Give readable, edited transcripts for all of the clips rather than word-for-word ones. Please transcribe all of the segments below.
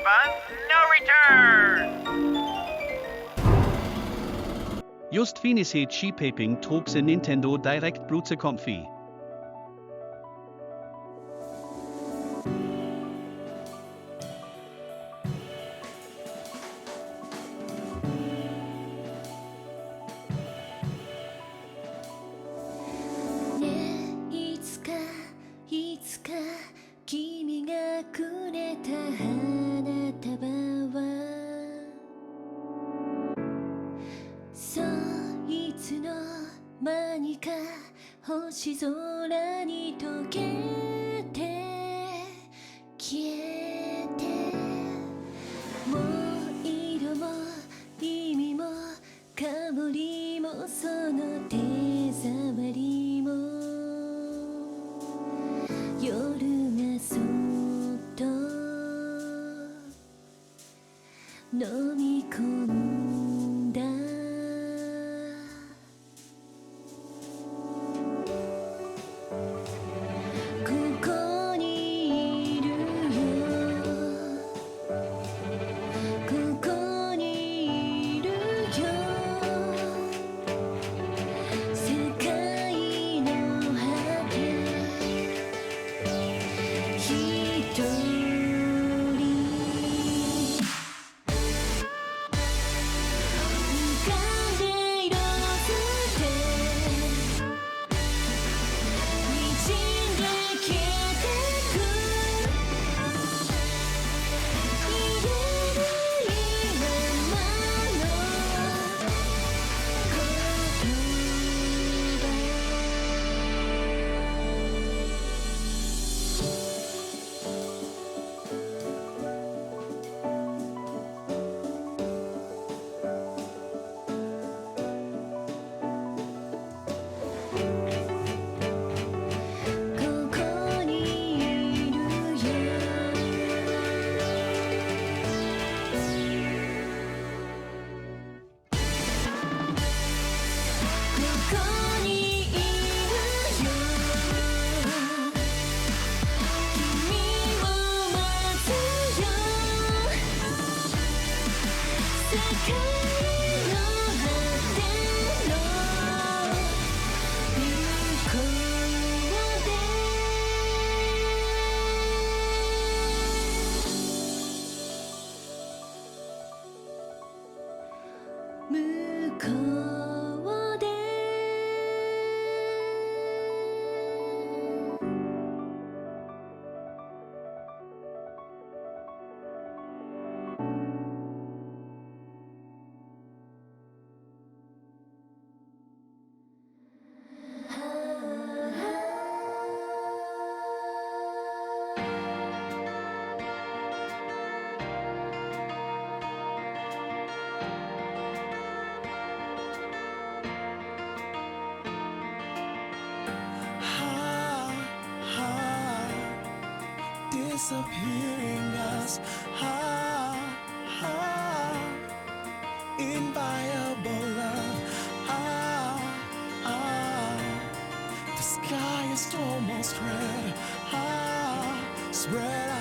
month, no return. Just finnes het skipaping talks en Nintendo Direct Brute Comfy.君がくれた花束はそいつの間にか星空に溶けて消えてもう色も意味も香りもその手触りも夜がそっと飲み込んだここにいるよここにいるよ世界の果て一人浮かんで色づいて滲んで消えてく入れないままの言ここにいるよここにいるよ君を待つよ世界の果ての向こうで向こうでdisappearing us. Inviolable love. The sky is almost red. Spread out.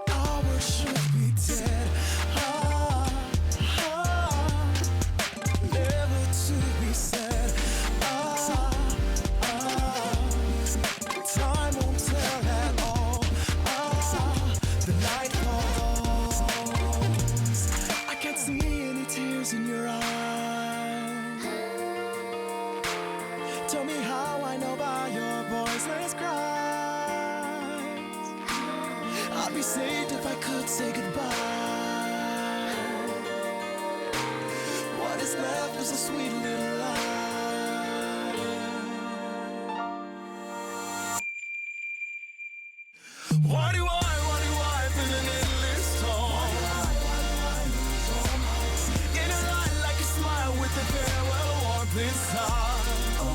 Ours should be dead. Never to be said. Time won't tell at all. The night falls. I can't see any tears in your eyes. Tell me how I know by your voiceless cries. I'd be saved if I could say goodbye. What is left is a sweet little lie. Why do I feel an endless storm? In a light like a smile with a farewell warmth inside.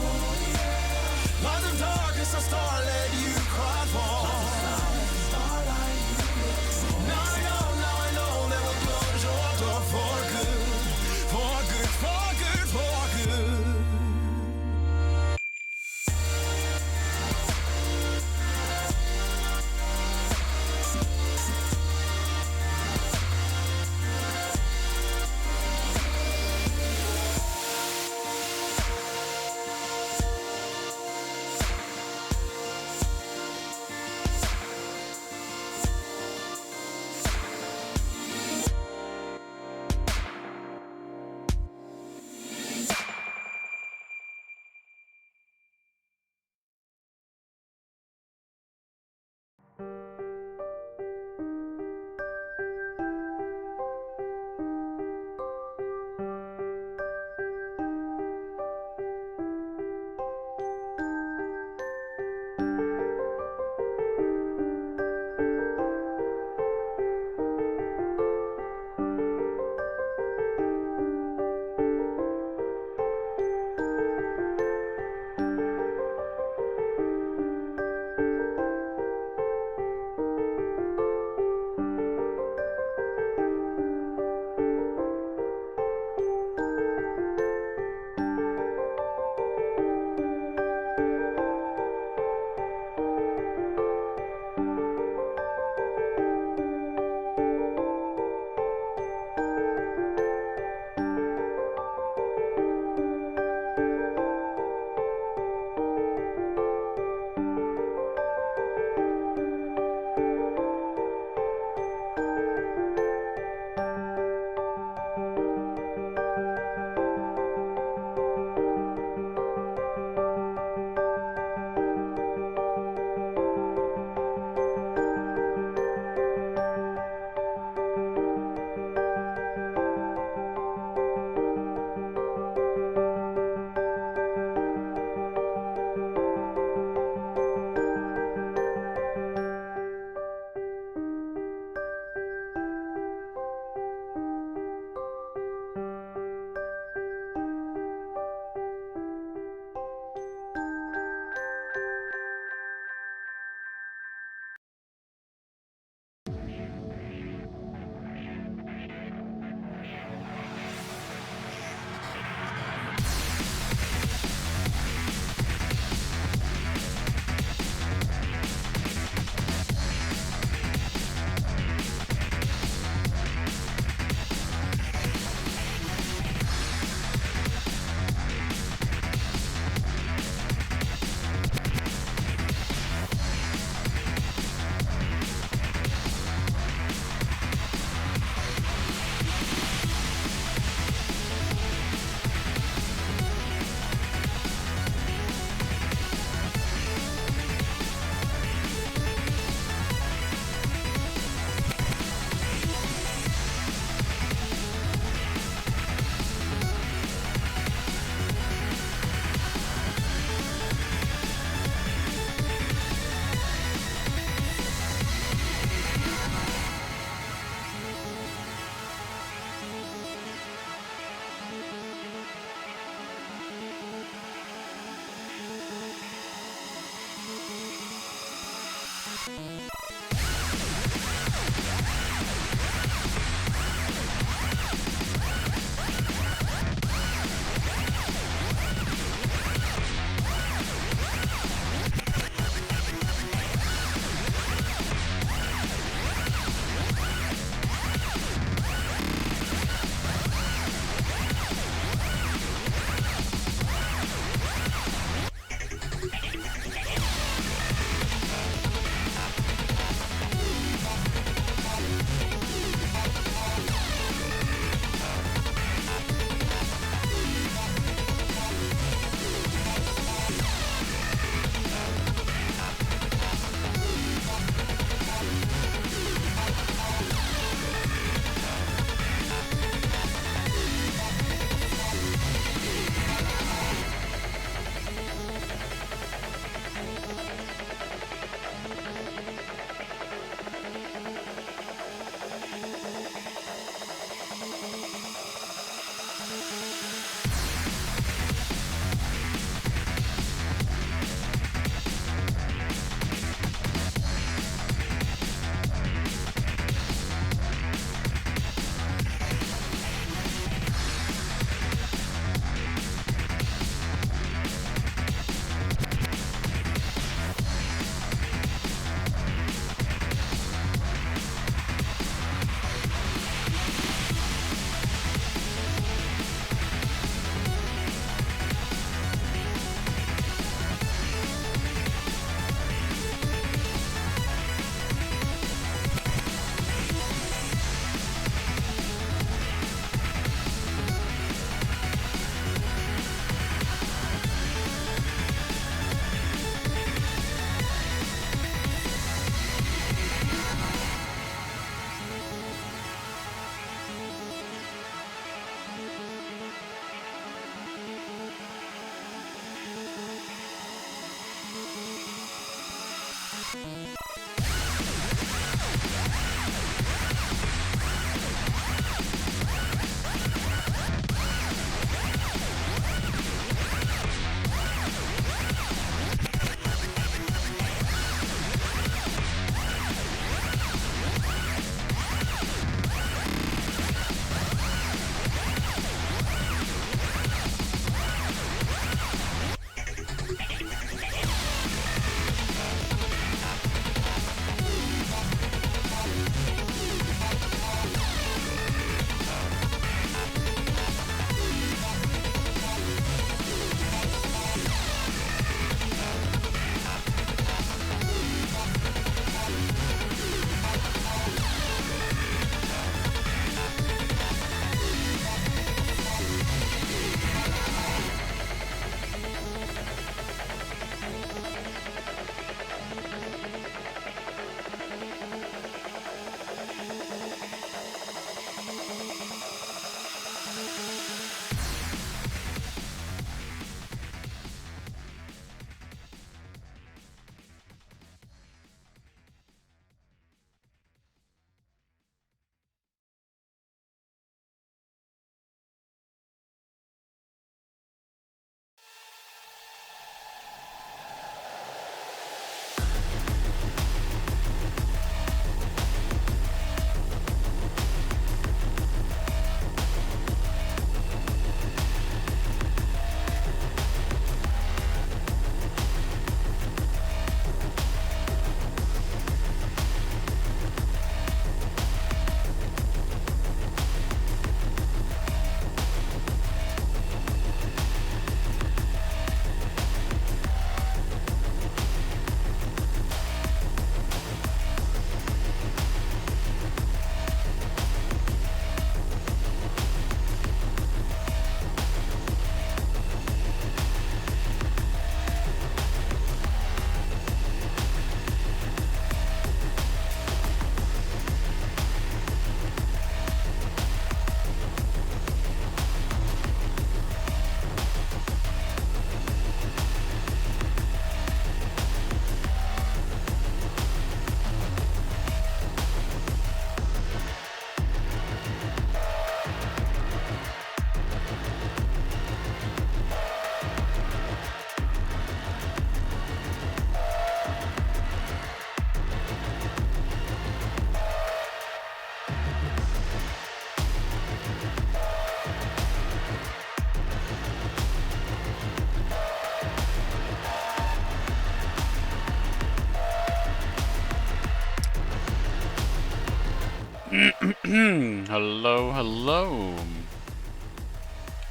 Hello, hello.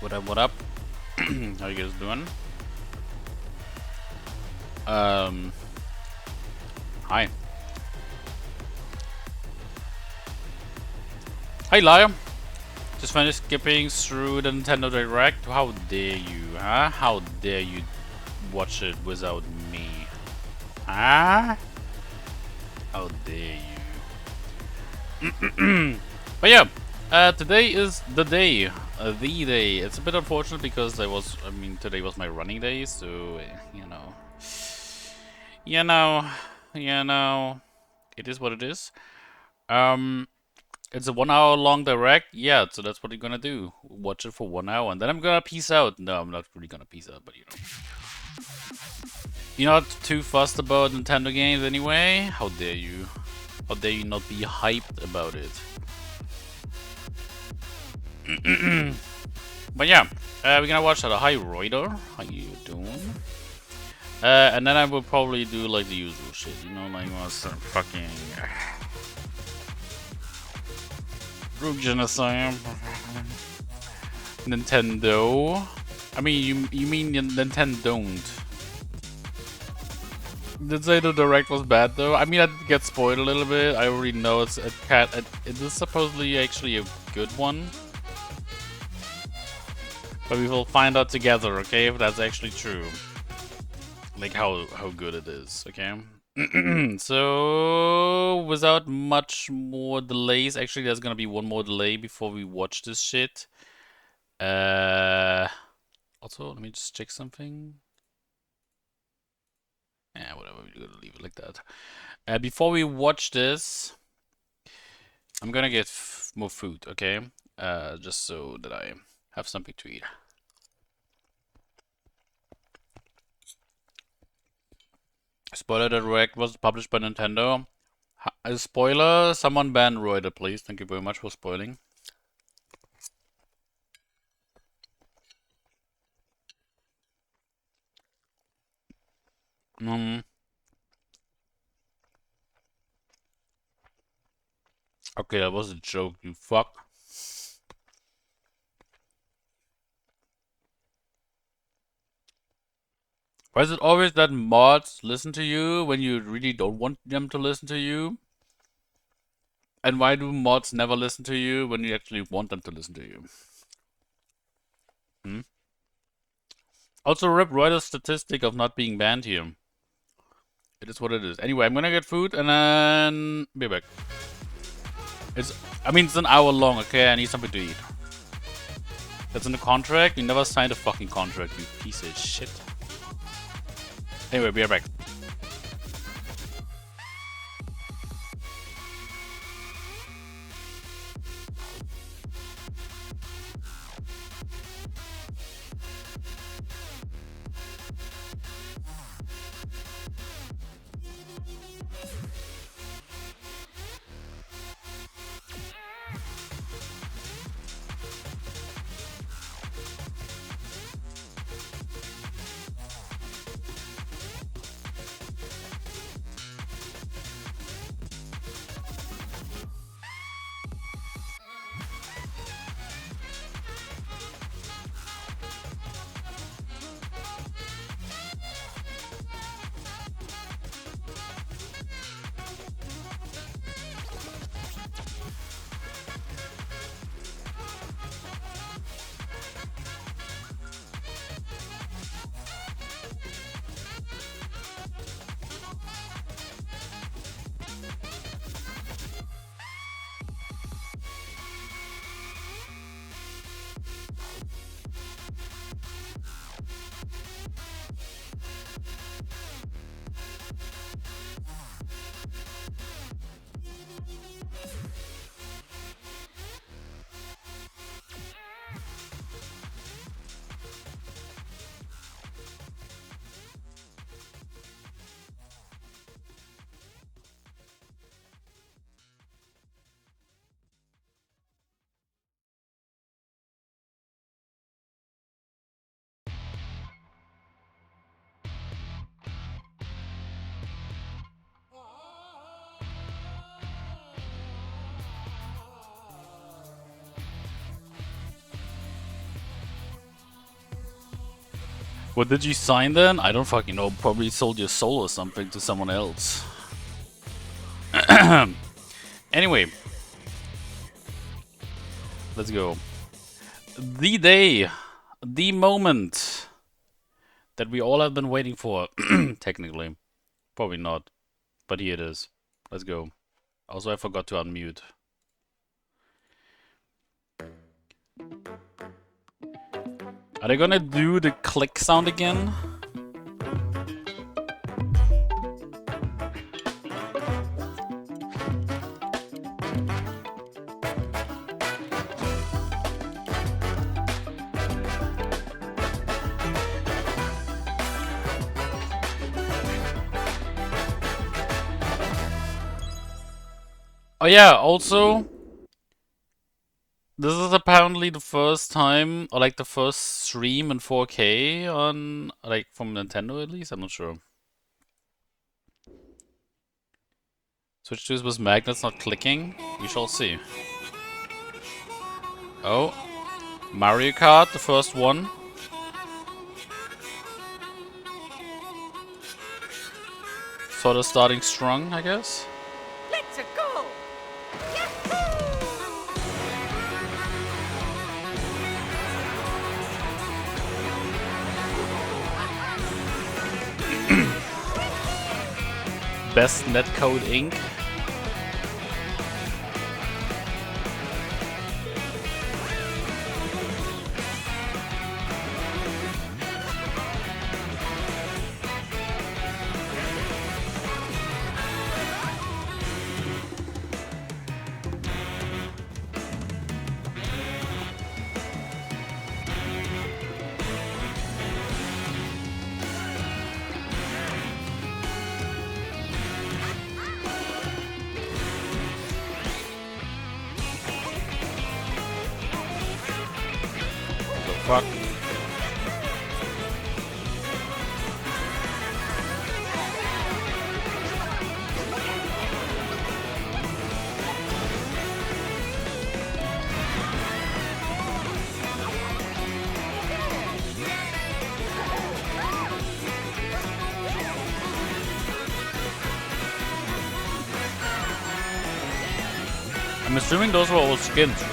What up, what up? How you guys doing? Hi. Hi, Liar. Just finished skipping through the Nintendo Direct. How dare you, huh? How dare you watch it without me? Huh? How dare you? But yeah, today is the day. The day. It's a bit unfortunate because today was my running day, so, you know, it is what it is. It's a 1 hour long direct, yeah, so that's what you're gonna do. Watch it for 1 hour, and then I'm gonna peace out. No, I'm not really gonna peace out, but you're not too fussed about Nintendo games anyway? How dare you? How dare you not be hyped about it? But yeah, we're gonna watch that. Hi, Reuter. How you doing? And then I will probably do like the usual shit, like some fucking Rogue Genocide, Nintendo. I mean, you mean Nintendo don't. Did say the direct was bad though? I mean, I did get spoiled a little bit. I already know it is supposedly actually a good one. But we will find out together, okay, if that's actually true. Like how good it is, okay? So, without much more delays, actually there's gonna be one more delay before we watch this shit. Also, let me just check something. Yeah, whatever, we're gonna leave it like that. Before we watch this, I'm gonna get more food, okay? Just so that I have something to eat. Spoiler Direct was published by Nintendo. A spoiler, someone ban Reuter, please. Thank you very much for spoiling. Okay, that was a joke, you fuck. Why is it always that mods listen to you when you really don't want them to listen to you? And why do mods never listen to you when you actually want them to listen to you? Also, rip Reuter's statistic of not being banned here. It is what it is. Anyway, I'm gonna get food and then be back. It's an hour long, okay? I need something to eat. That's in the contract? You never signed a fucking contract, you piece of shit. Anyway, be right back. What did you sign then? I don't fucking know. Probably sold your soul or something to someone else. Anyway. Let's go. The day. The moment. That we all have been waiting for. Technically. Probably not. But here it is. Let's go. Also, I forgot to unmute. Are they gonna do the click sound again? Oh yeah, also, this is apparently the first time, or like the first stream in 4K on, like, from Nintendo at least, I'm not sure. Switch 2 with magnets not clicking? We shall see. Oh, Mario Kart, the first one. Sort of starting strong, I guess. Let's go! Best netcode Inc. Fuck. I'm assuming those were all skins, right?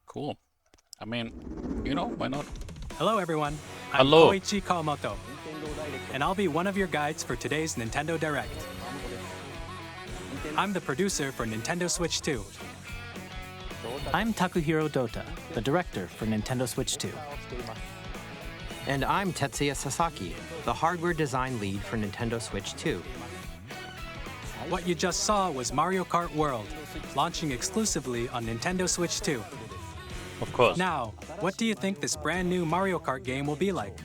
Cool. I mean, you know, why not? Hello everyone, I'm Hello. Koichi Kawamoto, and I'll be one of your guides for today's Nintendo Direct. I'm the producer for Nintendo Switch 2. I'm Takuhiro Dota, the director for Nintendo Switch 2. And I'm Tetsuya Sasaki, the hardware design lead for Nintendo Switch 2. What you just saw was Mario Kart World, launching exclusively on Nintendo Switch 2. Of course. Now, what do you think this brand new Mario Kart game will be like?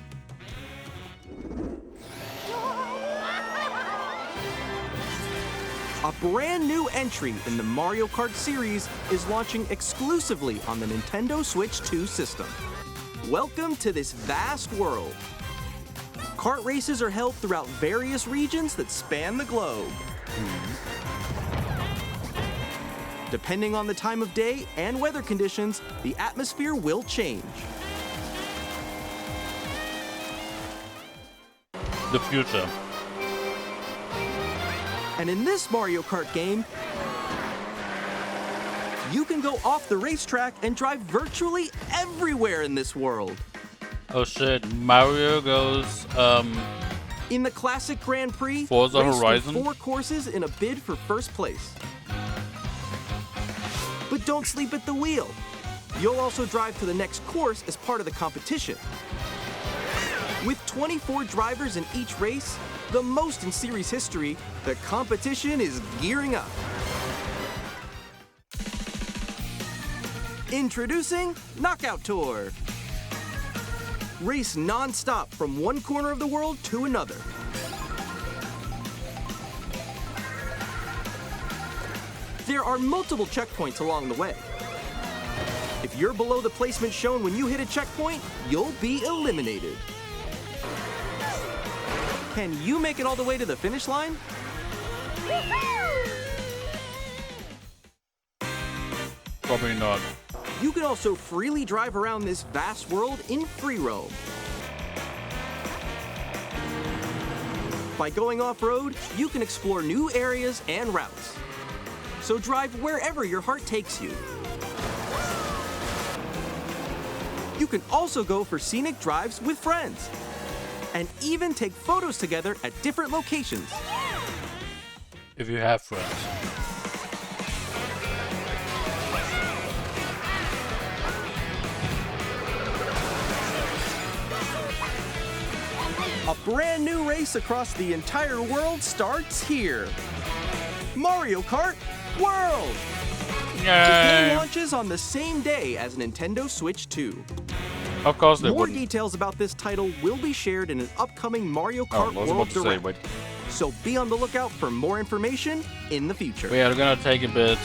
A brand new entry in the Mario Kart series is launching exclusively on the Nintendo Switch 2 system. Welcome to this vast world. Kart races are held throughout various regions that span the globe. Depending on the time of day and weather conditions, the atmosphere will change. The future. And in this Mario Kart game, you can go off the racetrack and drive virtually everywhere in this world. Oh shit, Mario goes, In the classic Grand Prix, Forza race through Horizon? 4 courses in a bid for first place. But don't sleep at the wheel. You'll also drive to the next course as part of the competition. With 24 drivers in each race, the most in series history, the competition is gearing up. Introducing Knockout Tour. Race non-stop from one corner of the world to another. There are multiple checkpoints along the way. If you're below the placement shown when you hit a checkpoint, you'll be eliminated. Can you make it all the way to the finish line? Probably not. You can also freely drive around this vast world in free roam. By going off-road, you can explore new areas and routes. So drive wherever your heart takes you. You can also go for scenic drives with friends. And even take photos together at different locations. If you have friends. A brand new race across the entire world starts here. Mario Kart World! Japan Yay! launches on the same day as Nintendo Switch 2. Of course they More wouldn't. details about this title will be shared in an upcoming Mario Oh, Kart I was World about to say, Direct. wait. So be on the lookout for more information in the future. We are gonna take a bit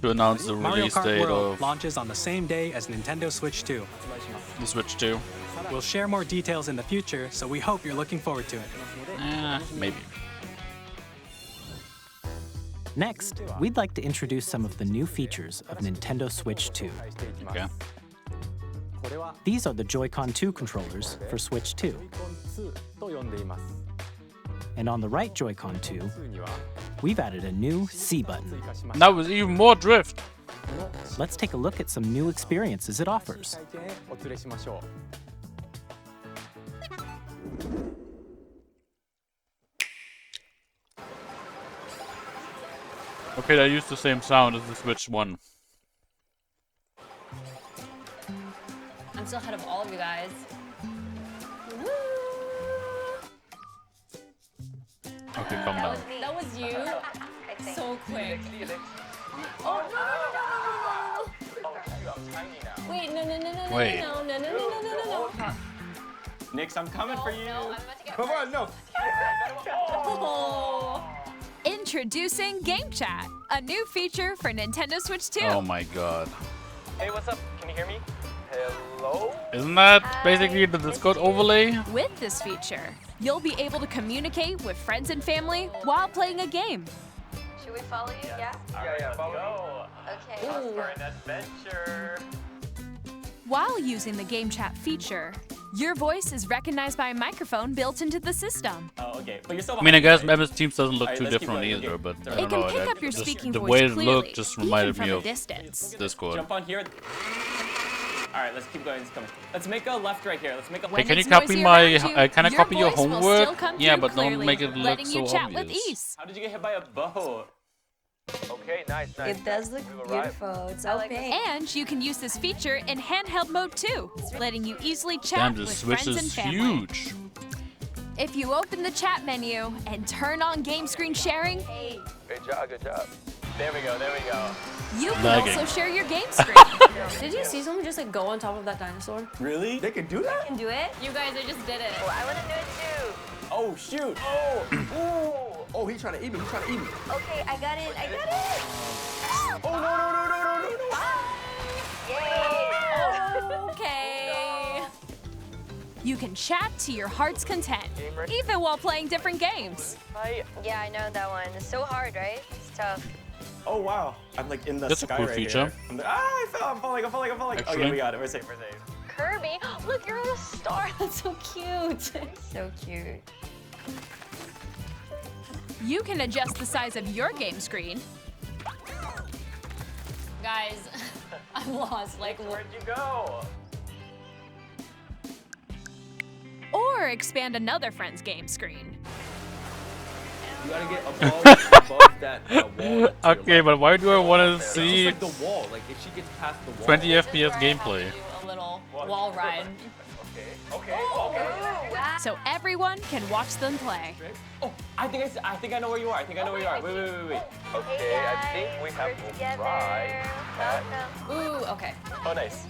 to announce the Mario release Kart date World of launches on the same day as Nintendo Switch 2. the Switch 2. We'll share more details in the future, so we hope you're looking forward to it. Maybe. Next, we'd like to introduce some of the new features of Nintendo Switch 2. Okay. These are the Joy-Con 2 controllers for Switch 2. And on the right Joy-Con 2, we've added a new C button. That was even more drift. Let's take a look at some new experiences it offers. Okay, they use the same sound as the Switch 1. I'm still ahead of all of you guys. Okay, calm down. That was you. So quick. Oh no! Wait, no! Wait. No! Nix, I'm coming for you. No, I'm about to get Come on, no. Oh. Introducing Game Chat, a new feature for Nintendo Switch 2. Oh my god. Hey, what's up? Can you hear me? Hello? Isn't that basically the Discord overlay? With this feature, you'll be able to communicate with friends and family while playing a game. Should we follow you? Yeah. Yeah, follow me. Okay. Off for an adventure. While using the Game Chat feature, your voice is recognized by a microphone built into the system. Oh, okay. But you're still I mean, I guess behind me, Member's Teams doesn't look Alright, too let's keep different going, either, okay. but I It don't can know. pick up your just speaking the voice way it clearly, looked just even reminded from me a of distance. Discord. Jump on here. All right, let's keep going. It's coming. Let's make a left right here. Let's make a Hey, When can you it's copy noisy my? around you, Can I copy your voice will homework? still come Yeah, through but don't clearly, make it look letting so you chat obvious. with ease. How did you get hit by a boat? Okay, nice. It does look beautiful. It's opaque. And you can use this feature in handheld mode too, letting you easily chat Damn, the with Switch friends and is family. huge. If you open the chat menu and turn on game screen sharing, Good job, good job. There we go, there we go. you can Lagging. also share your game screen. Did you see someone just like go on top of that dinosaur? Really? They can do that? Can do it? You guys, I just did it. I want to do it too. Oh, shoot. Oh. Ooh. Oh, he's trying to eat me. He's trying to eat me. Okay, I got it. I got it. Oh, no, no, no, no, no, no, no. Yay. Okay. You can chat to your heart's content, even while playing different games. Yeah, I know that one. It's so hard, right? It's tough. Oh, wow. I'm like in the That's a sky cool right feature. here. I'm like, I fell. I'm falling. Okay, Actually. we got it. We're safe. We're safe. Kirby, look, you're on a star. That's so cute. So cute. You can adjust the size of your game screen, Guys, I'm lost. Like, Where'd you go? or expand another friend's game screen. You gotta get above that wall. Okay, but why do I want to It's see just like the wall. Like if she gets past the wall. 20 FPS gameplay? a little wall ride. Okay. So everyone can watch them play. Oh, I think I know where you are. I think I know where you are. Wait. Okay, guys, we're together. Welcome. Ooh, okay. Oh, nice.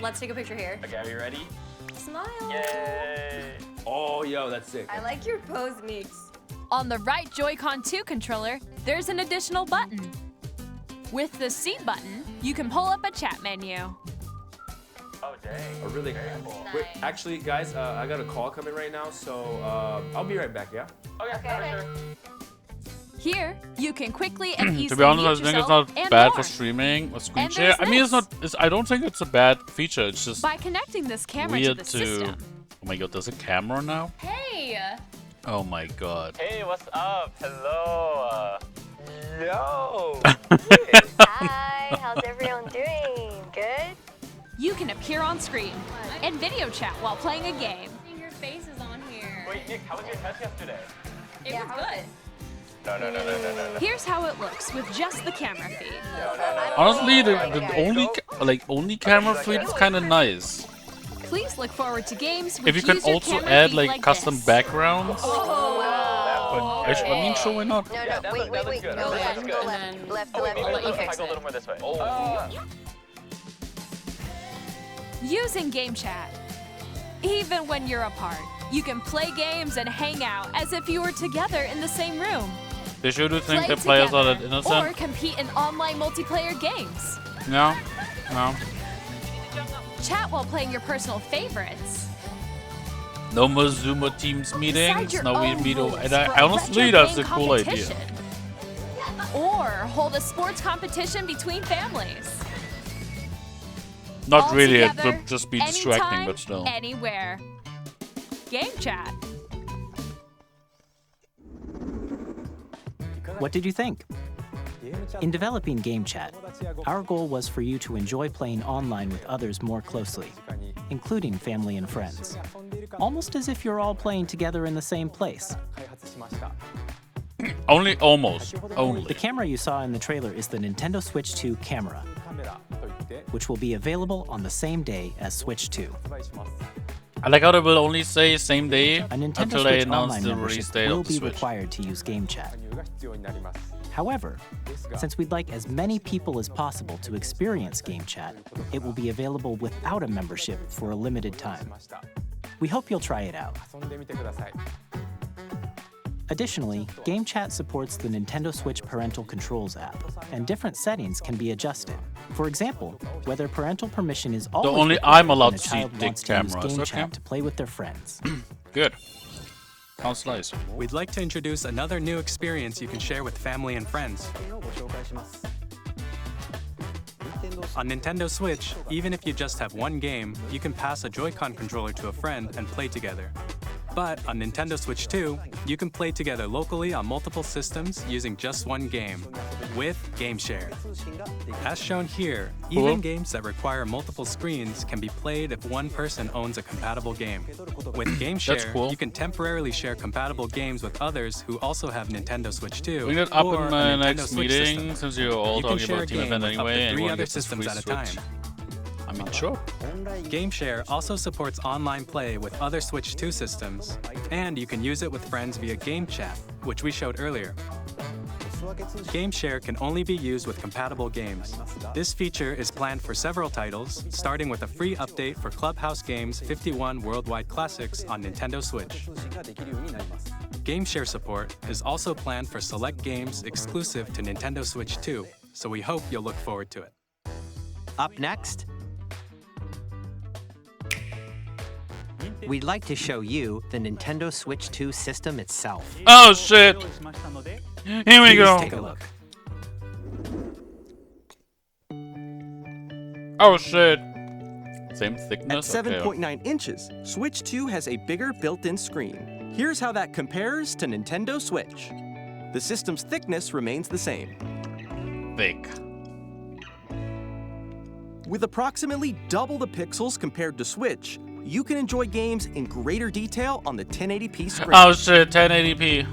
Let's take a picture here. Okay, are you ready? Smile. Yay! Oh, yo, that's sick. I like your pose, Mix. On the right Joy-Con 2 controller, there's an additional button. With the C button, you can pull up a chat menu. Oh, Oh, really? Wait, actually, guys, I got a call coming right now, so I'll be right back, yeah? Okay. Here, you can quickly and easily To be honest, I mute think it's yourself not and bad more. for streaming or screen And share. there's I mean, this. I don't think it's a bad feature. It's just By connecting this camera to weird the to. system. Oh my god, there's a camera now? Hey! Oh my god. Hey, what's up? Hello. Yo. Hi, how's everyone doing? Good? You can appear on screen and video chat while playing a game. Your face is on here. Wait, Nick, how was your test yesterday? It was good. No. Here's how it looks with just the camera feed. Honestly, the only camera feed is kind of nice. Please look forward to games with If you can user also camera add feed like custom this. backgrounds. Oh, I mean, sure, why not? No, wait. Go left, go left. Left, Oh, wait, left. let me Okay. go a little more this way. Using Game Chat. Even when you're apart, you can play games and hang out as if you were together in the same room. They sure do think Play the players are that together, or innocent. compete in online multiplayer games. No. Chat while playing your personal favorites. No more Zoomer Teams Decide meetings. your Now we own meet. rules And for a honestly, retro that's a game cool idea. competition. Or hold a sports competition between families. Not All really. It together, would just be distracting, anytime, but still. Anywhere. Game Chat. What did you think? In developing Game Chat, our goal was for you to enjoy playing online with others more closely, including family and friends. Almost as if you're all playing together in the same place. Only almost. Only. The camera you saw in the trailer is the Nintendo Switch 2 camera, which will be available on the same day as Switch 2. I like how they will only say same day A Nintendo until they Switch announce Online the membership release date will of the be Switch. required to use Game Chat. However, since we'd like as many people as possible to experience Game Chat, it will be available without a membership for a limited time. We hope you'll try it out. Additionally, Game Chat supports the Nintendo Switch Parental Controls app, and different settings can be adjusted. For example, whether parental permission is always only required I'm allowed when a to see child dick wants to use cameras, Game okay. Chat to play with their friends. Good. Sounds nice. We'd like to introduce another new experience you can share with family and friends. On Nintendo Switch, even if you just have one game, you can pass a Joy-Con controller to a friend and play together. But on Nintendo Switch 2, you can play together locally on multiple systems using just one game, with Game Share. As shown here, Cool. even games that require multiple screens can be played if one person owns a compatible game. With Game Share, cool. you can temporarily share compatible games with others who also have Nintendo Switch 2 Bring that up or in a my Nintendo next Switch meeting, system. since you're all You can talking share about a Team game Event with up anyway, to and 3 wanna other get the systems free at a Switch. time. I mean, sure. Game Share also supports online play with other Switch 2 systems, and you can use it with friends via Game Chat, which we showed earlier. Game Share can only be used with compatible games. This feature is planned for several titles, starting with a free update for Clubhouse Games 51 Worldwide Classics on Nintendo Switch. Game Share support is also planned for select games exclusive to Nintendo Switch 2, so we hope you'll look forward to it. Up next, we'd like to show you the Nintendo Switch 2 system itself. Oh shit! Here we Please go. take a look. Oh shit. Same At thickness? Okay. 7.9 inches, Switch 2 has a bigger built-in screen. Here's how that compares to Nintendo Switch. The system's thickness remains the same. Thick. With approximately double the pixels compared to Switch, you can enjoy games in greater detail on the 1080p screen. Oh shit, 1080p.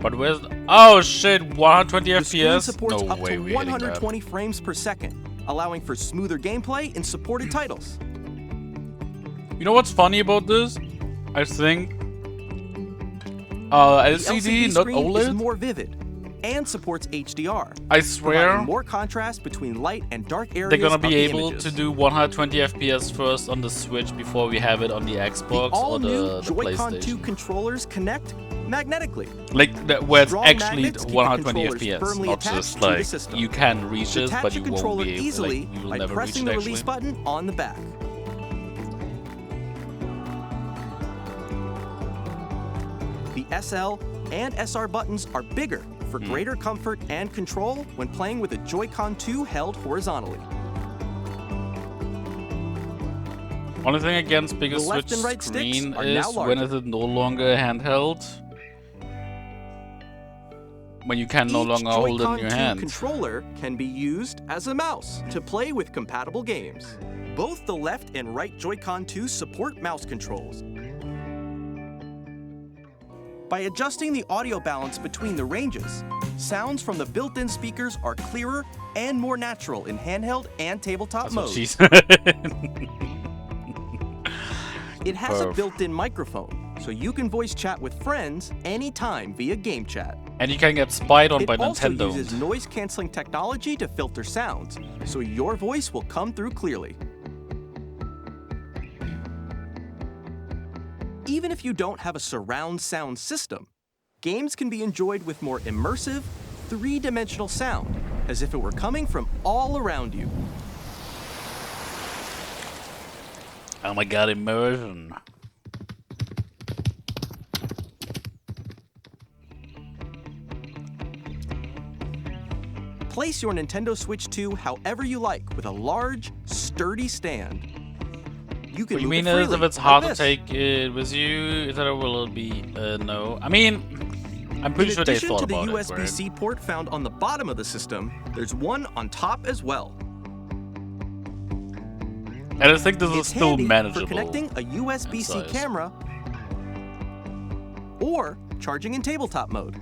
But where's... Oh shit, 120 The screen FPS? supports No up way to we're hitting that. 120 frames per second, allowing for smoother gameplay in supported titles. You know what's funny about this? I think... The LCD, not screen is OLED? more vivid and supports HDR. I swear providing more contrast between light and dark areas. they're gonna of be the able images. to do 120 FPS first on the Switch before we have it on the The Xbox or all-new the Joy-Con 2 PlayStation. controllers connect magnetically. Like where it's Strong actually magnets keep the 120 controllers FPS, firmly not attached just to the like system. you can reach it, Detach but a you won't controller be able, easily like, you will by never pressing reach the it release actually. button on the back. The SL and SR buttons are bigger for greater comfort and control when playing with a Joy-Con 2 held horizontally. Only thing against bigger The left Switch and right sticks screen are is now when larger. it is no longer handheld. When you can no Each longer hold it in Joy-Con your 2 hand. controller can be used as a mouse to play with compatible games. Both the left and right Joy-Con 2 support mouse controls. By adjusting the audio balance between the ranges, sounds from the built-in speakers are clearer and more natural in handheld and tabletop That's what modes. she said. It has a Perf. built-in microphone, so you can voice chat with friends anytime via game chat. And you can get spied on It by also Nintendo. uses noise-canceling technology to filter sounds, so your voice will come through clearly. Even if you don't have a surround sound system, games can be enjoyed with more immersive, three-dimensional sound, as if it were coming from all around you. Oh my god, immersion. Place your Nintendo Switch 2 however you like with a large, sturdy stand. You can What you move mean it is freely, if it's like hard to this. take it with you, is that will it be no? I mean, I'm pretty In sure they addition thought to the about it, right? USB-C port found on the bottom of the system, there's one on top as well. And I think this is It's still handy manageable. for connecting a USB-C size. camera or charging in tabletop mode.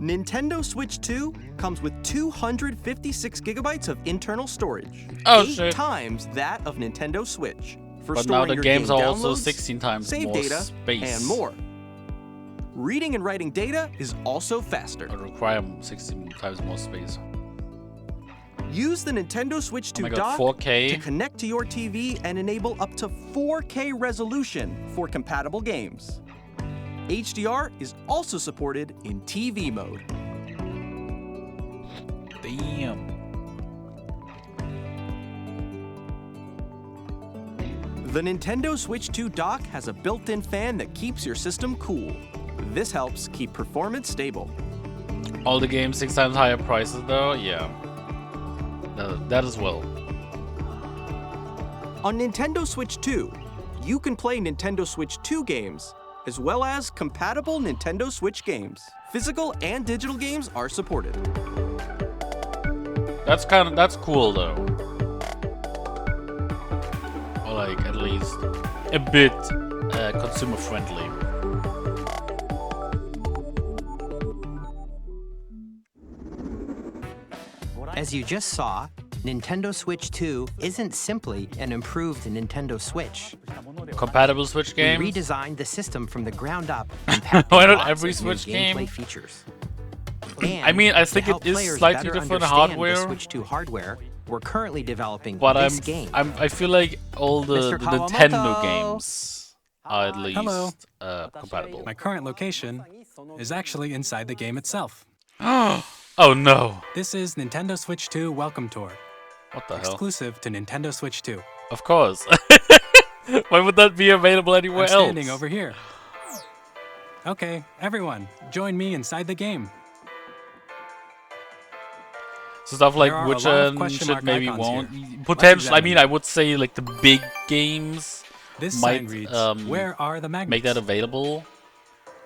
Nintendo Switch 2 comes with 256 gigabytes of internal storage, Oh, 8 shit. times that of Nintendo Switch, for But now storing the your games game are also downloads, 16 times save more data, space. and more. Reading and writing data is also faster. It require 16 times more space. Use the Nintendo Switch 2 Oh my god, dock 4K? to connect to your TV and enable up to 4K resolution for compatible games. HDR is also supported in TV mode. Damn. The Nintendo Switch 2 dock has a built-in fan that keeps your system cool. This helps keep performance stable. All the games 6 times higher prices though? Yeah. That as well. On Nintendo Switch 2, you can play Nintendo Switch 2 games, as well as compatible Nintendo Switch games. Physical and digital games are supported. That's cool though. Or like at least a bit consumer friendly. As you just saw, Nintendo Switch 2 isn't simply an improved Nintendo Switch. Compatible Switch We games? redesigned the system from the ground up and packed Why in not lots every of new Switch game? gameplay features. I mean, I to think help it is players slightly better different understand hardware. The Switch 2 hardware, we're currently developing But this game. I feel like all the Mr. Nintendo Kawamoto. games are at least Hello. compatible. My current location is actually inside the game itself. Oh no! This is Nintendo Switch 2 Welcome Tour. What the hell? Exclusive to Nintendo Switch 2. Of course. Why would that be available anywhere I'm else? standing over here. Okay, everyone, join me inside the game. So stuff like There are a lot of Witcher question shit mark maybe icons won't. here. Let's Potentially, I examine mean, I would say like the big games This might sign reads, "Where are the magnets?" make that available.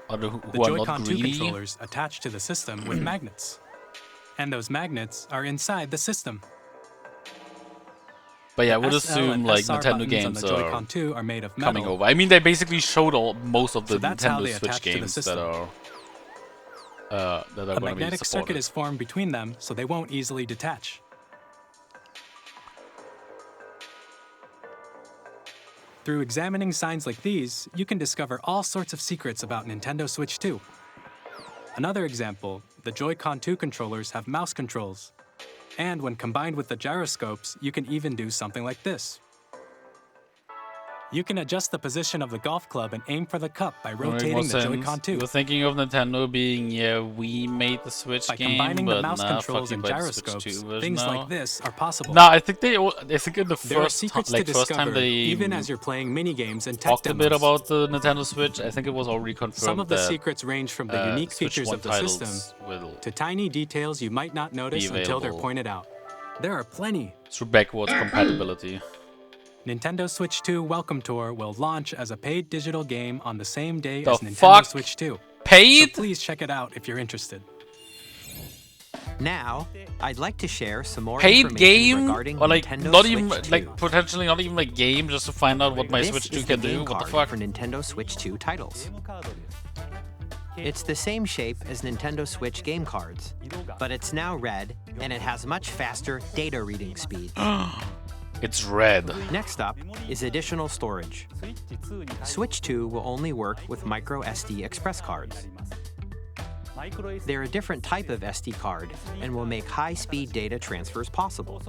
Or The who are not Joy-Con 2 greedy. controllers attach to the system with magnets. And those magnets are inside the system. But yeah, I would SL assume and like SR Nintendo buttons on games the are Joy-Con 2 are made of metal. coming over. I mean, they basically showed most of the So that's how Nintendo they Switch attach to the games that system. are A going to be magnetic supported. circuit is formed between them, so they won't easily detach. Through examining signs like these, you can discover all sorts of secrets about Nintendo Switch 2. Another example, the Joy-Con 2 controllers have mouse controls. And when combined with the gyroscopes, you can even do something like this. You can adjust the position of the golf club and aim for the cup by Make rotating more the sense. Joy-Con You 2. were thinking of Nintendo being, yeah, we made the Switch By game, combining but the mouse nah, controls fuck you, and buy the Switch gyroscopes, 2 version things now. like this are possible. Nah, I think in the There are first secrets like to first discover, time they even as you're playing mini-games and tech talked a bit demos. about the Nintendo Switch. I think it was already confirmed Some of the that secrets range from the unique Switch features 1 of the titles system will to tiny details you might not notice until they're available. pointed out. There are plenty. through backwards compatibility. Nintendo Switch 2 Welcome Tour will launch as a paid digital game on the same day The as Nintendo fuck? Switch 2. Paid? So please check it out if you're interested. Now, I'd like to share some more Paid information game, regarding or like Nintendo not Switch even 2. like potentially not even a game, just to find out what my This Switch 2 is can the do. game What the card fuck? for Nintendo Switch 2 titles. It's the same shape as Nintendo Switch game cards, but it's now red and it has much faster data reading speed. It's red. Next up is additional storage. Switch 2 will only work with micro SD express cards. They're a different type of SD card and will make high-speed data transfers possible.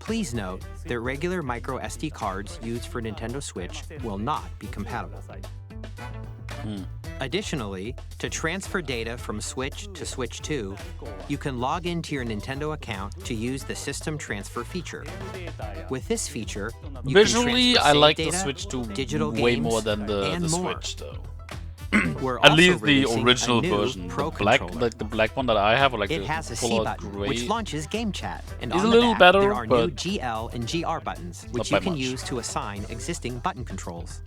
Please note that regular micro SD cards used for Nintendo Switch will not be compatible. Additionally, to transfer data from Switch to Switch 2, you can log into your Nintendo account to use the System Transfer feature. With this feature, you Visually, can transfer I saved like the data, Switch 2 digital way games, more than the and more. Switch, though. We're At also least the releasing a original new version, Pro the black, controller. like the black one that I have, or like It the has a C full-out button, gray. which launches Game Chat, and It's on a the little back, better, there are new but GL and GR buttons, which not you by can much. use to assign existing button controls.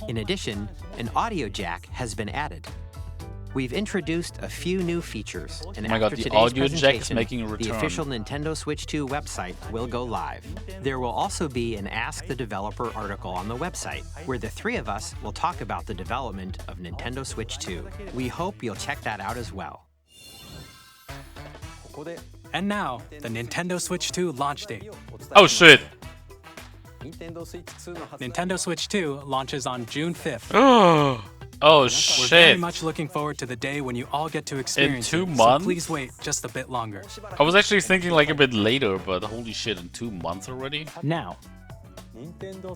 In addition, an audio jack has been added. We've introduced a few new features, and Oh my God, after the today's audio jack is presentation, making a the return. official Nintendo Switch 2 website will go live. There will also be an Ask the Developer article on the website, where the three of us will talk about the development of Nintendo Switch 2. We hope you'll check that out as well. And now, the Nintendo Switch 2 launch date. Oh shit! Nintendo Switch 2 launches on June 5th. Oh We're very shit! much looking forward to the day when you all get to experience 2 it, months? so please wait just a bit longer. I was actually thinking like a bit later, but holy shit, in 2 months already? Now,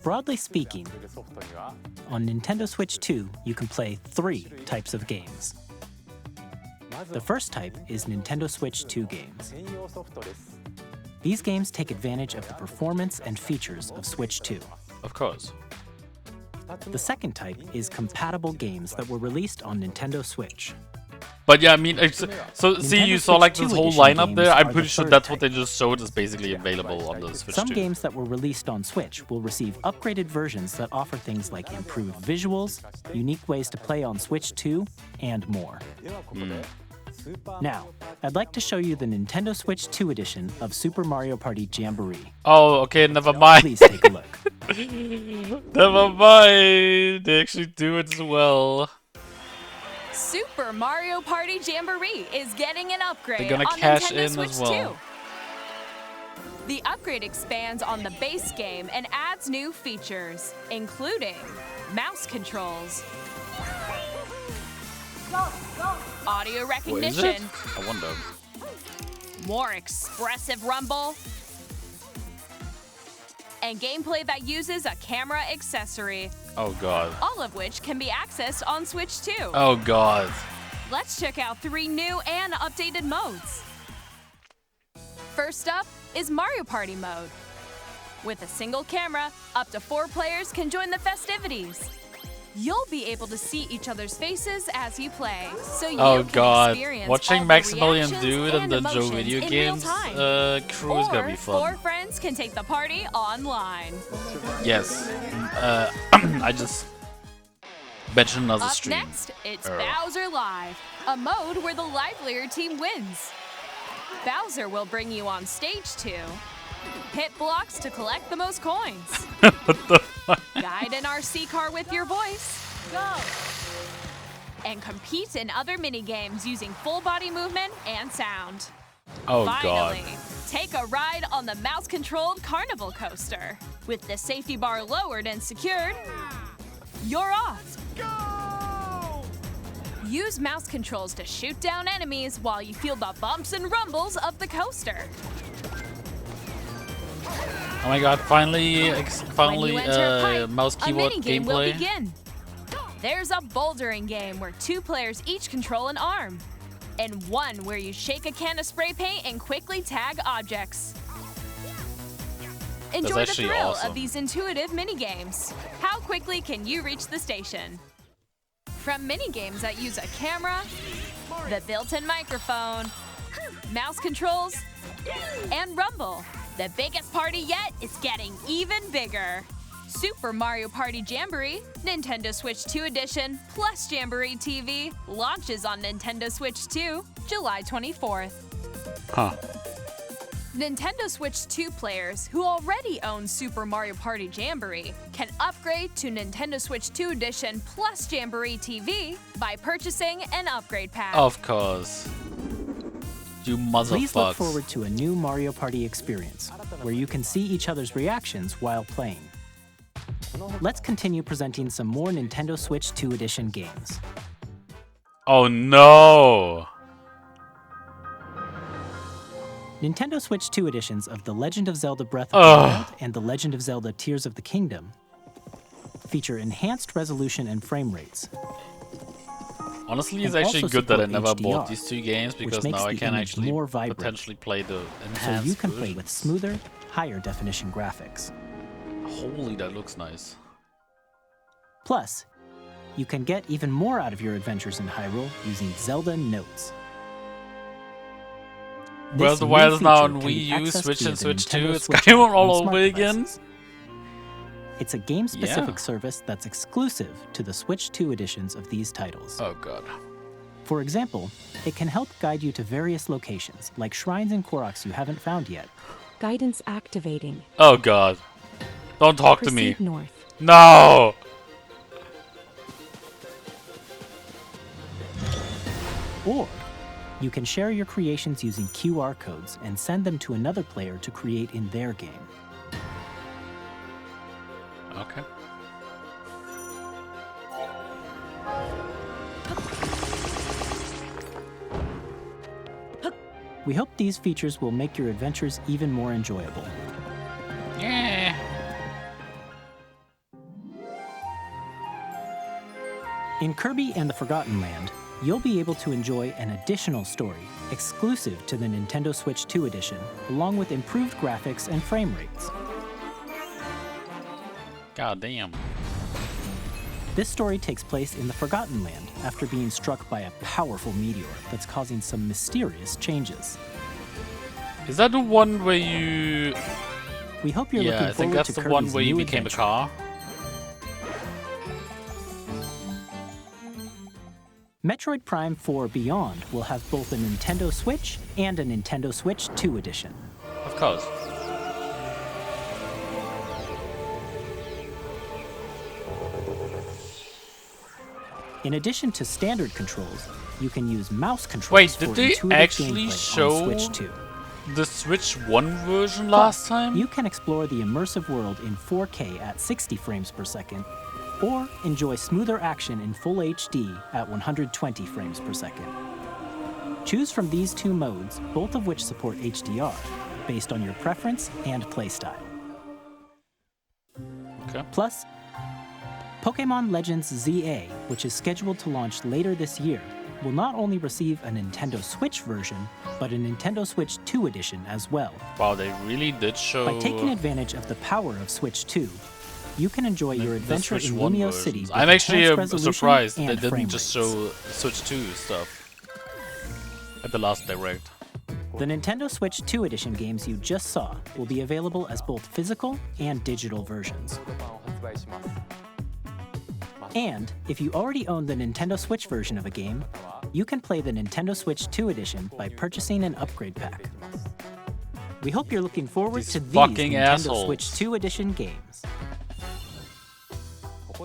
broadly speaking, on Nintendo Switch 2, you can play 3 types of games. The first type is Nintendo Switch 2 games. These games take advantage of the performance and features of Switch 2. Of course. The second type is compatible games that were released on Nintendo Switch. But yeah, I mean, it's, so see, Nintendo you saw Switch like 2 this whole edition lineup games there. are I'm the pretty sure third that's what type. they just showed is basically available on the Switch Some 2. games that were released on Switch will receive upgraded versions that offer things like improved visuals, unique ways to play on Switch 2, and more. Now, I'd like to show you the Nintendo Switch 2 edition of Super Mario Party Jamboree. Oh, okay, never mind. Please take a look. Never mind. They actually do it as well. Super Mario Party Jamboree is getting an upgrade They're gonna on cash Nintendo in as Switch well. 2. The upgrade expands on the base game and adds new features, including mouse controls, audio What is it? recognition, I wonder. more expressive rumble, and gameplay that uses a camera accessory, Oh god. all of which can be accessed on Switch 2. Oh god. Let's check out 3 new and updated modes. First up is Mario Party mode. With a single camera, up to 4 players can join the festivities. You'll be able to see each other's faces as you play, so you Oh can god. experience Watching all the Maximilian reactions Dude and the Joe emotions Video in real Games time. crew is gonna be Or fun. 4 friends can take the party online. Yes. I just mentioned another Up stream. next, it's Bowser Live, a mode where the livelier team wins. Bowser will bring you on stage to hit blocks to collect the most coins. What the fuck? Guide an RC car with your voice. Go! And compete in other mini-games using full body movement and sound. Oh god. Finally, take a ride on the mouse-controlled Carnival Coaster. With the safety bar lowered and secured, you're off. Go! Use mouse controls to shoot down enemies while you feel the bumps and rumbles of the coaster. Oh my god, finally When you enter a pipe, mouse a keyboard minigame will gameplay. begin. There's a bouldering game where 2 players each control an arm, and one where you shake a can of spray paint and quickly tag objects. Enjoy the actually thrill awesome. of these intuitive minigames. How quickly can you reach the station? From minigames that use a camera, the built-in microphone, mouse controls, and rumble, the biggest party yet is getting even bigger. Super Mario Party Jamboree, Nintendo Switch 2 Edition, plus Jamboree TV launches on Nintendo Switch 2, July 24th. Huh. Nintendo Switch 2 players who already own Super Mario Party Jamboree can upgrade to Nintendo Switch 2 Edition plus Jamboree TV by purchasing an upgrade pack. Of course. You Please look motherfuckers. forward to a new Mario Party experience, where you can see each other's reactions while playing. Let's continue presenting some more Nintendo Switch 2 Edition games. Oh no! Nintendo Switch 2 editions of The Legend of Zelda Breath of the Wild and The Legend of Zelda Tears of the Kingdom feature enhanced resolution and frame rates. Honestly, it's And actually also good that I support never HDR, bought these 2 games which because makes now I the can image actually more vibrant. potentially play the So enhanced you can play version. with smoother, higher definition graphics. Holy, that looks nice. Plus, you can get even more out of your adventures in Hyrule using Zelda Notes. Well, This the new Wild is now feature on can be Wii U, accessed Switch via and the Switch 2. Nintendo It's Switch Skyward app all on smart over again. devices. It's a game-specific Yeah. service that's exclusive to the Switch 2 editions of these titles. Oh god. For example, it can help guide you to various locations, like shrines and Koroks you haven't found yet. Guidance activating. Oh god. Don't talk to me. Proceed north. No! Or you can share your creations using QR codes and send them to another player to create in their game. Okay. We hope these features will make your adventures even more enjoyable. Yeah. In Kirby and the Forgotten Land, you'll be able to enjoy an additional story exclusive to the Nintendo Switch 2 edition, along with improved graphics and frame rates. God damn. This story takes place in the Forgotten Land after being struck by a powerful meteor that's causing some mysterious changes. Is that the one where you... We hope you're yeah, looking I think forward that's to the Kirby's one where you new became a adventure. car. Metroid Prime 4 Beyond will have both a Nintendo Switch and a Nintendo Switch 2 edition. Of course. In addition to standard controls, you can use mouse controls Wait, for did they intuitive actually gameplay show on Switch 2. the Switch 1 version last time? You can explore the immersive world in 4K at 60 frames per second, or enjoy smoother action in full HD at 120 frames per second. Choose from these 2 modes, both of which support HDR, based on your preference and playstyle. Okay. Plus, Pokémon Legends ZA, which is scheduled to launch later this year, will not only receive a Nintendo Switch version, but a Nintendo Switch 2 edition as well. Wow, they really did show... By taking advantage of the power of Switch 2, you can enjoy your the adventure Switch in 1 Lumio versions. City with I'm actually enhanced resolution surprised they and frame didn't just rates. show Switch 2 stuff at the last Direct. The Nintendo Switch 2 edition games you just saw will be available as both physical and digital versions. And if you already own the Nintendo Switch version of a game, you can play the Nintendo Switch 2 edition by purchasing an upgrade pack. We hope you're looking forward These to these fucking Nintendo assholes. Switch 2 edition games.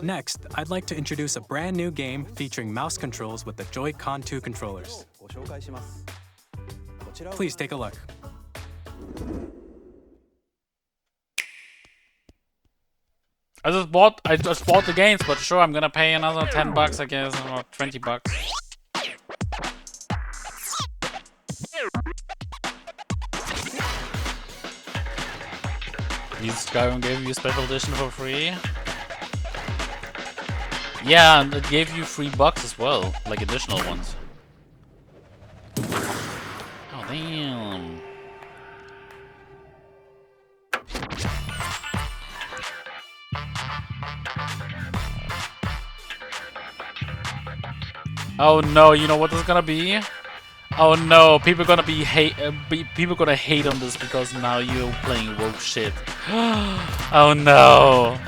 Next, I'd like to introduce a brand new game featuring mouse controls with the Joy-Con 2 controllers. Please take a look. I just bought the games, but sure, I'm gonna pay another 10 bucks, I guess, or 20 bucks. Skyrim gave you a special edition for free? Yeah, and it gave you free bucks as well, like additional ones. Oh, damn. Oh no, you know what this is gonna be? Oh no, people gonna people gonna hate on this because now you're playing woke shit. Oh no.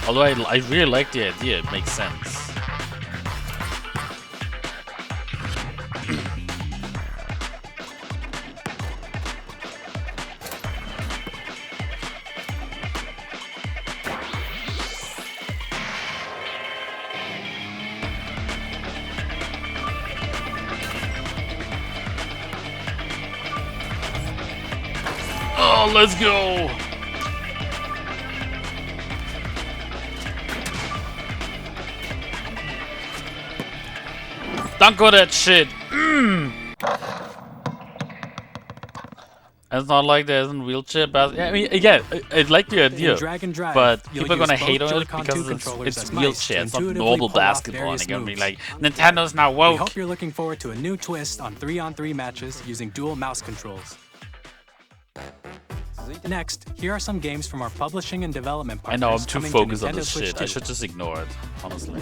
Although I really like the idea, it makes sense. Oh, let's go! Don't go that shit! It's not like there isn't wheelchair but I mean, again, I like the idea, but people are gonna hate on it because it's wheelchair, it's not normal basketball. And gonna be like, Nintendo's now woke. We hope you're looking forward to a new twist on 3-on-3 matches using dual mouse controls. Next, here are some games from our publishing and development I partners. know, I'm too coming focused to on Nintendo this Switch shit. 2. I should just ignore it, honestly.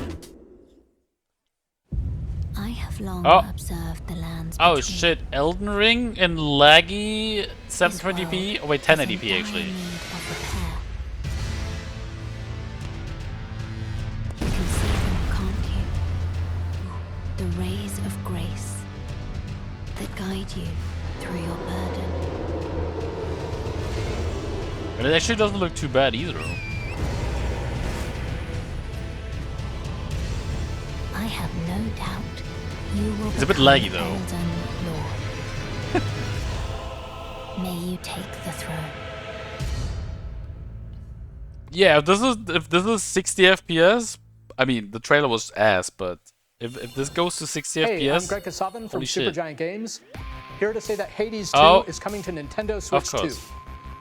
I have long Oh. observed the lands Oh between shit, Elden Ring in laggy 720p? Oh wait, 1080p actually. need of repair. You can see them, can't you? The rays of grace that guide you through your burden. But it actually doesn't look too bad either. I have no doubt you will It's a bit become laggy though. Elden Lord. May you take the throne. Yeah, if this is 60 FPS, I mean the trailer was ass, but if this goes to 60 Hey, FPS, I'm Greg Kasavin from holy shit. Supergiant Games. Here to say that Hades 2 Oh. is coming to Nintendo Switch 2. course.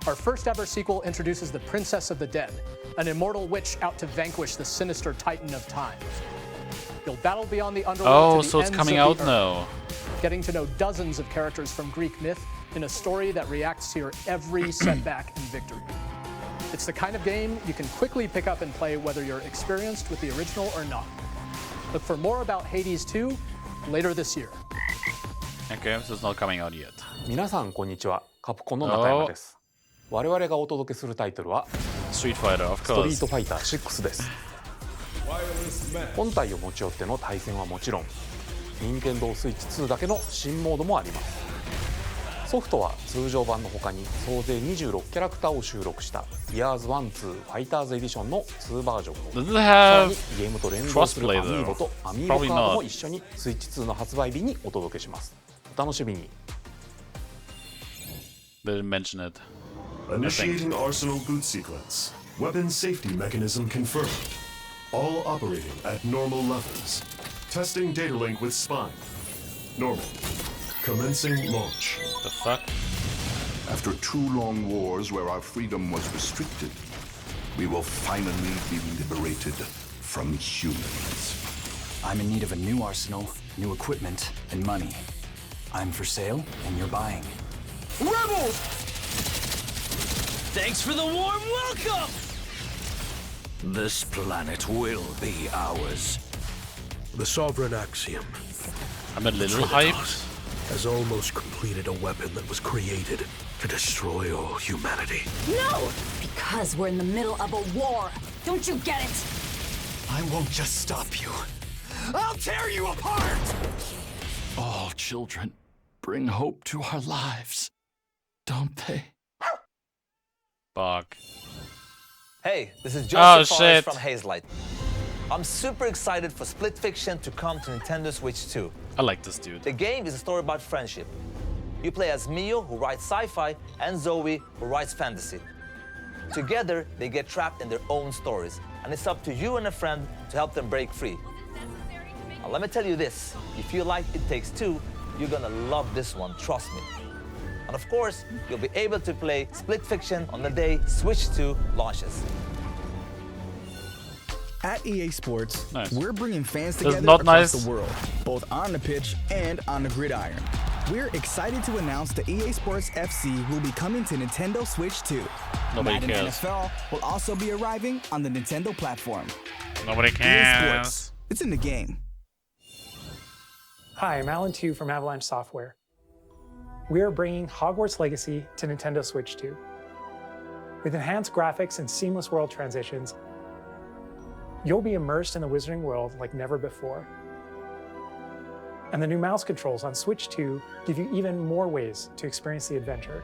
Our first ever sequel introduces the Princess of the Dead, an immortal witch out to vanquish the sinister Titan of Time. You'll battle beyond the underworld Oh, to the so it's ends coming of out the now. earth, getting to know dozens of characters from Greek myth in a story that reacts to your every setback and victory. It's the kind of game you can quickly pick up and play whether you're experienced with the original or not. Look for more about Hades 2 later this year. Okay, so it's not coming out yet. 皆さんこんにちは。カプコンの中山です。我々がお届けするタイトルは Street Fighter, of ストリ course. ートファイター6です。本体を持ち寄っての対戦はもちろん、任天堂スイッチ2だけの新モードもあります。ソフトは通常版の他に総勢26キャラクターを収録した Years 1-2 Fighters Edition の2バージョンを Does it さら have にゲームと連動する crossplay アミーボ though? とアミーボ Probably カード not. も一緒にスイッチ2の発売日にお届けします。お楽しみに。 They didn't mention it. Initiating Arsenal boot sequence. Weapon safety mechanism confirmed. All operating at normal levels. Testing data link with spine. Normal. Commencing launch. The fuck? After 2 long wars where our freedom was restricted, we will finally be liberated from humans. I'm in need of a new arsenal, new equipment, and money. I'm for sale, and you're buying. Rebels! Thanks for the warm welcome! This planet will be ours. The Sovereign Axiom. I'm a little hyped. Has almost completed a weapon that was created to destroy all humanity. No! Because we're in the middle of a war. Don't you get it? I won't just stop you. I'll tear you apart! All children bring hope to our lives, don't they? Fuck. Hey, this is Oh, Joseph shit. Forrest from Hazelight. I'm super excited for Split Fiction to come to Nintendo Switch 2. I like this dude. The game is a story about friendship. You play as Mio, who writes sci-fi, and Zoe, who writes fantasy. Together, they get trapped in their own stories, and it's up to you and a friend to help them break free. Now, let me tell you this, if you like It Takes Two, you're gonna love this one, trust me. And of course, you'll be able to play Split Fiction on the day Switch 2 launches. At EA Sports, Nice. we're bringing fans This is together not across nice. the world, both on the pitch and on the gridiron. We're excited to announce the EA Sports FC will be coming to Nintendo Switch 2. Nobody Madden cares. NFL will also be arriving on the Nintendo platform. Nobody EA cares. Sports, it's in the game. Hi, I'm Alan Tu from Avalanche Software. We are bringing Hogwarts Legacy to Nintendo Switch 2. With enhanced graphics and seamless world transitions, you'll be immersed in the Wizarding world like never before. And the new mouse controls on Switch 2 give you even more ways to experience the adventure.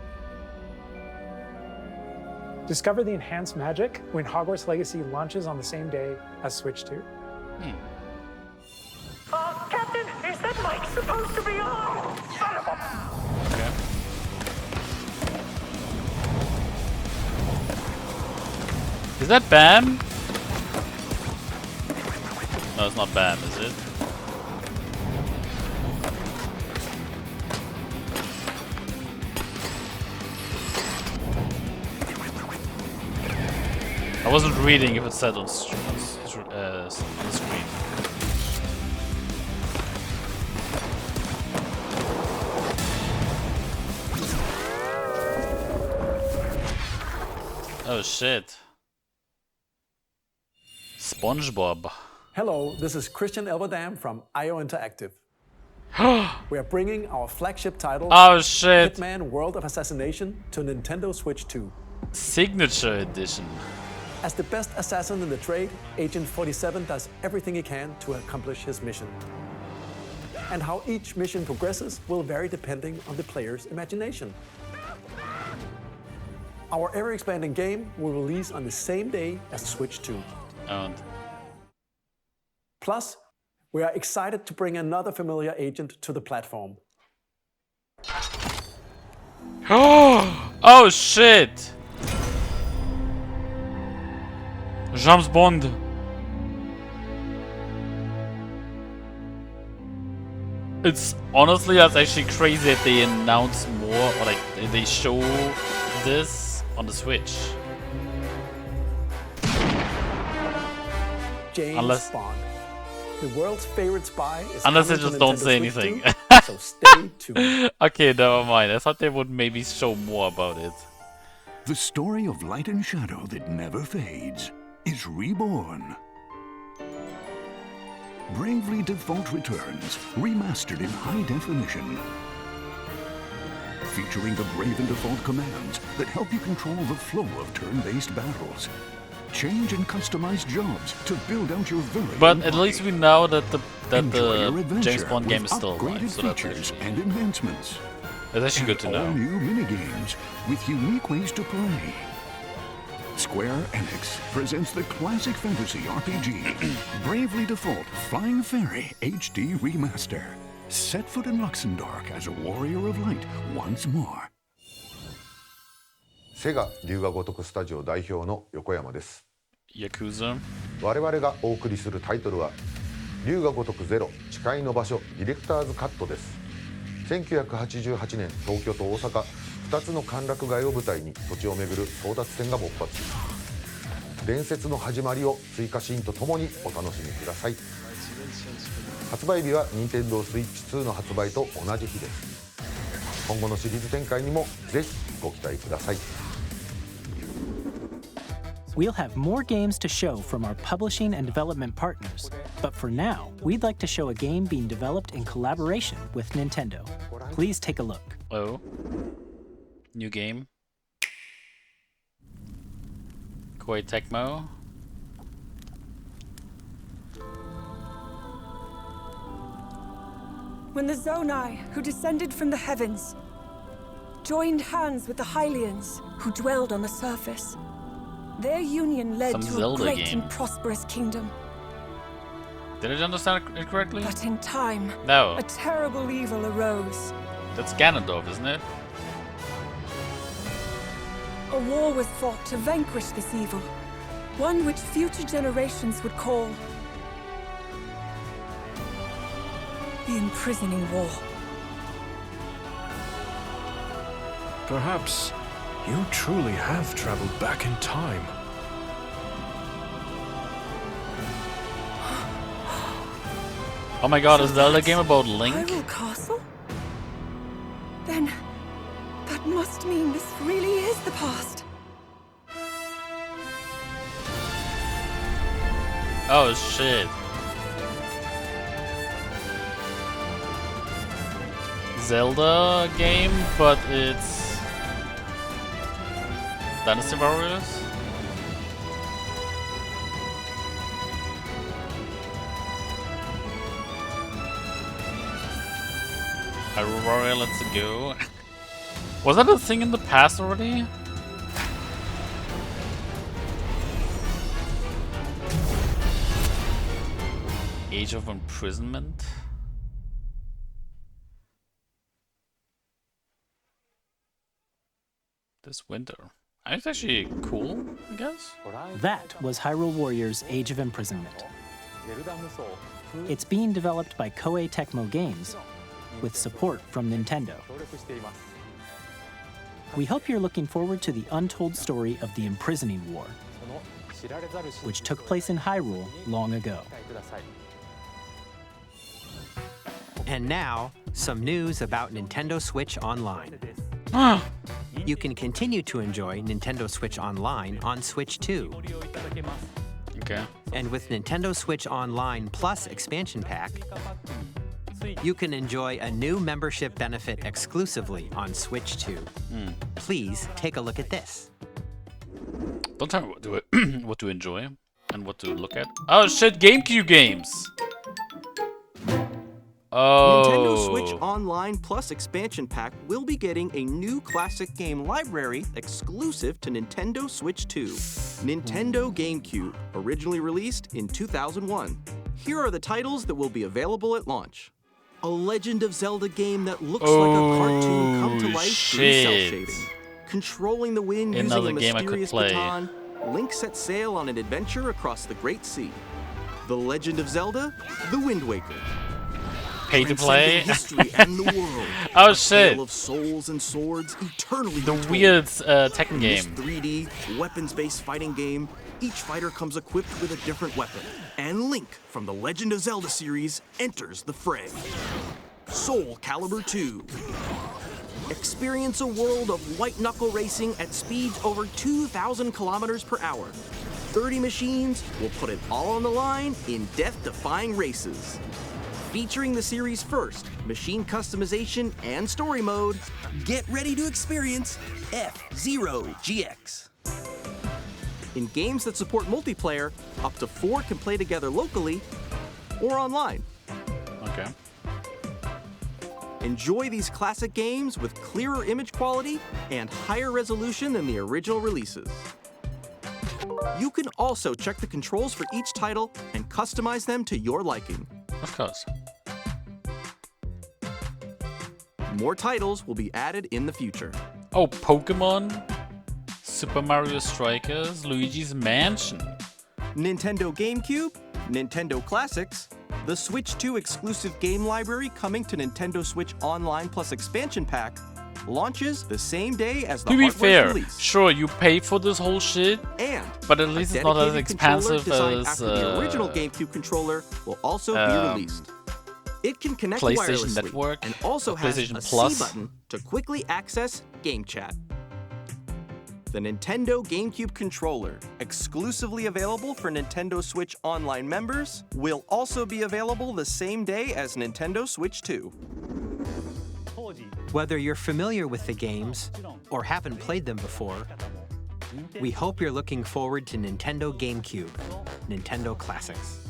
Discover the enhanced magic when Hogwarts Legacy launches on the same day as Switch 2. Captain, is that mic supposed to be on? Son of a... Is that Bam? No, it's not Bam, is it? I wasn't reading if it said on the screen. Oh shit. SpongeBob. Hello, this is Christian Elverdam from IO Interactive. We are bringing our flagship title, Oh shit. Hitman World of Assassination, to Nintendo Switch 2. Signature edition. As the best assassin in the trade, Agent 47 does everything he can to accomplish his mission. And how each mission progresses will vary depending on the player's imagination. Our ever-expanding game will release on the same day as Switch 2. Owned. Plus, we are excited to bring another familiar agent to the platform. Oh shit! James Bond. It's honestly, that's actually crazy that they announce more, or like they show this on the Switch. James Bond. The world's favorite spy is Unless they coming to just don't Nintendo say Switch anything. 2, so stay tuned. Okay, never mind. I thought they would maybe show more about it. The story of light and shadow that never fades is reborn. Bravely Default returns, remastered in high definition. Featuring the Brave and Default commands that help you control the flow of turn-based battles. Change and customize jobs to build out your very But own at least army. we know that the Enjoy your adventure James Bond game with is still alive, upgraded so that's features actually, and enhancements. that's actually good to All know. new minigames with unique ways to play. Square Enix presents the classic fantasy RPG, Bravely Default Flying Fairy HD Remaster. Set foot in Luxembourg as a warrior of light once more. セガ龍が如くスタジオ代表の横山です。ヤクザ。我々がお送りするタイトルは龍が如くゼロ誓いの場所ディレクターズカットです。1988年東京と大阪2つの歓楽街を舞台に土地を巡る争奪戦が勃発。伝説の始まりを追加シーンとともにお楽しみください。発売日は Nintendo Switch 2の発売と同じ日です。今後のシリーズ展開にもぜひご期待ください。We'll have more games to show from our publishing and development partners, but for now, we'd like to show a game being developed in collaboration with Nintendo. Please take a look. Oh. New game. Koei Tecmo. When the Zonai, who descended from the heavens, joined hands with the Hylians, who dwelled on the surface, their union led Some to Zelda a great game. and prosperous kingdom. Did I understand it correctly? But in time, No. a terrible evil arose. That's Ganondorf, isn't it? A war was fought to vanquish this evil, one which future generations would call the Imprisoning War. Perhaps you truly have traveled back in time. Oh my god, is Zelda game about Link? Hyrule Castle? Then that must mean this really is the past. Oh shit. Zelda game, but it's Dynasty Warriors? Hyrule Warrior, let's go. Was that a thing in the past already? Age of Imprisonment? This winter. It's actually cool, I guess. That was Hyrule Warriors Age of Imprisonment. It's being developed by Koei Tecmo Games with support from Nintendo. We hope you're looking forward to the untold story of the Imprisoning War, which took place in Hyrule long ago. And now, some news about Nintendo Switch Online. You can continue to enjoy Nintendo Switch Online on Switch 2. Okay. And with Nintendo Switch Online Plus Expansion Pack, you can enjoy a new membership benefit exclusively on Switch 2. Please take a look at this. Don't tell me what to enjoy and what to look at. Oh shit, GameCube games! Oh. Nintendo Switch Online Plus Expansion Pack will be getting a new classic game library exclusive to Nintendo Switch 2. Nintendo GameCube, originally released in 2001. Here are the titles that will be available at launch. A Legend of Zelda game that looks like a cartoon come to life through cell shading. Controlling the wind Another using a game I could mysterious play. baton, Link sets sail on an adventure across the Great Sea. The Legend of Zelda: The Wind Waker. Pay to play? History and the world. Oh A shit. tale of souls and swords eternally The retold. weird Tekken In this game. 3D, weapons-based fighting game, each fighter comes equipped with a different weapon. And Link from the Legend of Zelda series enters the fray. Soul Calibur 2. Experience a world of white-knuckle racing at speeds over 2,000 kilometers per hour. 30 machines will put it all on the line in death-defying races. Featuring the series' first machine customization and story mode, get ready to experience F-Zero GX. In games that support multiplayer, up to 4 can play together locally or online. Okay. Enjoy these classic games with clearer image quality and higher resolution than the original releases. You can also check the controls for each title and customize them to your liking. Of course. More titles will be added in the future. Oh, Pokemon, Super Mario Strikers, Luigi's Mansion. Nintendo GameCube, Nintendo Classics, the Switch 2 exclusive game library coming to Nintendo Switch Online Plus Expansion Pack, launches the same day as the To be hardware's fair, release. sure, you pay for this whole shit, And but at least a it's not as dedicated controller expensive designed as after the original GameCube controller will also be released. It can connect PlayStation wirelessly Network, and also or has PlayStation a Plus. C button to quickly access Game Chat. The Nintendo GameCube controller, exclusively available for Nintendo Switch Online members, will also be available the same day as Nintendo Switch 2. Whether you're familiar with the games or haven't played them before, we hope you're looking forward to Nintendo GameCube, Nintendo Classics.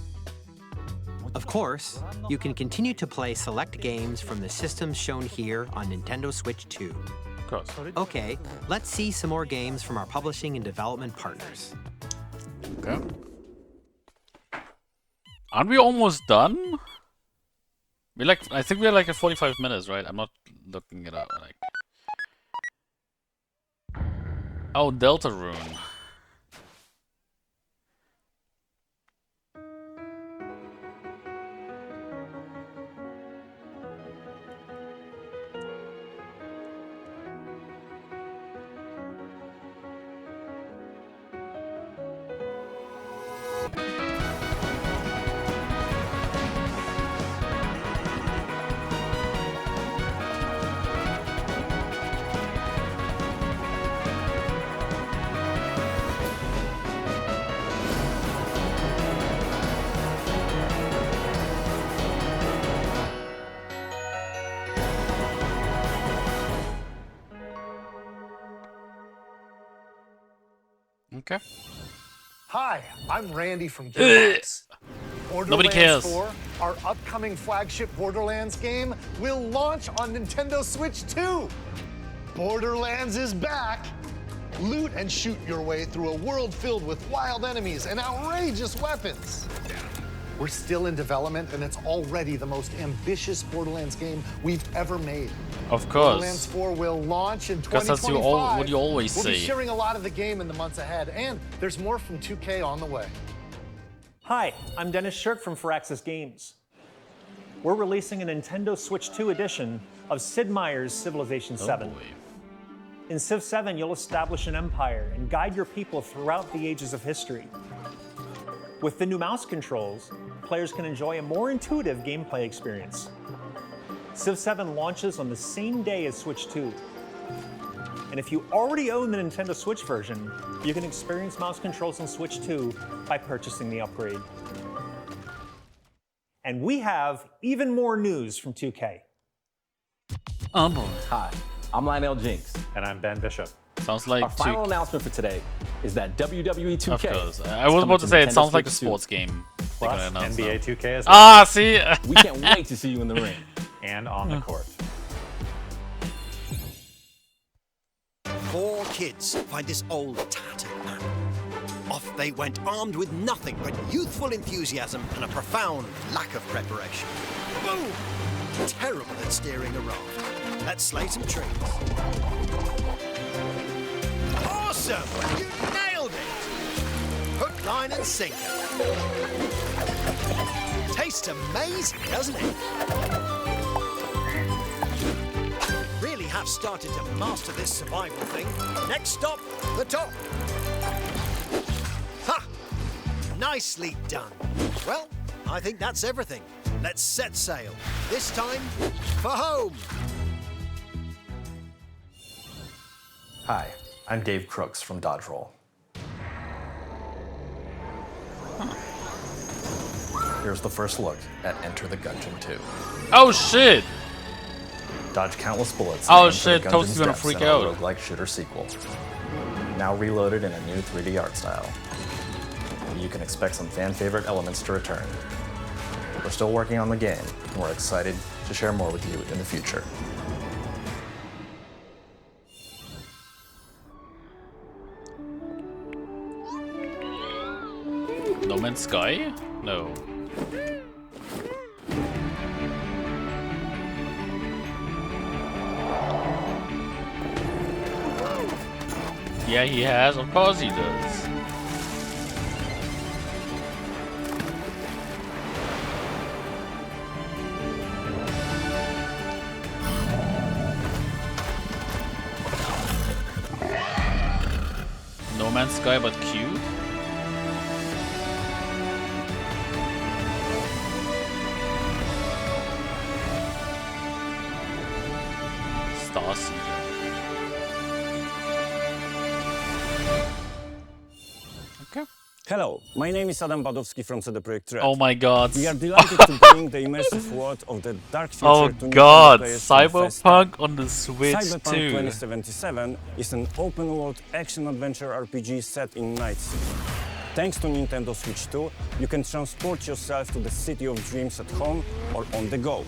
Of course, you can continue to play select games from the systems shown here on Nintendo Switch 2. Of course. Okay, let's see some more games from our publishing and development partners. Okay. Aren't we almost done? I think we're like at 45 minutes, right? I'm not looking it up. Oh, Deltarune. Okay. Hi, I'm Randy from Gearbox. Nobody cares. 4, our upcoming flagship Borderlands game, will launch on Nintendo Switch 2. Borderlands is back. Loot and shoot your way through a world filled with wild enemies and outrageous weapons. We're still in development, and it's already the most ambitious Borderlands game we've ever made. Of course. Borderlands 4 will launch in 2025. Because that's what you always We'll say. be sharing a lot of the game in the months ahead, and there's more from 2K on the way. Hi, I'm Dennis Shirk from Firaxis Games. We're releasing a Nintendo Switch 2 edition of Sid Meier's Civilization 7. In Civ 7, you'll establish an empire and guide your people throughout the ages of history. With the new mouse controls, players can enjoy a more intuitive gameplay experience. Civ 7 launches on the same day as Switch 2. And if you already own the Nintendo Switch version, you can experience mouse controls on Switch 2 by purchasing the upgrade. And we have even more news from 2K. Hi, I'm Lionel Jinks. And I'm Ben Bishop. Sounds like our final announcement for today is that WWE 2K. Of course. I was about to say it sounds like a sports game. Plus NBA 2K as well. Ah, see? We can't wait to see you in the ring. And on the court. 4 kids find this old tattered map. Off they went armed with nothing but youthful enthusiasm and a profound lack of preparation. Boom! Terrible at steering a raft. Let's slay some trees. Awesome! You nailed it! Hook, line and sinker. Tastes amazing, doesn't it? Really have started to master this survival thing. Next stop, the top. Ha! Nicely done. Well, I think that's everything. Let's set sail. This time, for home. Hi, I'm Dave Crooks from Dodge Roll. Here's the first look at Enter the Gungeon 2. Oh shit! Dodge countless bullets. Oh and aim for shit, the Toast's Gungeon's gonna depths freak in a out. roguelike shooter sequel. Now reloaded in a new 3D art style. You can expect some fan favorite elements to return. We're still working on the game, and we're excited to share more with you in the future. No Man's Sky? No. Yeah, he has. Of course he does. No Man's Sky, but cute. Starseed. Hello, my name is Adam Badowski from CD Projekt Red. Oh my god. We are delighted to bring the immersive world of the dark future Oh to new god, players for the first Cyberpunk time. on the Switch Cyberpunk too. 2077 is an open-world action-adventure RPG set in Night City. Thanks to Nintendo Switch 2, you can transport yourself to the city of dreams at home or on the go.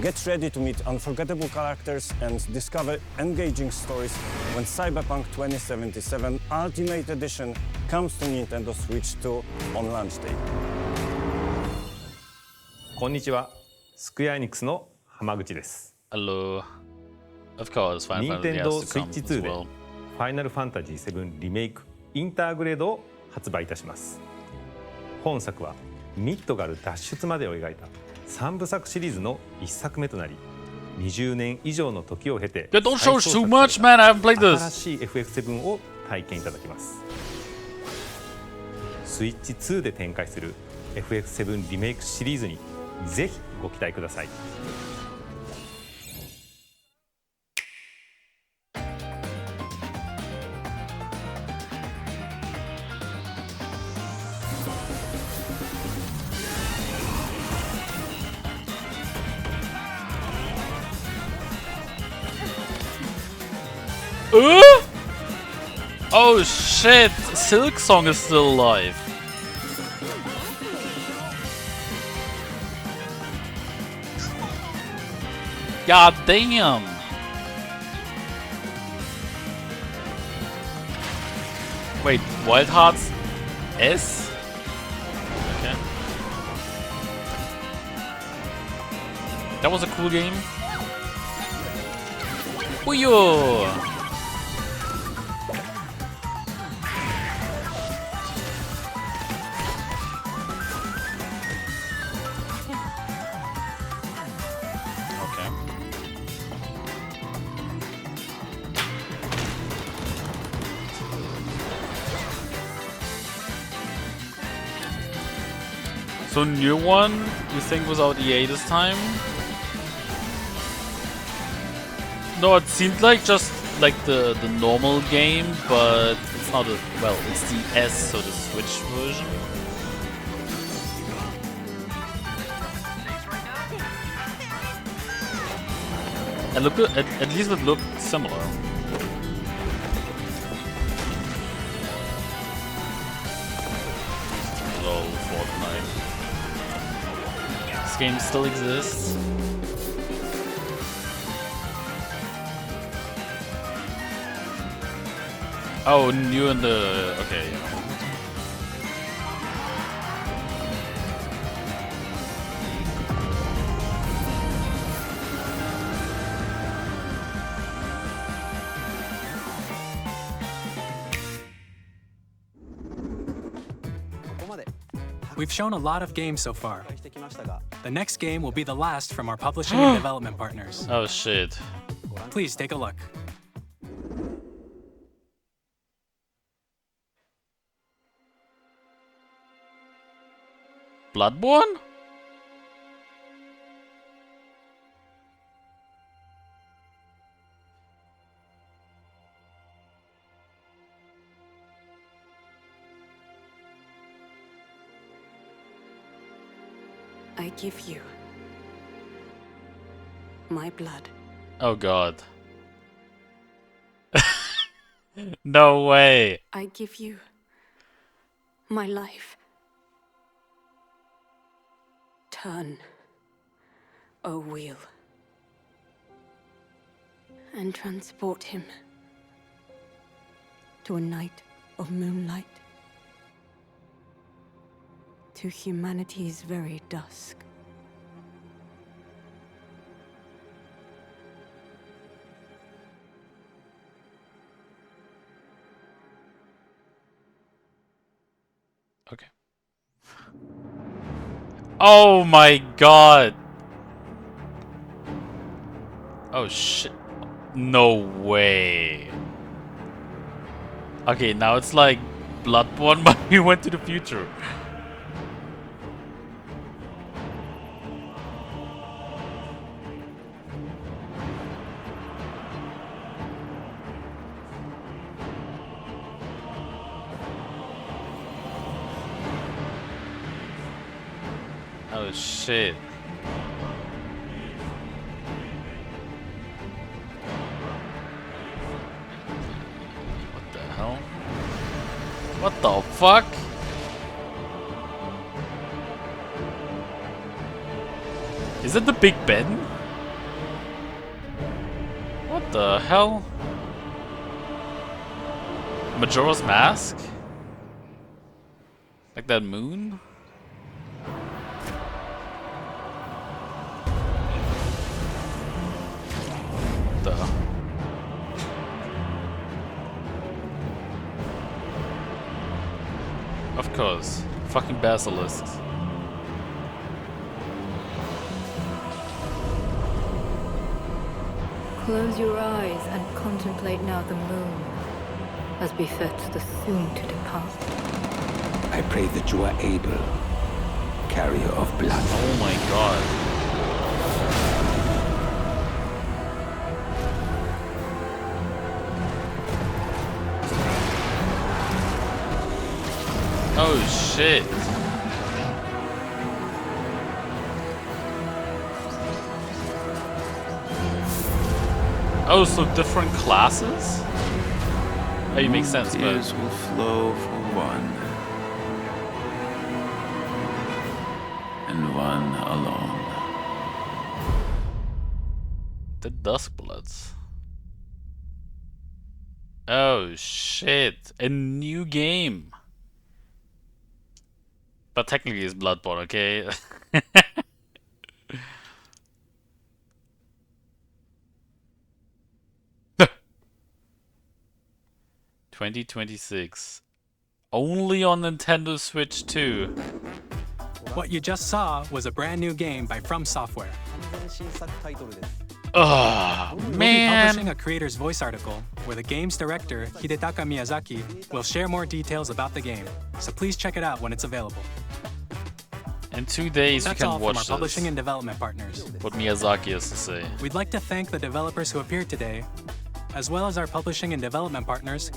Get ready to meet unforgettable characters and discover engaging stories when Cyberpunk 2077 Ultimate Edition comes to Nintendo Switch 2 on launch day. こんにちは。スクエアエニックスの浜口です。 Hello. Of course, Final Fantasy Nintendo has to come Switch as 2で well. ファイナルファンタジー7リメイクインターグレードを発売いたします。本作はミッドガル脱出までを描いた3部作シリーズの1作目となり、20年以上の時を経て Yeah, don't show us too much, man. I haven't played this. 新しい FF7 を体験いただきます。スイッチ2で展開する FF7 リメイクシリーズにぜひご期待ください。Oh shit! Silk Song is still alive. God damn. Wait, Wild Hearts S? Okay. That was a cool game. Booyah! So new one, you think was out EA this time? No, it seemed like just like the normal game, but it's not a, well, it's the S, so the Switch version. And look, at least it looked similar. Lol, Fortnite. This game still exists. Oh, new in the... okay. We've shown a lot of games so far. The next game will be the last from our publishing and development partners. Oh shit. Please take a look. Bloodborne? I give you my blood. Oh god. No way. I give you my life. Turn, O wheel, and transport him to a night of moonlight, to humanity's very dusk. Okay. Oh my god. Oh shit. No way. Okay, now it's like Bloodborne, but we went to the future. Oh shit. What the hell? What the fuck? Is it the Big Ben? What the hell? Majora's Mask? Like that moon? Of course. Fucking basilisks. Close your eyes and contemplate now the moon, as befits the soon to depart. I pray that you are able, carrier of blood. Oh my god. Oh shit. Oh, so different classes? It makes sense, Tears but will flow for one, and one alone. the Duskbloods. Oh shit! A new game. But technically it's Bloodborne, okay? 2026. Only on Nintendo Switch 2. What you just saw was a brand new game by From Software. Oh, We'll be man. publishing a creator's voice article where the game's director, Hidetaka Miyazaki, will share more details about the game. So please check it out when it's available. In 2 days That's you all can from our watch publishing this. and development partners. What Miyazaki has to say. We'd like to thank the developers who appeared today, as well as our publishing and development partners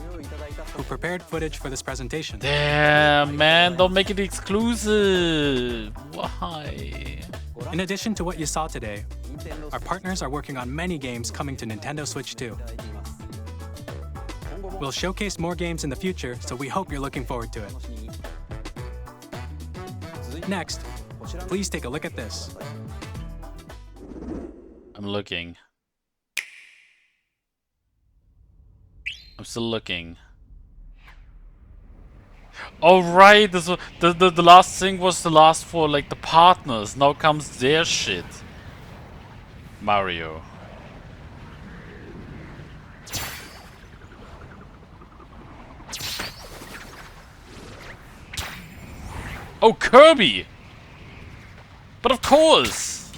who prepared footage for this presentation. Damn, man, don't make it exclusive. Why? In addition to what you saw today, our partners are working on many games coming to Nintendo Switch 2. We'll showcase more games in the future, so we hope you're looking forward to it. Next, please take a look at this. I'm looking. I'm still looking. Oh right, this was, the last thing was the last for like the partners. Now comes their shit. Mario. Oh, Kirby! But of course!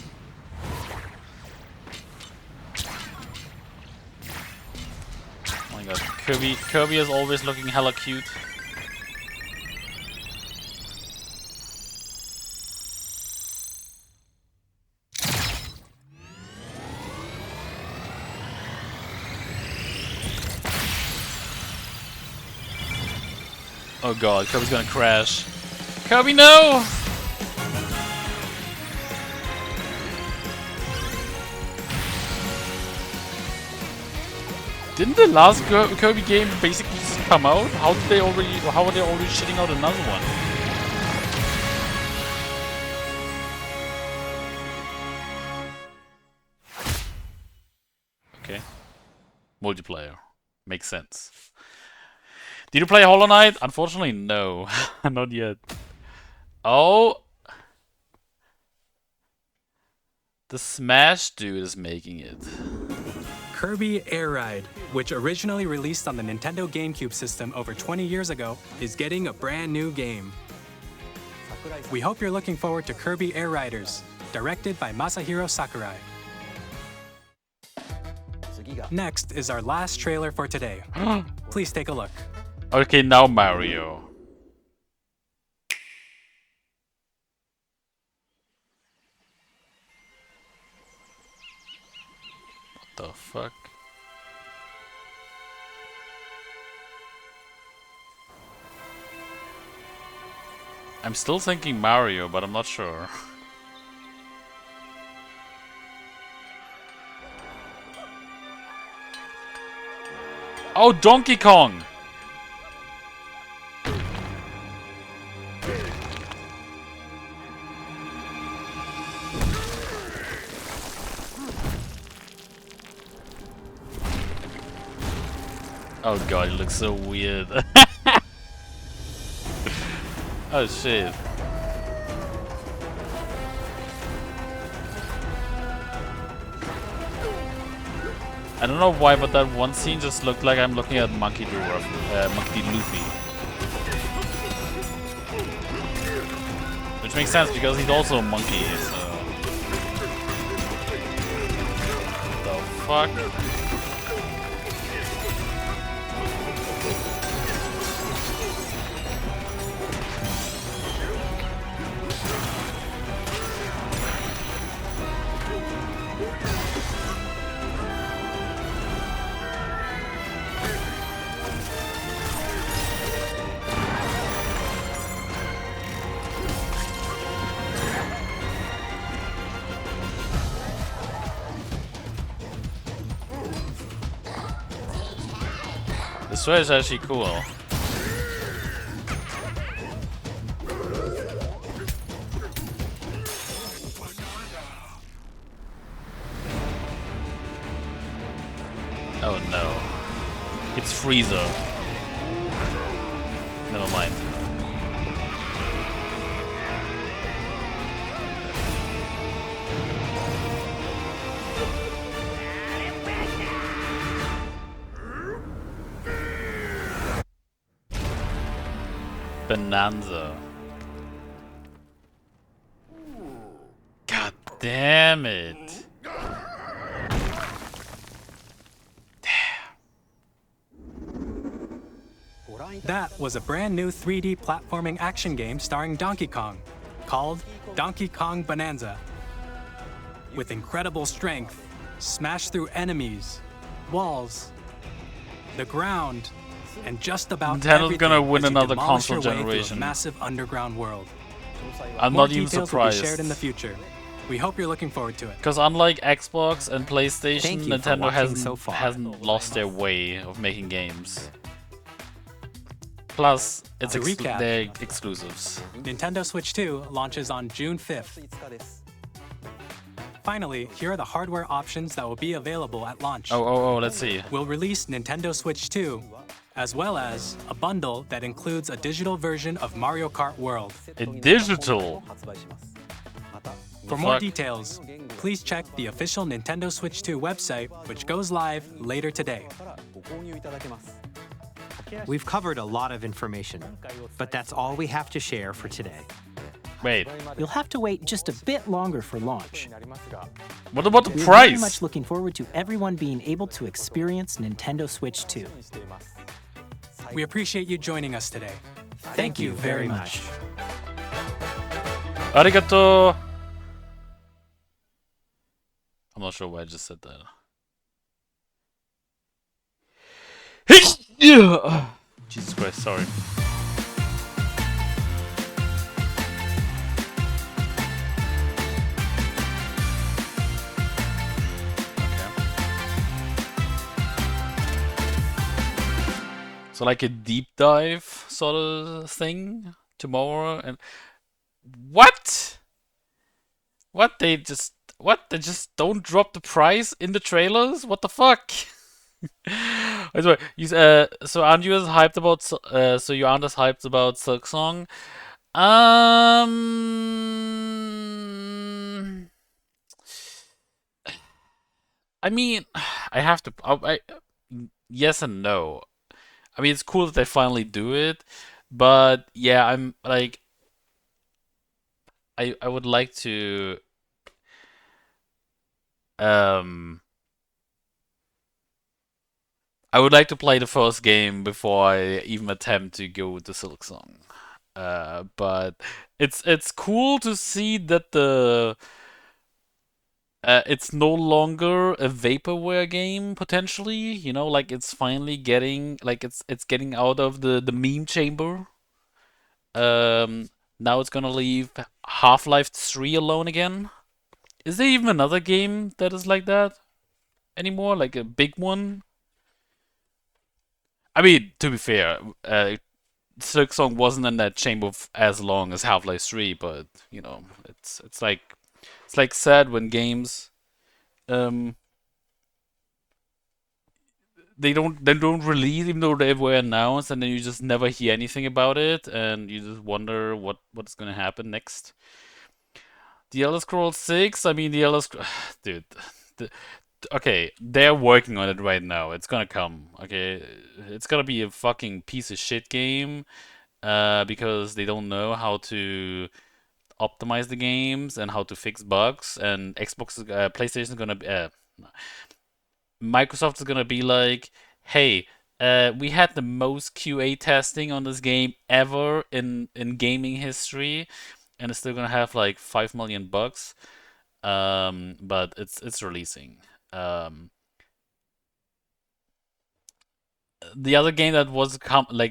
Oh my god, Kirby is always looking hella cute. Oh god, Kirby's gonna crash. Kirby, no! Didn't the last Kirby game basically just come out? How are they already shitting out another one? Okay. Multiplayer. Makes sense. Did you play Hollow Knight? Unfortunately, no. Not yet. Oh! The Smash dude is making it. Kirby Air Ride, which originally released on the Nintendo GameCube system over 20 years ago, is getting a brand new game. We hope you're looking forward to Kirby Air Riders, directed by Masahiro Sakurai. Next is our last trailer for today. Please take a look. Okay, now Mario. What the fuck? I'm still thinking Mario, but I'm not sure. Oh, Donkey Kong! Oh god, it looks so weird. Oh shit. I don't know why, but that one scene just looked like I'm looking at Monkey D. Luffy. Which makes sense because he's also a monkey, so... What the fuck? The sweater is actually cool. Oh no. It's Frieza. Never mind. Bonanza. God damn it. That was a brand new 3D platforming action game starring Donkey Kong, called Donkey Kong Bonanza. With incredible strength, smash through enemies, walls, the ground, and just about Nintendo's everything gonna win as you another demolish your console way through a generation. massive underground world. I'm More not even details will be surprised. shared in the future. We hope you're looking forward to it. Because unlike Xbox and PlayStation, Thank you for Nintendo watching so far. hasn't lost their way of making games. Plus, it's To recap, they're exclusives. Nintendo Switch 2 launches on June 5th. Finally, here are the hardware options that will be available at launch. Oh, let's see. We'll release Nintendo Switch 2, as well as a bundle that includes a digital version of Mario Kart World. A digital? For more Fuck. details, please check the official Nintendo Switch 2 website, which goes live later today. We've covered a lot of information, but that's all we have to share for today. Wait. You'll have to wait just a bit longer for launch. What about the We're price? very much looking forward to everyone being able to experience Nintendo Switch 2. We appreciate you joining us today. Thank you very much. Arigato! I'm not sure why I just said that. Jesus Christ, sorry. So like a deep dive sort of thing tomorrow, and what? They just don't drop the price in the trailers? What the fuck? Anyway, so aren't you as hyped about so you aren't as hyped about Silksong? I mean, I have to. Yes and no. I mean, it's cool that they finally do it, but yeah, I'm like, I would like to. I would like to play the first game before I even attempt to go to Silksong. But it's cool to see that it's no longer a vaporware game potentially. You know, like it's finally getting it's getting out of the meme chamber. Now it's gonna leave Half-Life 3 alone again. Is there even another game that is like that anymore? Like a big one? I mean, to be fair, Silksong wasn't in that chamber as long as Half-Life 3, but you know, it's like sad when games they don't release even though they were announced, and then you just never hear anything about it, and you just wonder what's gonna happen next. The Elder Scrolls 6, I mean, the Elder Scrolls, dude, okay, they're working on it right now. It's gonna come, okay? It's gonna be a fucking piece of shit game, because they don't know how to optimize the games and how to fix bugs, and PlayStation is gonna be, Microsoft is gonna be like, hey, we had the most QA testing on this game ever in gaming history, and it's still gonna have like 5 million bugs, but it's releasing. The other game that was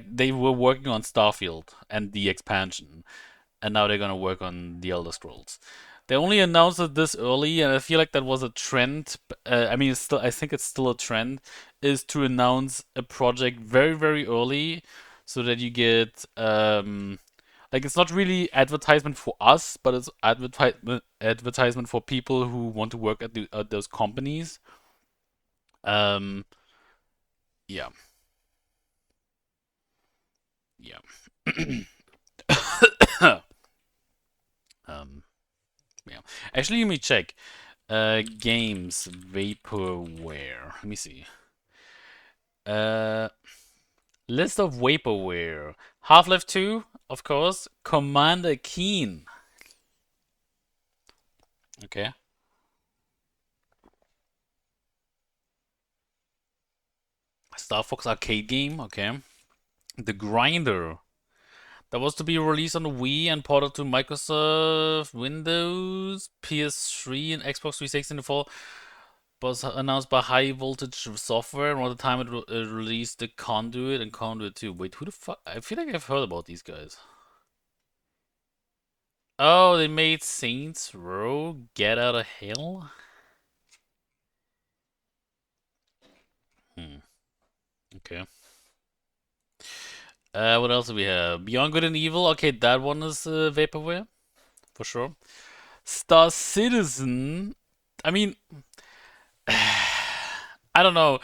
they were working on Starfield and the expansion, and now they're gonna work on the Elder Scrolls. They only announced it this early, and I feel like that was a trend. I mean, it's still, I think it's still a trend, is to announce a project very, very early, so that you get like, it's not really advertisement for us, but it's advertisement for people who want to work at those companies. Yeah. Yeah. Yeah. Actually, let me check. Games, vaporware. Let me see. List of vaporware. Half-Life 2, of course. Commander Keen. Okay. Star Fox arcade game. Okay. The Grinder. That was to be released on the Wii and ported to Microsoft Windows, PS3, and Xbox 360 in the fall. Was announced by High Voltage Software. Around the time it released the Conduit and Conduit 2. Wait, who the fuck? I feel like I've heard about these guys. Oh, they made Saints Row, Get Out of Hell? Okay. What else do we have? Beyond Good and Evil. Okay, that one is vaporware, for sure. Star Citizen. I mean, I don't know.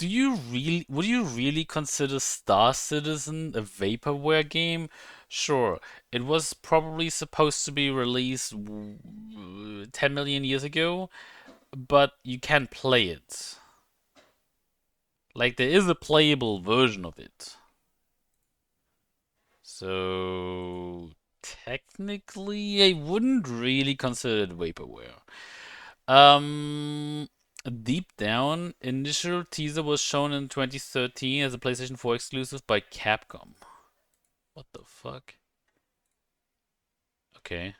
Would you really consider Star Citizen a vaporware game? Sure, it was probably supposed to be released 10 million years ago, but you can play it. Like, there is a playable version of it. So, technically, I wouldn't really consider it vaporware. Deep Down, initial teaser was shown in 2013 as a PlayStation 4 exclusive by Capcom. What the fuck? Okay.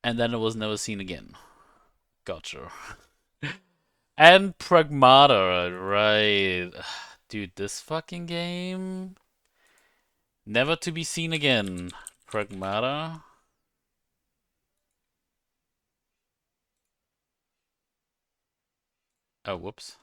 And then it was never seen again. Gotcha. And Pragmata, right. Dude, this fucking game... Never to be seen again. Pragmata. Oh, whoops.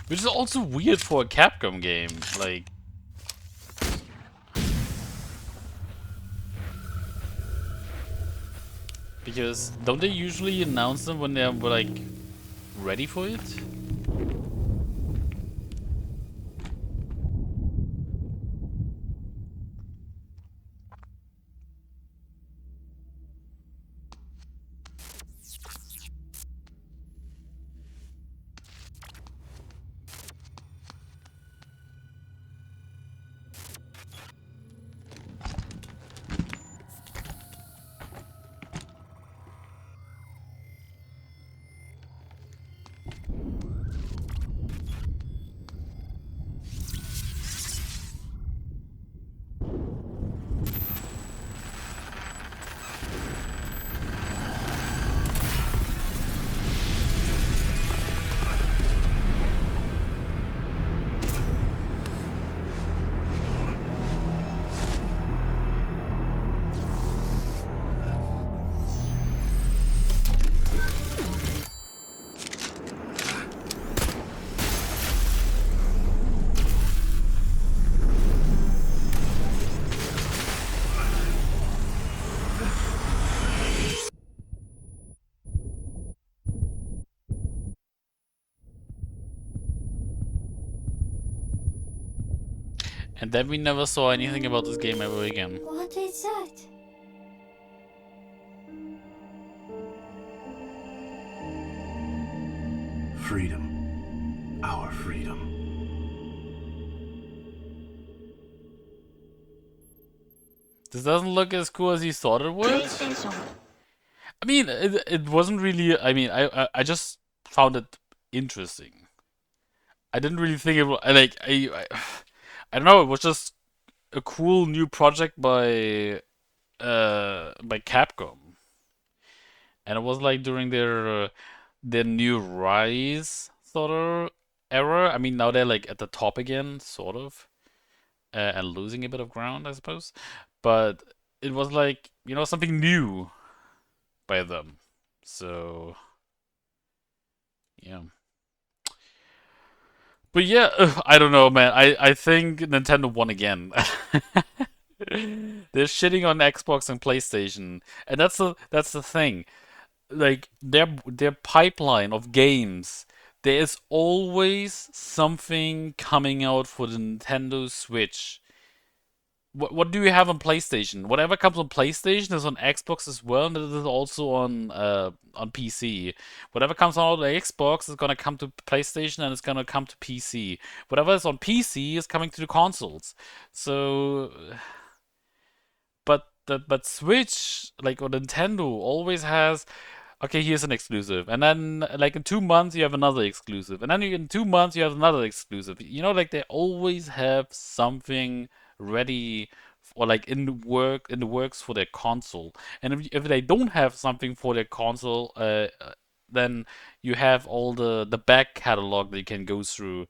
Which is also weird for a Capcom game, like... Because don't they usually announce them when they're, like, ready for it? And then we never saw anything about this game ever again. What is that? Freedom. Our freedom. This doesn't look as cool as you thought it would. I mean, it wasn't really... I mean, I just found it interesting. I didn't really think it was... I don't know, it was just a cool new project by Capcom, and it was like during their new Rise sort of era. I mean, now they're like at the top again, sort of, and losing a bit of ground, I suppose. But it was like, you know, something new by them. So yeah. But yeah, I don't know, man. I think Nintendo won again. They're shitting on Xbox and PlayStation, and that's the thing. Like their pipeline of games, there is always something coming out for the Nintendo Switch. What do you have on PlayStation? Whatever comes on PlayStation is on Xbox as well, and it is also on PC. Whatever comes out on Xbox is gonna come to PlayStation, and it's gonna come to PC. Whatever is on PC is coming to the consoles. So, but Switch, like, or Nintendo always has, okay, here's an exclusive, and then like in 2 months you have another exclusive, and then in 2 months you have another exclusive. You know, like they always have something ready, or like in the works for their console. And if they don't have something for their console, then you have all the back catalog that you can go through.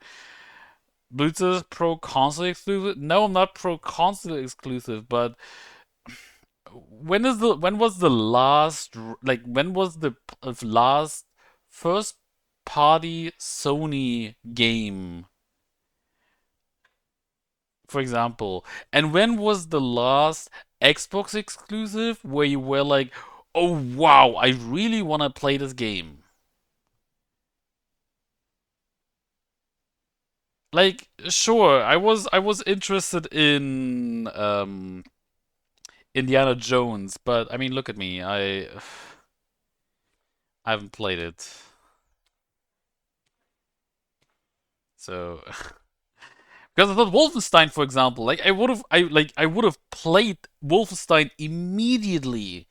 Bluetooth pro console exclusive? No, I'm not pro console exclusive, but when was the last last first party Sony game, for example? And when was the last Xbox exclusive where you were like, oh wow, I really want to play this game? Like, sure, I was interested in Indiana Jones, but I mean, look at me. I haven't played it. So because I thought Wolfenstein, for example, like I would have played Wolfenstein immediately.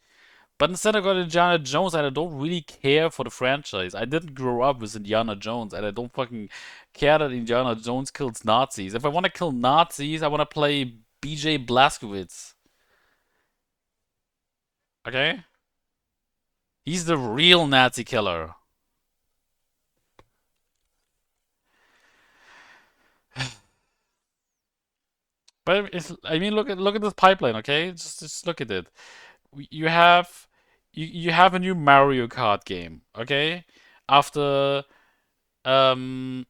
But instead I got Indiana Jones, and I don't really care for the franchise. I didn't grow up with Indiana Jones, and I don't fucking care that Indiana Jones kills Nazis. If I want to kill Nazis, I want to play BJ Blazkowicz. Okay? He's the real Nazi killer. But I mean, look at this pipeline, okay? Just look at it. You have a new Mario Kart game, okay? After the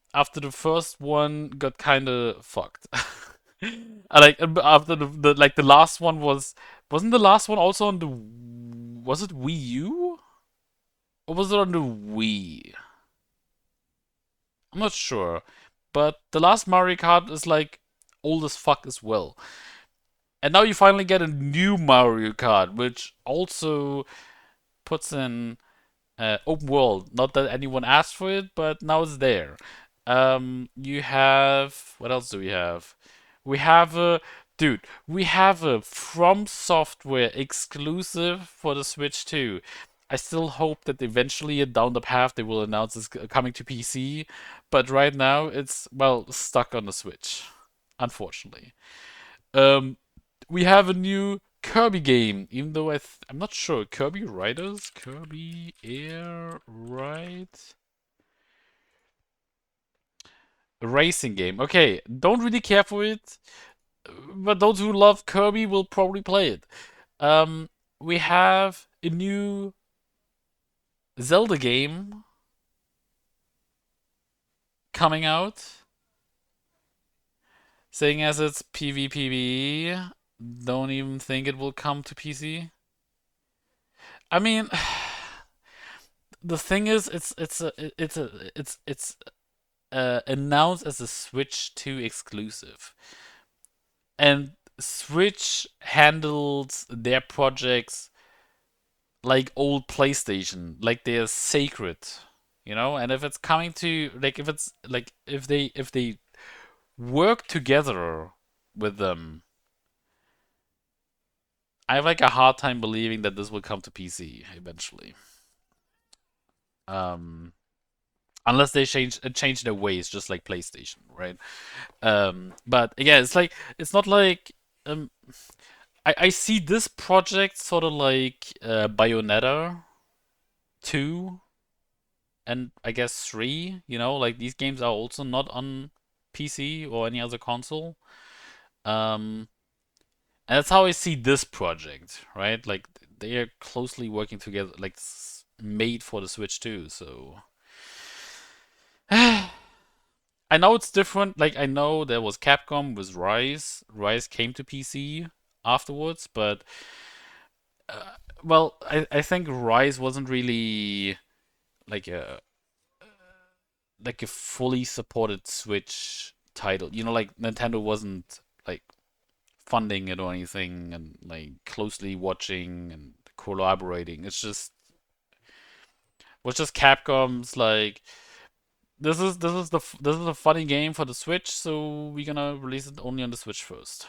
first one got kind of fucked. Like after the last one wasn't the last one also on the, was it Wii U? Or was it on the Wii? I'm not sure. But the last Mario Kart is like old as fuck as well. And now you finally get a new Mario Kart, which also puts in open world. Not that anyone asked for it, but now it's there. You have, what else do we have? We have a From Software exclusive for the Switch 2. I still hope that eventually down the path they will announce it's coming to PC, but right now it's, well, stuck on the Switch, unfortunately. We have a new Kirby game, even though I'm not sure. Kirby Riders? Kirby Air Ride? A racing game. Okay, don't really care for it, but those who love Kirby will probably play it. We have a new Zelda game coming out, saying as it's PvPvE. Don't even think it will come to PC. I mean, the thing is, it's announced as a Switch 2 exclusive, and Switch handles their projects like old PlayStation, like they're sacred, you know. And if it's coming to, like, if they work together with them, I have like a hard time believing that this will come to PC eventually. Unless they change their ways, just like PlayStation, right? But again, it's not like I see this project sort of like Bayonetta 2 and I guess 3, you know, like these games are also not on PC or any other console. And that's how I see this project, right? Like they are closely working together, like made for the Switch too, so I know it's different. Like I know there was Capcom with Rise. Rise came to PC afterwards, but well, I think Rise wasn't really like a fully supported Switch title. You know, like Nintendo wasn't like funding it or anything and like closely watching and collaborating. It's just was just Capcom's like this is a funny game for the Switch, so we're gonna release it only on the Switch first.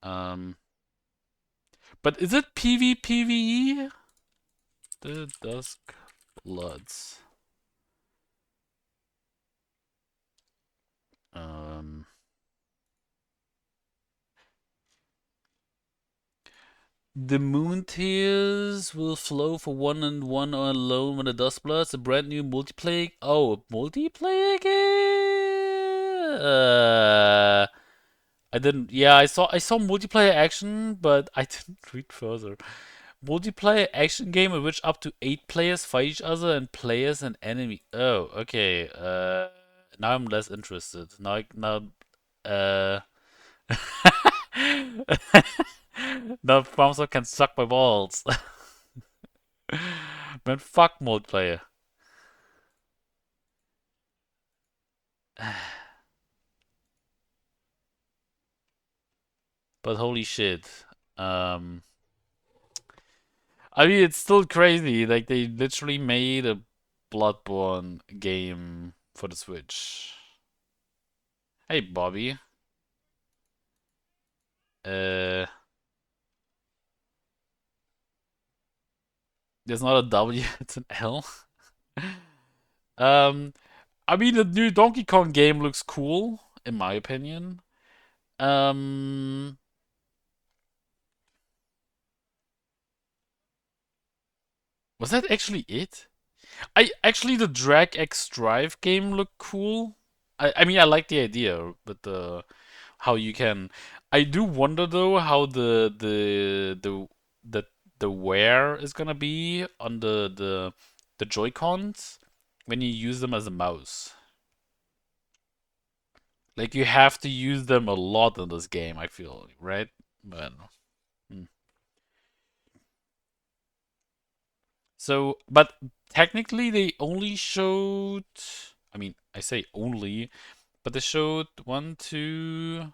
But is it PvPvE? The Dusk Bloods. The Moon Tears will flow for 1-on-1 or alone with the Dustbloods. A brand new multiplayer. Oh, a multiplayer game. I didn't. Yeah, I saw multiplayer action, but I didn't read further. Multiplayer action game in which up to 8 players fight each other and players and enemy. Oh, okay. Now I'm less interested. Now. Now FromSoft can suck my balls. Man, fuck multiplayer. But holy shit. I mean, it's still crazy. Like, they literally made a Bloodborne game for the Switch. Hey, Bobby. There's not a W, it's an L. I mean, the new Donkey Kong game looks cool, in my opinion. Was that actually it? Actually, the Drag X Drive game looked cool. I mean, I like the idea, but how you can. I do wonder though how the wear is gonna be on the Joy-Cons when you use them as a mouse. Like you have to use them a lot in this game, I feel, right? But so, but technically they only showed, I mean, I say only, but they showed 1, 2,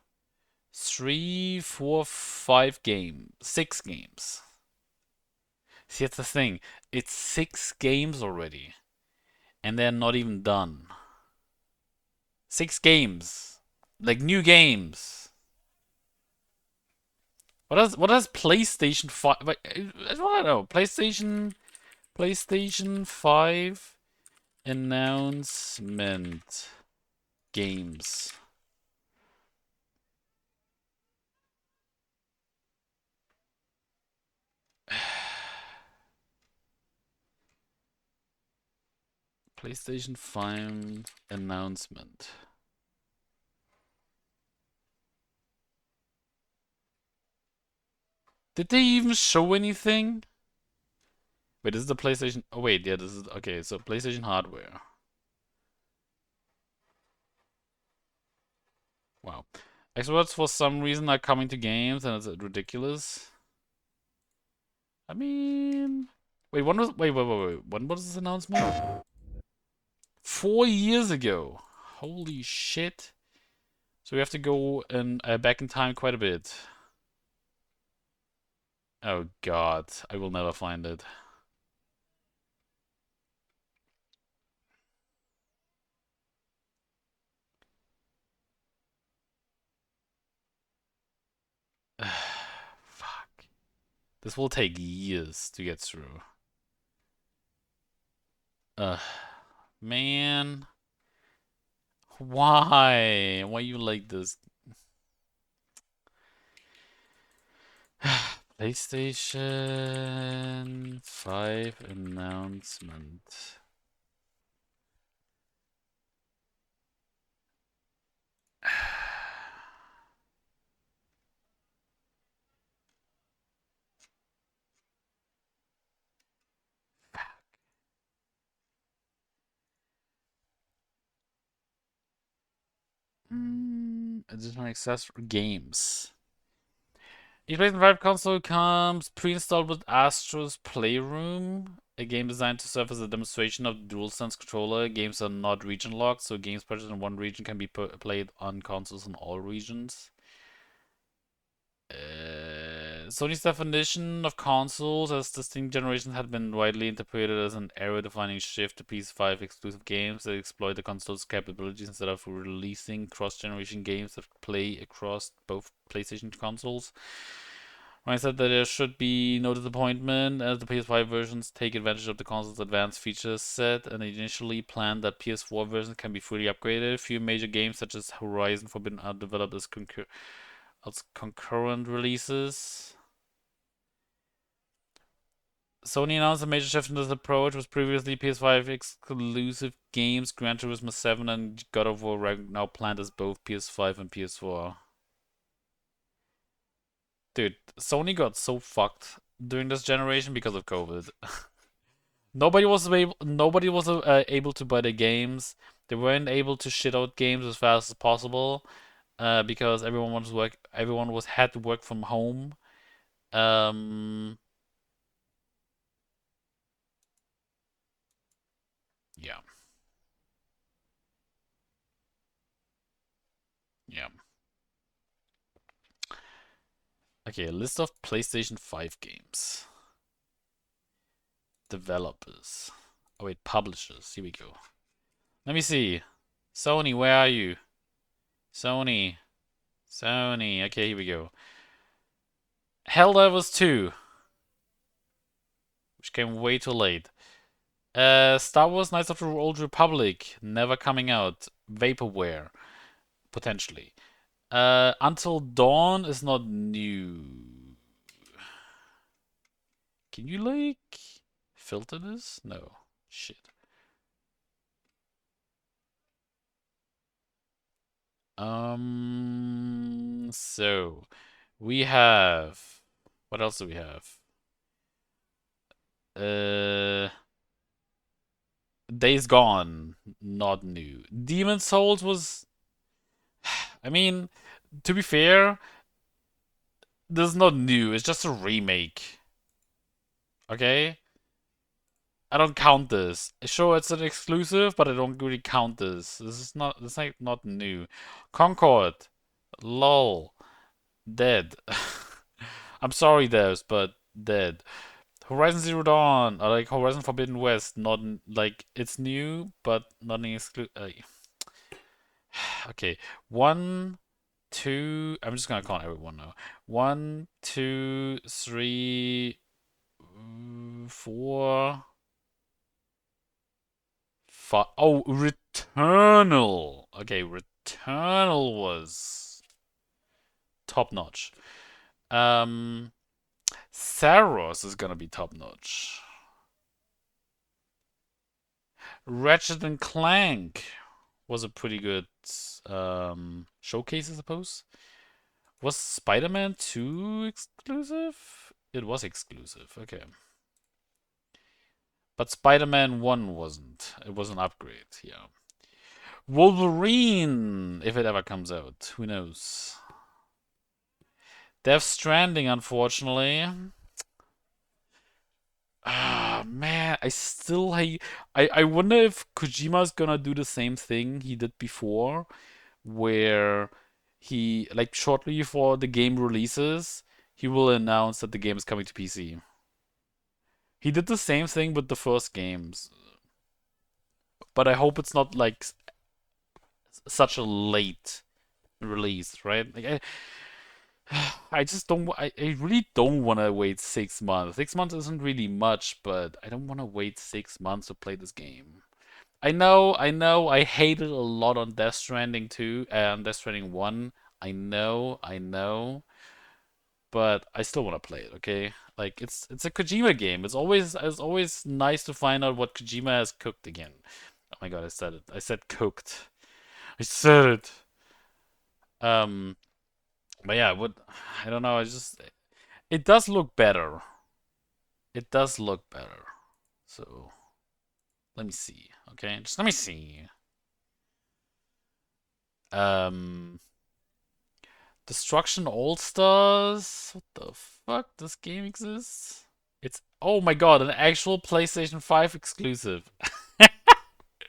3, 4, 5 games, 6 games. See, that's the thing. It's 6 games already, and they're not even done. 6 games, like new games. What does PlayStation 5? I don't know. PlayStation 5 announcement games. PlayStation 5 announcement. Did they even show anything? Wait, this is the PlayStation. Oh wait, yeah, this is okay. So PlayStation hardware. Wow. Experts for some reason are coming to games, and it's ridiculous. I mean, wait, when was wait. When was this announcement? 4 years ago. Holy shit. So we have to go back in time quite a bit. Oh god, I will never find it. Fuck. This will take years to get through. Man. Why? Why you like this? PlayStation 5 announcement. Additional access for games. Each PlayStation 5 console comes pre-installed with Astro's Playroom, a game designed to serve as a demonstration of the DualSense controller. Games are not region locked, so games purchased in one region can be played on consoles in all regions. Sony's definition of consoles as distinct generations had been widely interpreted as an era-defining shift to PS5 exclusive games that exploit the console's capabilities instead of releasing cross-generation games that play across both PlayStation consoles. I said that there should be no disappointment as the PS5 versions take advantage of the console's advanced feature set, and initially planned that PS4 versions can be fully upgraded. Few major games such as Horizon Forbidden are developed as concurrent releases. Sony announced a major shift in this approach, was previously PS5 exclusive games Gran Turismo 7 and God of War now planned as both PS5 and PS4. Dude, Sony got so fucked during this generation because of COVID. Nobody was able to buy the games. They weren't able to shit out games as fast as possible. Because everyone had to work from home. Yeah. Yeah. Okay, a list of PlayStation 5 games. Developers. Oh wait, publishers. Here we go. Let me see. Sony, where are you? Sony. Okay, here we go. Helldivers 2. Which came way too late. Star Wars Knights of the Old Republic. Never coming out. Vaporware. Potentially. Until Dawn is not new. Can you, like, filter this? No. Shit. So we have, what else do we have? Days Gone, not new. Demon's Souls was, I mean, to be fair, this is not new, it's just a remake. Okay? I don't count this. Sure, it's an exclusive, but I don't really count this. This is not new. Concord, lol, dead. I'm sorry, devs, but dead. Horizon Zero Dawn, or like Horizon Forbidden West, not like it's new, but not an exclusive. Okay, 1, 2. I'm just gonna count everyone now. 1, 2, 3, 4. Oh, Returnal. Okay, Returnal was top notch. Saros is gonna be top notch. Ratchet and Clank was a pretty good showcase, I suppose. Was Spider-Man 2 exclusive? It was exclusive, okay. But Spider-Man 1 wasn't. It was an upgrade, yeah. Wolverine, if it ever comes out. Who knows? Death Stranding, unfortunately. Ah, man, I still hate... I wonder if Kojima's gonna do the same thing he did before, where he, like, shortly before the game releases, he will announce that the game is coming to PC. He did the same thing with the first games. But I hope it's not, like, such a late release, right? Like, I just don't. I really don't want to wait 6 months. 6 months isn't really much, but I don't want to wait 6 months to play this game. I know. I hated a lot on Death Stranding 2 and Death Stranding 1. I know. but I still want to play it. Okay, like it's a Kojima game. It's always nice to find out what Kojima has cooked again. Oh my god, I said it. I said cooked. I said it. But yeah, I don't know. It does look better. It does look better. So let me see. Okay, just let me see. Destruction All Stars. What the fuck? This game exists? It's, oh my god, an actual PlayStation 5 exclusive.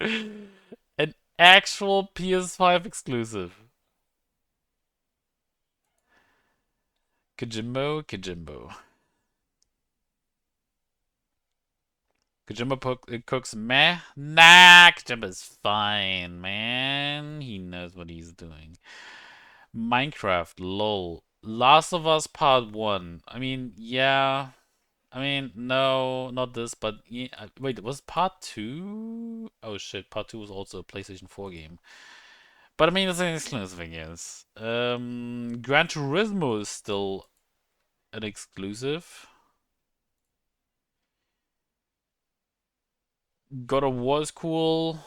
An actual PS5 exclusive. Kojimbo. Kojima cooks meh? Nah, Kojima's fine, man. He knows what he's doing. Minecraft, lol. Last of Us Part 1. I mean, yeah. I mean, no, not this, but yeah. Wait, was Part 2? Oh shit, Part 2 was also a PlayStation 4 game. But I mean, it's an exclusive, I guess. Gran Turismo is still an exclusive. God of War is cool.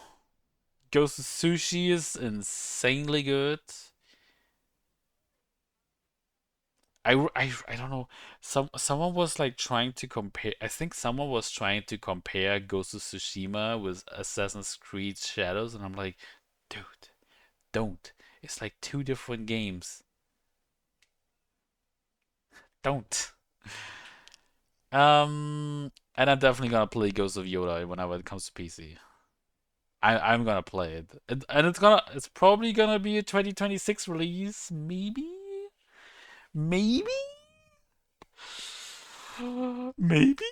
Ghost of Sushi is insanely good. I don't know. Someone was like trying to compare. I think someone was trying to compare Ghost of Tsushima with Assassin's Creed Shadows, and I'm like, dude, don't. It's like two different games. Don't. And I'm definitely gonna play Ghost of Yoda whenever it comes to PC. I'm gonna play it, and it's probably gonna be a 2026 release, maybe. Maybe? Maybe?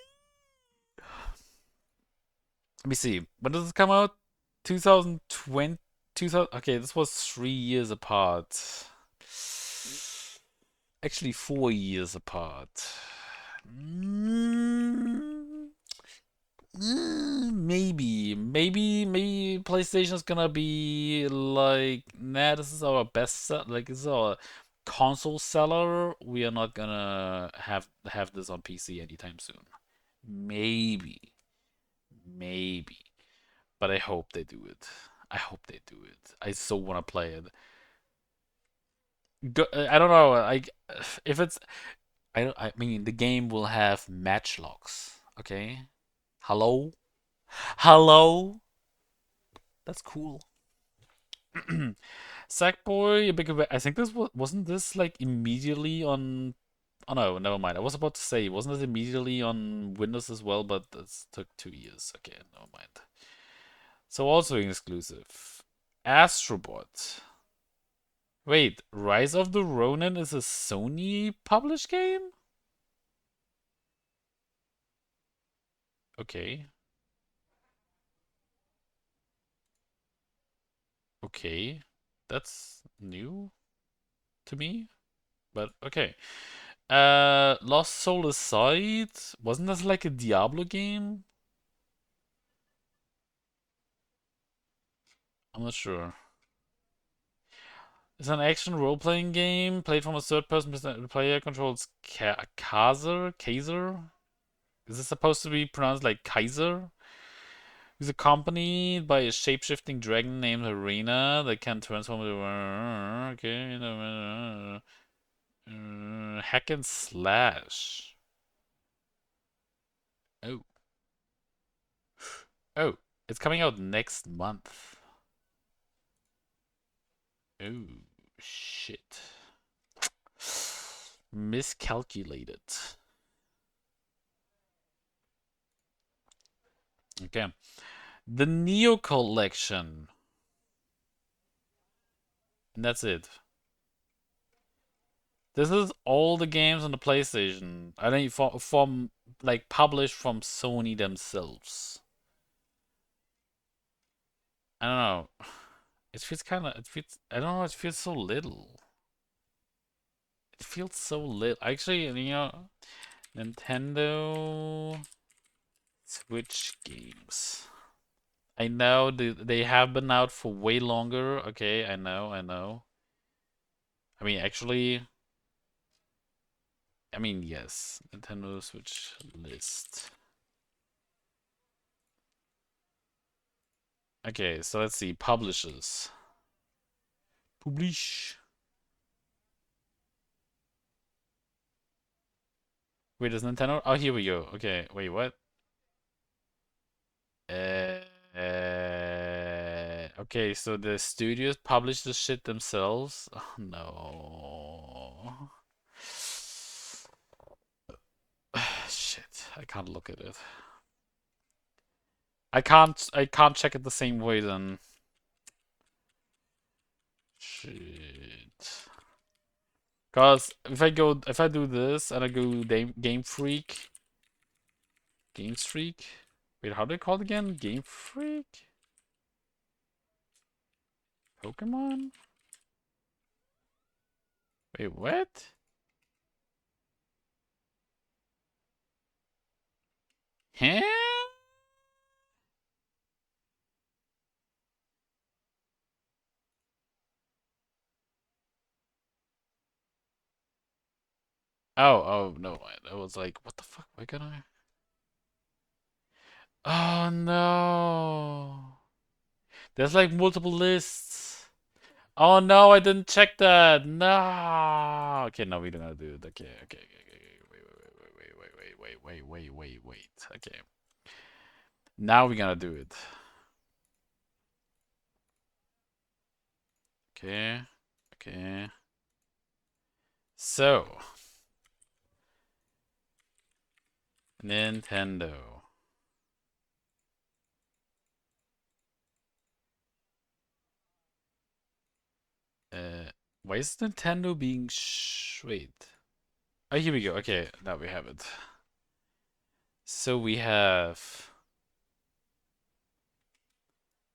Let me see. When does it come out? 2020? Okay, this was 3 years apart. Actually, 4 years apart. Maybe PlayStation is gonna be like, nah, this is our best like, this is our console seller. We are not gonna have this on PC anytime soon. Maybe, but I hope they do it. I so want to play it. I don't know. If it's, I mean, the game will have match locks. Okay, hello. That's cool. Sackboy, a big event. I think this wasn't this like immediately on. Oh no, never mind. I was about to say, wasn't it immediately on Windows as well? But this took 2 years. Okay, never mind. So also exclusive. Astrobot. Wait, Rise of the Ronin is a Sony published game? Okay. Okay. That's new to me, but okay. Lost Soul Aside, wasn't this like a Diablo game? I'm not sure. It's an action role-playing game played from a third-person perspective. The player controls Kaiser. Is this supposed to be pronounced like Kaiser? He's accompanied by a shape-shifting dragon named Arena that can transform into... Okay. Hack and slash. Oh. Oh, it's coming out next month. Oh, shit. Miscalculated. Okay. The Neo Collection. And that's it. This is all the games on the PlayStation. I think from like published from Sony themselves. I don't know. It feels I don't know, it feels so little. It feels so little. Actually, you know, Nintendo Switch games. I know they have been out for way longer. Okay, I know. I mean, actually, I mean, yes. Nintendo Switch list. Okay, so let's see. Publishers. Publish. Wait, is Nintendo? Oh, here we go. Okay, wait, what? Okay, so the studios publish the shit themselves? Oh, no. Shit, I can't look at it. I can't check it the same way then. Shit. Cause if I do this and I go Game Freak. Game Freak? Wait, how do they call it again? Game Freak? Pokemon? Wait, what? Huh? Oh, no. I was like, what the fuck? Why can't I? Oh, no. There's like multiple lists. Oh, no, I didn't check that. No. Okay, no, we don't gotta do it. Okay. Wait. Okay. Now we're gonna do it. Okay. So. Nintendo. Why is Nintendo being wait. Oh, here we go. Okay, now we have it. So we have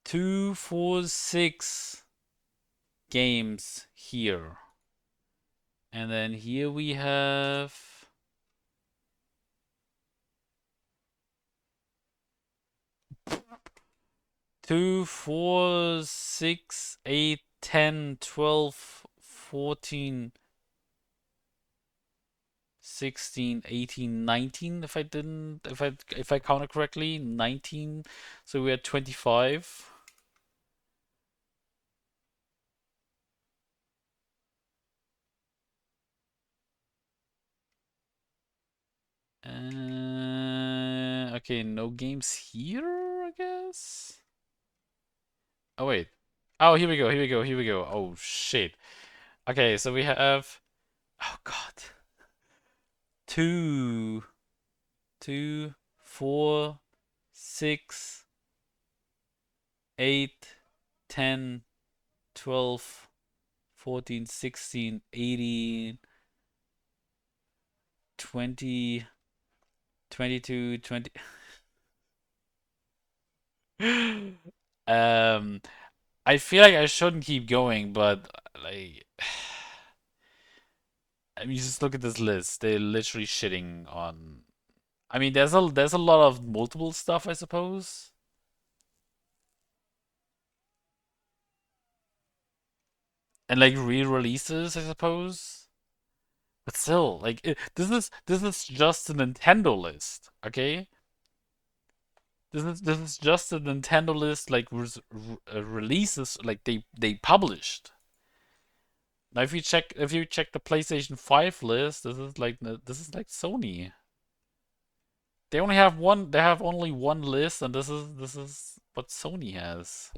2, 4, 6 games here. And then here we have 2, 4, 6, 8, 10, 12, 14, 16, 18, 19 if I counted correctly, 19. So we're at 25. Okay, no games here, I guess. Oh wait. Oh, here we go. Oh shit. Okay, so we have, oh god, 2, 4, 6, 8, 10, 12, 14, 16, 18, 20, 22, 20. I feel like I shouldn't keep going, but like, I mean, just look at this list. They're literally shitting on. I mean, there's a lot of multiple stuff, I suppose. And like re-releases, I suppose. But still, like this is just a Nintendo list, okay? This is just a Nintendo list, like releases, like they published. Now, if you check the PlayStation 5 list, this is like Sony. They only have one. They have only one list, and this is what Sony has.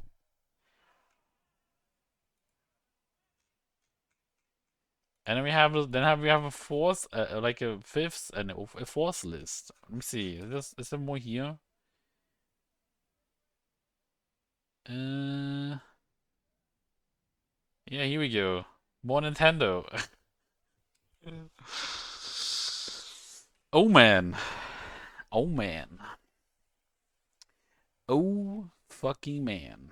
And then we have a fourth, like a fifth and a fourth list. Let me see. Is there more here? Yeah, here we go. More Nintendo. Oh man. Oh man. Oh fucking man.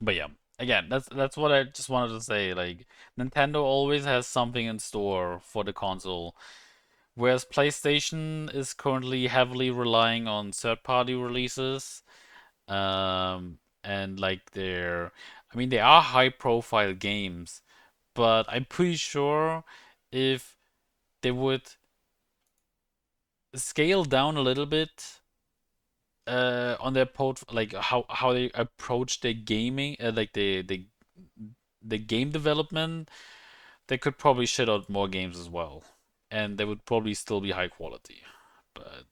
But yeah, again, that's what I just wanted to say. Like, Nintendo always has something in store for the console, whereas PlayStation is currently heavily relying on third-party releases. And like I mean, they are high-profile games, but I'm pretty sure if they would scale down a little bit on their like how they approach their gaming, like the game development, they could probably shit out more games as well, and they would probably still be high quality. But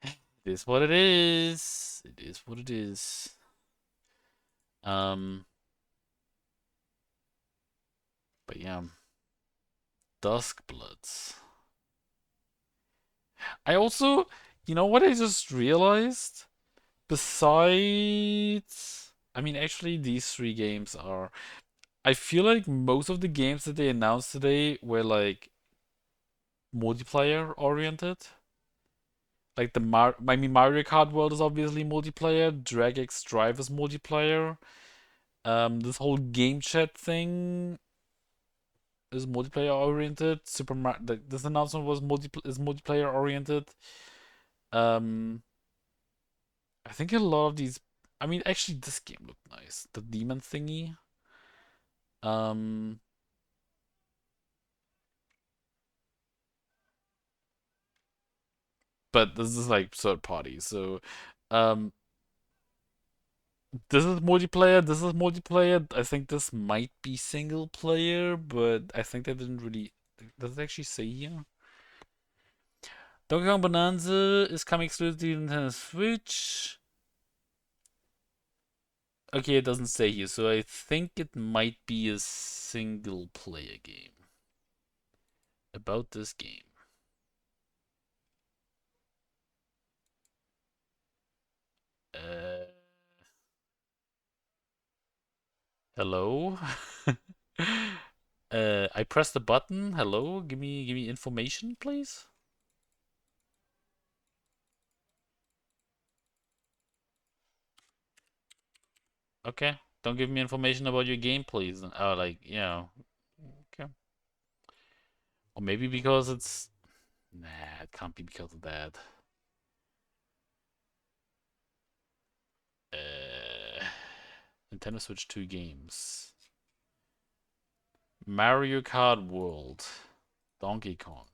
it is what it is. It is what it is. But yeah, Duskbloods. I also, you know what I just realized? Besides, I mean, actually, these 3 games are. I feel like most of the games that they announced today were like multiplayer oriented. Like I mean, Mario Kart World is obviously multiplayer. DragX Drive is multiplayer. This whole game chat thing is multiplayer oriented. This announcement was multiplayer oriented. I think a lot of these. I mean, actually, this game looked nice. The demon thingy. But this is like third party, so this is multiplayer. This is multiplayer. I think this might be single player, but I think they didn't really. Does it actually say here? Donkey Kong Bonanza is coming exclusively to Nintendo Switch. Okay, it doesn't say here, so I think it might be a single player game. About this game. Hello? I pressed the button. Hello? Give me information, please. Okay. Don't give me information about your game, please. Like, yeah. Okay. Or maybe because it's... Nah, it can't be because of that. Nintendo Switch 2 games. Mario Kart World. Donkey Kong.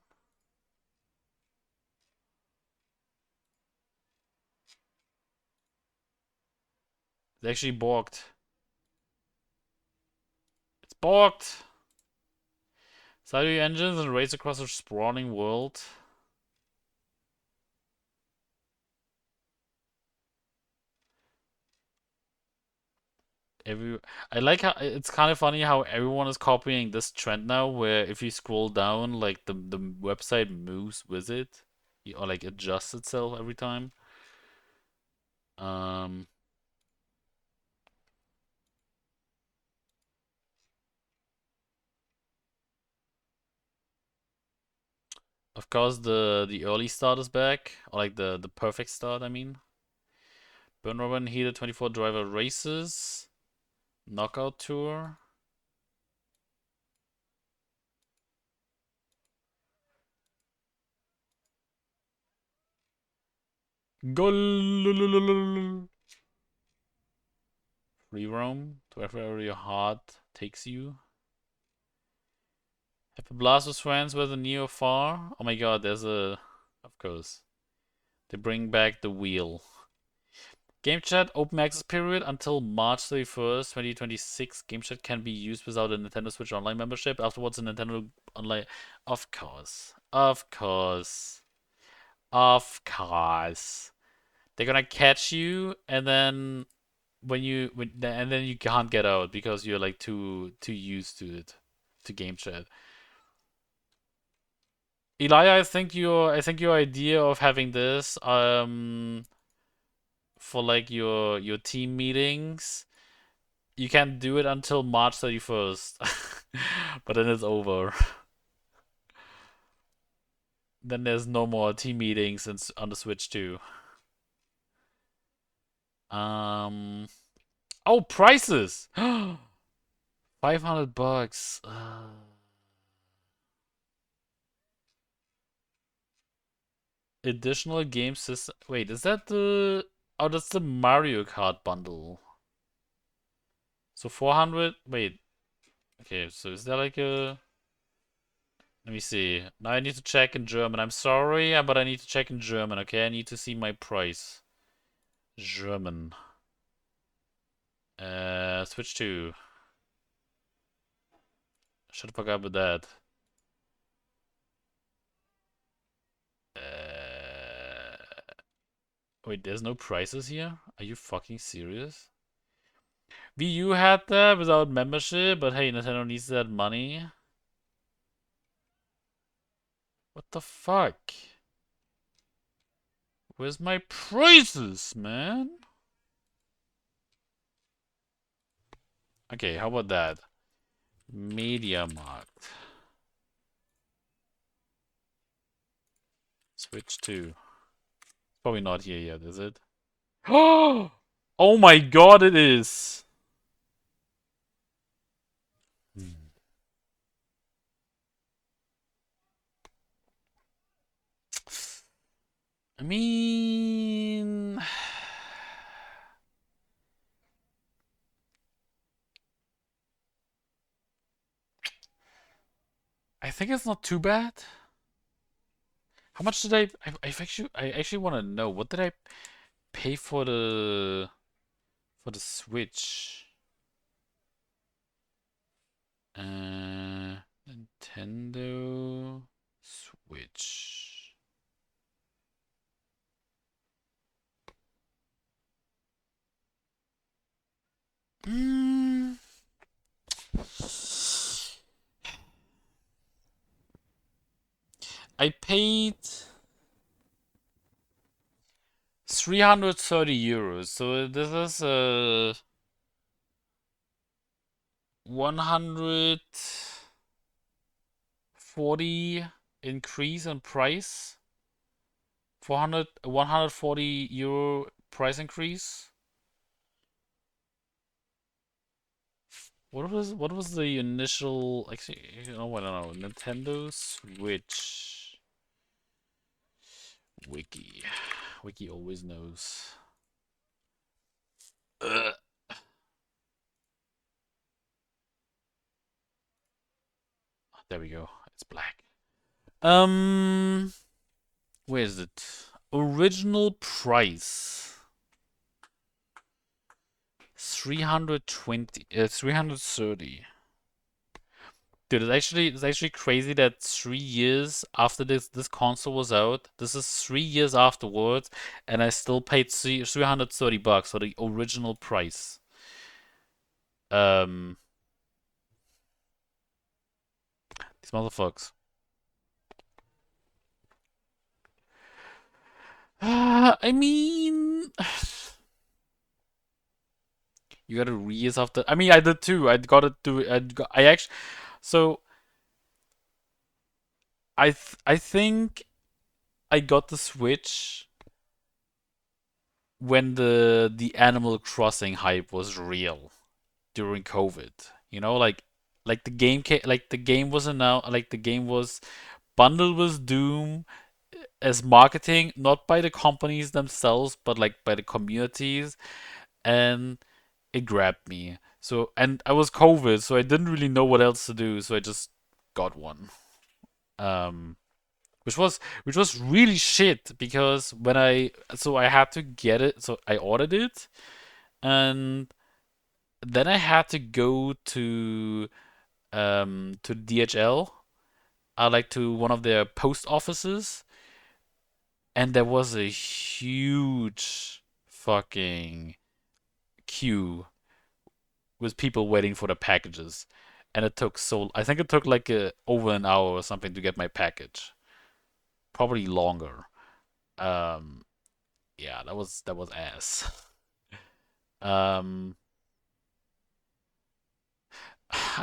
It's actually borked. It's borked! Side your engines and race across a sprawling world. I like how it's kind of funny how everyone is copying this trend now, where if you scroll down, like the website moves with it, or like adjusts itself every time. Of course, the early start is back, or like the perfect start. I mean, Burn Rubber Heater 24 driver races. Knockout Tour. Goal. Free roam to wherever your heart takes you. Have a blast with friends, whether near or far. Oh my god, there's a... Of course. They bring back the wheel. Game Chat open access period until March 31st, 2026. Game Chat can be used without a Nintendo Switch Online membership. Afterwards, a Nintendo Online... Of course. Of course. Of course. They're gonna catch you, and then and then you can't get out because you're like too used to it, to Game Chat. Elijah, I think your idea of having this for like your team meetings, you can do it until March 31st. But then it's over. Then there's no more team meetings on the Switch 2. Oh, prices. $500. Additional game system. Wait, is that the... Oh, that's the Mario Kart bundle. So 400... Wait. Okay, so is there like a... Let me see. Now I need to check in German. I'm sorry, but I need to check in German, okay? I need to see my price. German. Switch 2. Should have forgot about that. Wait, there's no prices here? Are you fucking serious? Wii U had that without membership, but hey, Nintendo needs that money. What the fuck? Where's my prices, man? Okay, how about that? MediaMarkt. Switch 2. Probably not here yet, is it? Oh my god, it is! I mean... I think it's not too bad. How much did I actually want to know, what did I pay for the Switch? Nintendo Switch. I paid 330 euros, so this is a 140 increase in price. 140 euro price increase. What was the initial? Actually, I don't know. Nintendo Switch. Wiki always knows. Ugh. There we go. It's black. Where is it? Original price. 330. Dude, it's actually crazy that 3 years after this console was out, this is 3 years afterwards, and I still paid $330 for the original price. These motherfuckers. I mean, you gotta re-years after. I mean, I did too. I actually. So I think I got the Switch when the Animal Crossing hype was real during COVID. You know, like the game was announced, like the game was bundled with Doom as marketing, not by the companies themselves, but like by the communities, and it grabbed me. So, and I was COVID, so I didn't really know what else to do, so I just got one. Which was really shit, because when I had to get it, so I ordered it, and then I had to go to DHL, like to one of their post offices, and there was a huge fucking queue with people waiting for the packages, and it took I think it took like over an hour or something to get my package, probably longer. Yeah, that was ass. I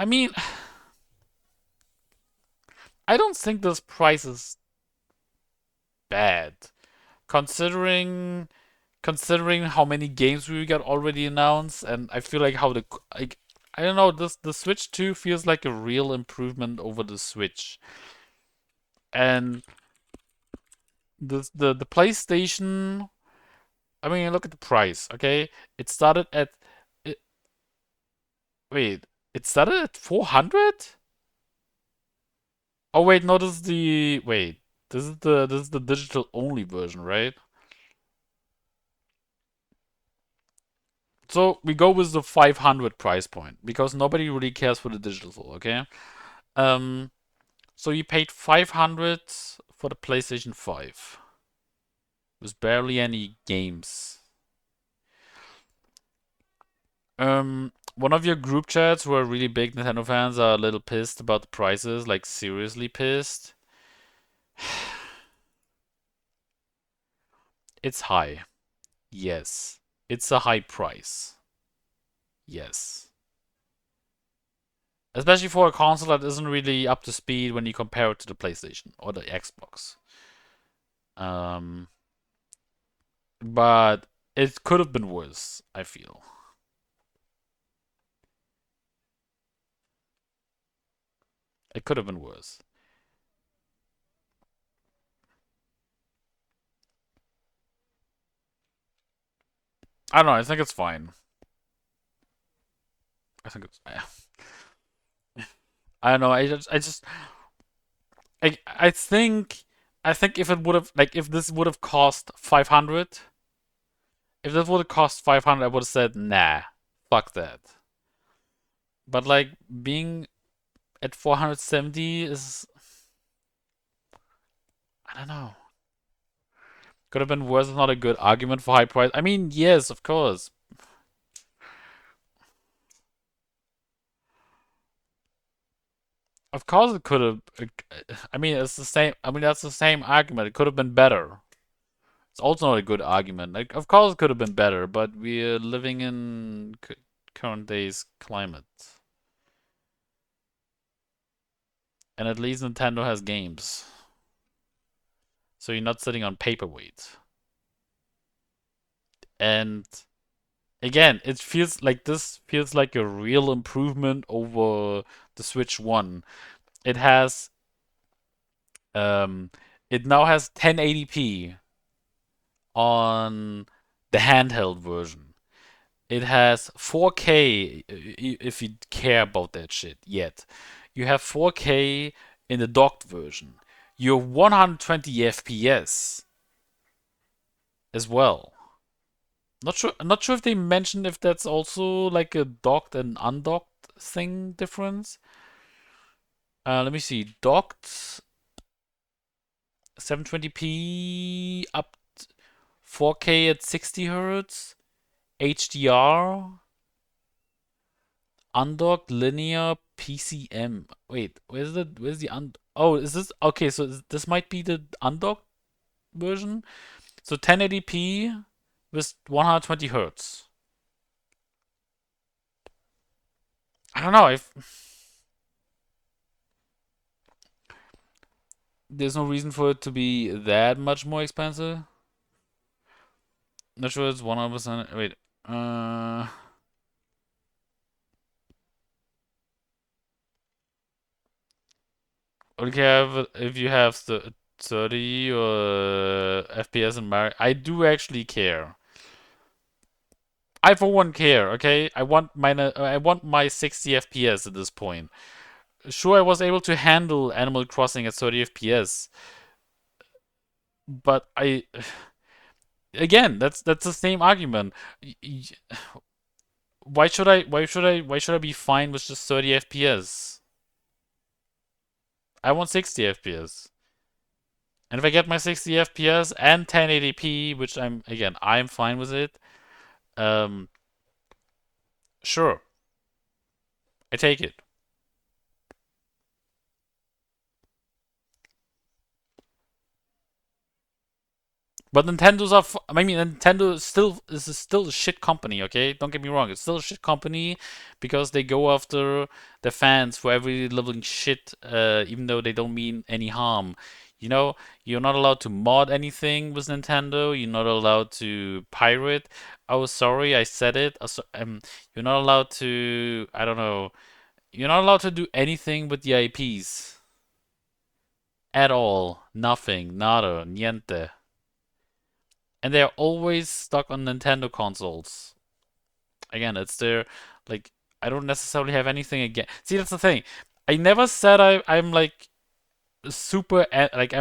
mean, I don't think this price is bad, considering how many games we got already announced, and I feel like how I don't know, the Switch 2 feels like a real improvement over the Switch. And the PlayStation, I mean, look at the price, okay? It started at wait, it started at 400? Oh wait, no, this is the this is the digital only version, right? So we go with the 500 price point because nobody really cares for the digital, okay? So you paid 500 for the PlayStation 5 with barely any games. One of your group chats who are really big Nintendo fans are a little pissed about the prices, like seriously pissed. It's high. Yes. It's a high price. Yes. Especially for a console that isn't really up to speed when you compare it to the PlayStation or the Xbox. But it could have been worse, I feel. It could have been worse. I don't know, I think it's fine. I think it's I don't know, I think if it would have if this would have cost 500, if this would have cost 500, I would have said nah, fuck that. But like being at 470 is, I don't know. Could have been worse. It's not a good argument for high price. I mean, yes, of course. Of course it could have. I mean, it's the same. I mean, that's the same argument. It could have been better. It's also not a good argument. Like, of course it could have been better, but we're living in current day's climate. And at least Nintendo has games. So you're not sitting on paperweight. And again, it feels like this feels like a real improvement over the Switch 1. It has it now has 1080p on the handheld version. It has 4K if you care about that shit yet. You have 4K in the docked version. You're 120 FPS as well. Not sure if they mentioned if that's also like a docked and undocked thing difference. Let me see. Docked 720p up 4K at 60 Hz. HDR. Undocked linear PCM. Wait, where's the oh, is this okay, so this might be the undocked version? So 1080p with 120 Hz. I don't know if there's no reason for it to be that much more expensive. Not sure it's 100%. Wait, okay, if you have the 30 or FPS in Mario, I do actually care. I for one care, okay? I want my 60 FPS at this point. Sure, I was able to handle Animal Crossing at 30 FPS, but again, that's the same argument. Why should I be fine with just 30 FPS? I want 60 FPS. And if I get my 60 FPS and 1080p, which I'm fine with it. Sure. I take it. But Nintendo is still a shit company, okay? Don't get me wrong, it's still a shit company because they go after the fans for every living shit, even though they don't mean any harm. You know, you're not allowed to mod anything with Nintendo. You're not allowed to pirate. Oh, sorry, I said it. You're not allowed to, I don't know. You're not allowed to do anything with the IPs. At all. Nothing. Nada. Niente. And they're always stuck on Nintendo consoles. Again, it's their, like, I don't necessarily have anything against. See, that's the thing. I never said I'm like super like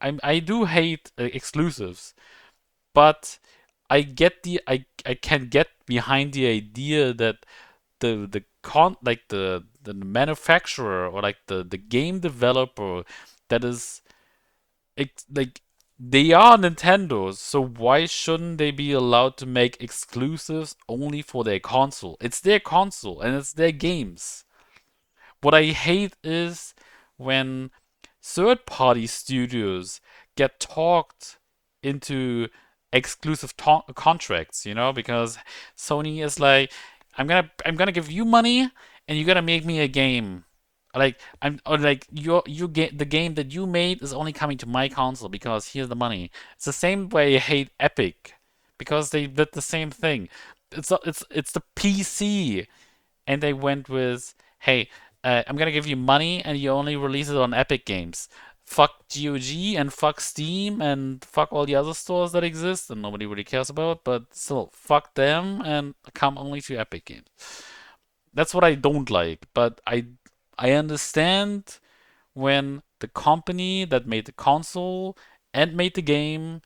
I do hate exclusives, but I can get behind the idea that the manufacturer or like the game developer that is like they are Nintendo, so why shouldn't they be allowed to make exclusives only for their console? It's their console and it's their games. What I hate is when third-party studios get talked into exclusive contracts, you know, because Sony is like, I'm gonna give you money and you gotta make me a game. Like the game that you made is only coming to my console because here's the money. It's the same way I hate Epic because they did the same thing. It's the PC, and they went with, hey, I'm gonna give you money and you only release it on Epic Games. Fuck GOG and fuck Steam and fuck all the other stores that exist and nobody really cares about, but still, fuck them and come only to Epic Games. That's what I don't like, but I understand when the company that made the console and made the game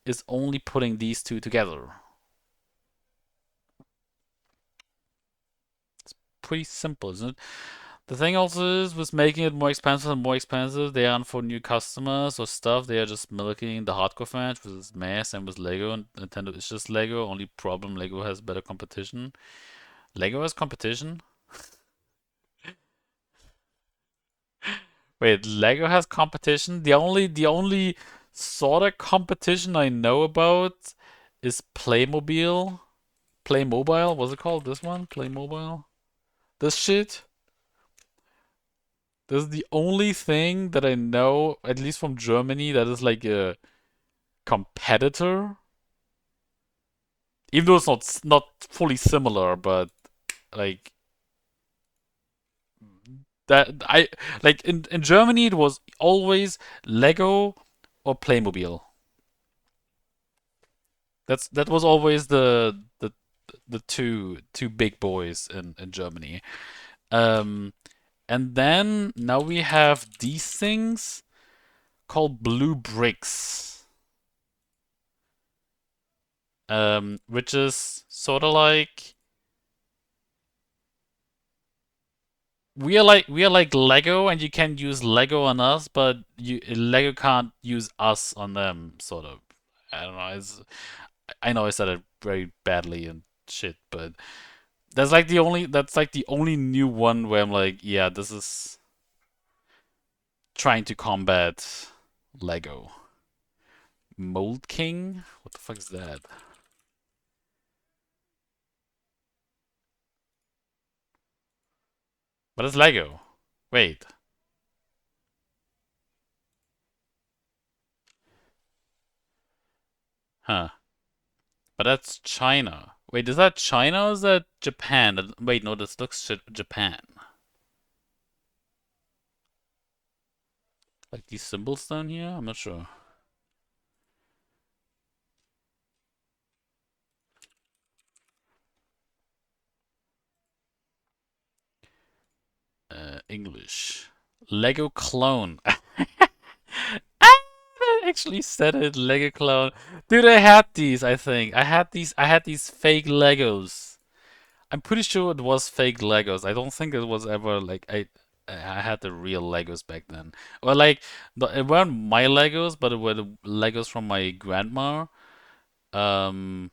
is only putting these two together. It's pretty simple, isn't it? The thing also is with making it more expensive and more expensive, they aren't for new customers or stuff. They are just milking the hardcore fans with Smash and with Lego, and Nintendo is just Lego. Only problem, Lego has better competition. Lego has competition? Wait, Lego has competition? The only sort of competition I know about is Playmobil. Playmobile? What's it called? This one? Playmobile? This shit? This is the only thing that I know, at least from Germany, that is like a competitor. Even though it's not fully similar, but like that in Germany it was always Lego or Playmobil. That was always the two big boys in Germany. And then now we have these things called Blue Bricks. Which is sort of like we are like Lego, and you can use Lego on us, but Lego can't use us on them, sort of. I don't know. I know I said it very badly and shit, but that's like the only new one where I'm like, yeah, this is trying to combat Lego. Mold King? What the fuck is that? But it's Lego. Wait. Huh. But that's China. Wait, is that China or is that Japan? Wait, no, this looks Japan. Like these symbols down here? I'm not sure. English. Lego clone. I actually said it, Lego clone. Dude, I had these, I think. I had these fake Legos. I'm pretty sure it was fake Legos. I don't think it was ever like I had the real Legos back then. Or like it weren't my Legos, but it were the Legos from my grandma. They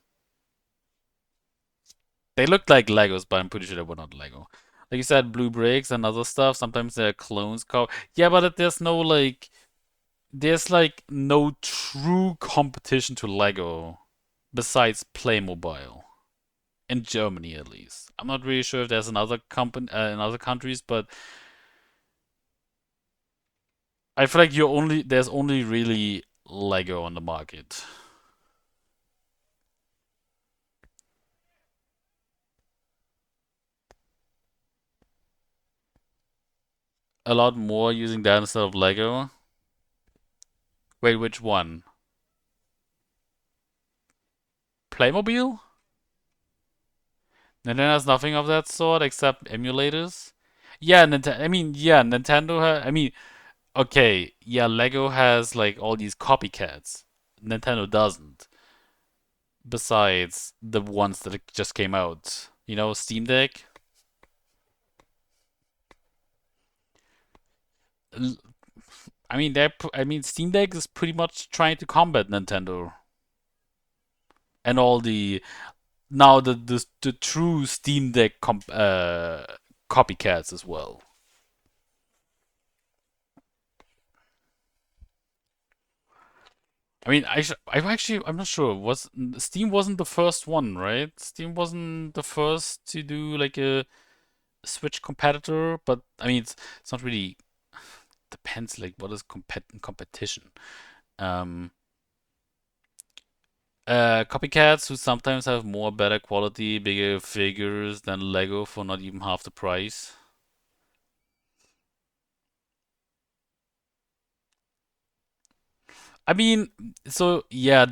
looked like Legos, but I'm pretty sure they were not Lego. Like you said, Blue Bricks and other stuff. Sometimes they're clones. Yeah, but there's no no true competition to Lego besides Playmobil. In Germany, at least. I'm not really sure if there's another company in other countries, but I feel like there's only really Lego on the market. A lot more using that instead of Lego. Wait, which one? Playmobil? Nintendo has nothing of that sort except emulators. Yeah, Nintendo. I mean, yeah, Nintendo. Okay, yeah, Lego has like all these copycats. Nintendo doesn't. Besides the ones that just came out. You know, Steam Deck? I mean, Steam Deck is pretty much trying to combat Nintendo. And all the now the true Steam Deck copycats as well. I mean, I'm not sure. Steam wasn't the first one, right? Steam wasn't the first to do like a Switch competitor, but I mean, it's not really depends like what is competition. Copycats who sometimes have more better quality, bigger figures than Lego for not even half the price. I mean, so yeah,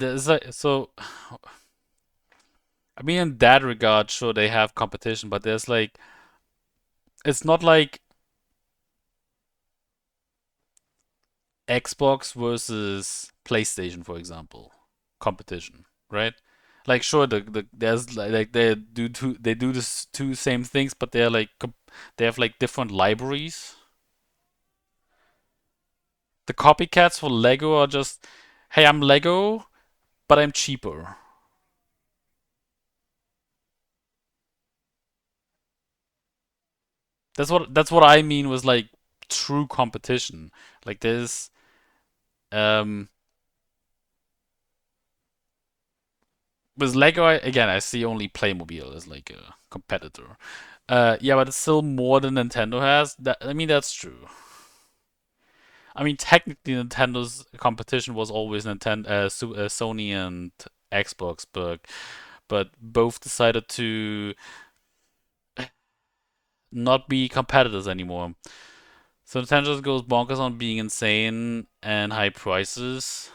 I mean, in that regard, sure they have competition, but there's like, it's not like Xbox versus PlayStation, for example, competition, right? Like, sure, there's like they do this two same things, but they're like they have like different libraries. The copycats for Lego are just, hey, I'm Lego, but I'm cheaper. That's what I mean was like true competition. Like there's with Lego again I see only Playmobil as like a competitor. Yeah, but it's still more than Nintendo has. I mean that's true. I mean technically Nintendo's competition was always Sony and Xbox, but both decided to not be competitors anymore. So Nintendo just goes bonkers on being insane and high prices.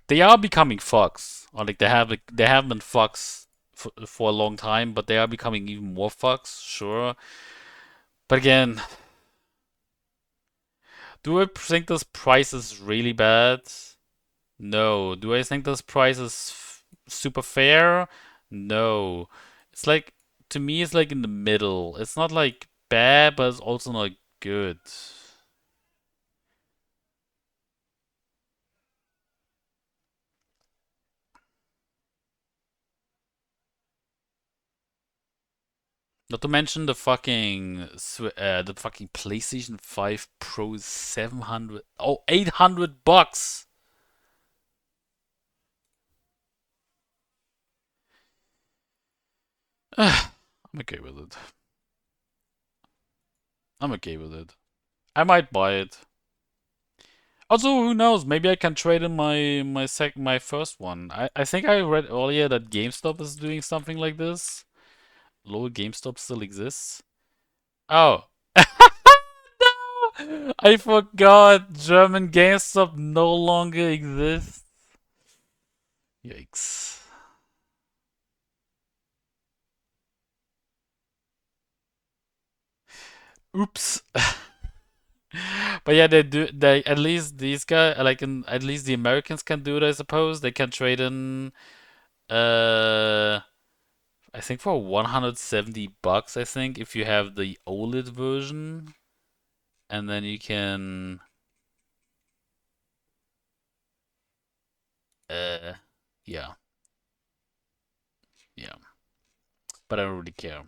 They are becoming fucks, or like they have been fucks for a long time, but they are becoming even more fucks, sure. But again, do I think this price is really bad? No. Do I think this price is super fair? No. It's like, to me, it's like in the middle. It's not like bad, but it's also not good. Not to mention the fucking PlayStation 5 Pro 700, oh, $800. I'm okay with it. I'm okay with it. I might buy it. Also, who knows? Maybe I can trade in my first one. I think I read earlier that GameStop is doing something like this. Lol, GameStop still exists. Oh. No! I forgot German GameStop no longer exists. Yikes. Oops. But yeah, they at least these guys like at least the Americans can do it, I suppose. They can trade in I think for $170, I think, if you have the OLED version. And then you can yeah. Yeah. But I don't really care.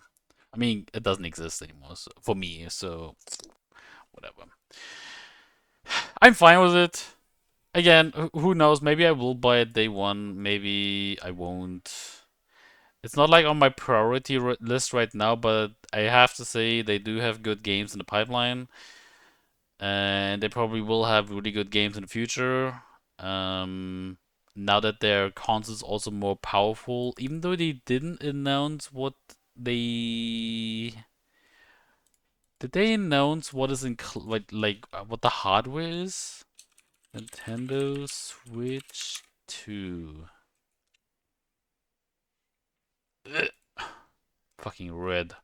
I mean, it doesn't exist anymore for me, so whatever. I'm fine with it. Again, who knows? Maybe I will buy it day one. Maybe I won't. It's not like on my priority list right now, but I have to say they do have good games in the pipeline. And they probably will have really good games in the future. Now that their console's also more powerful, even though they didn't announce what they... Did they announce what is what the hardware is? Nintendo Switch 2. Ugh. Fucking red.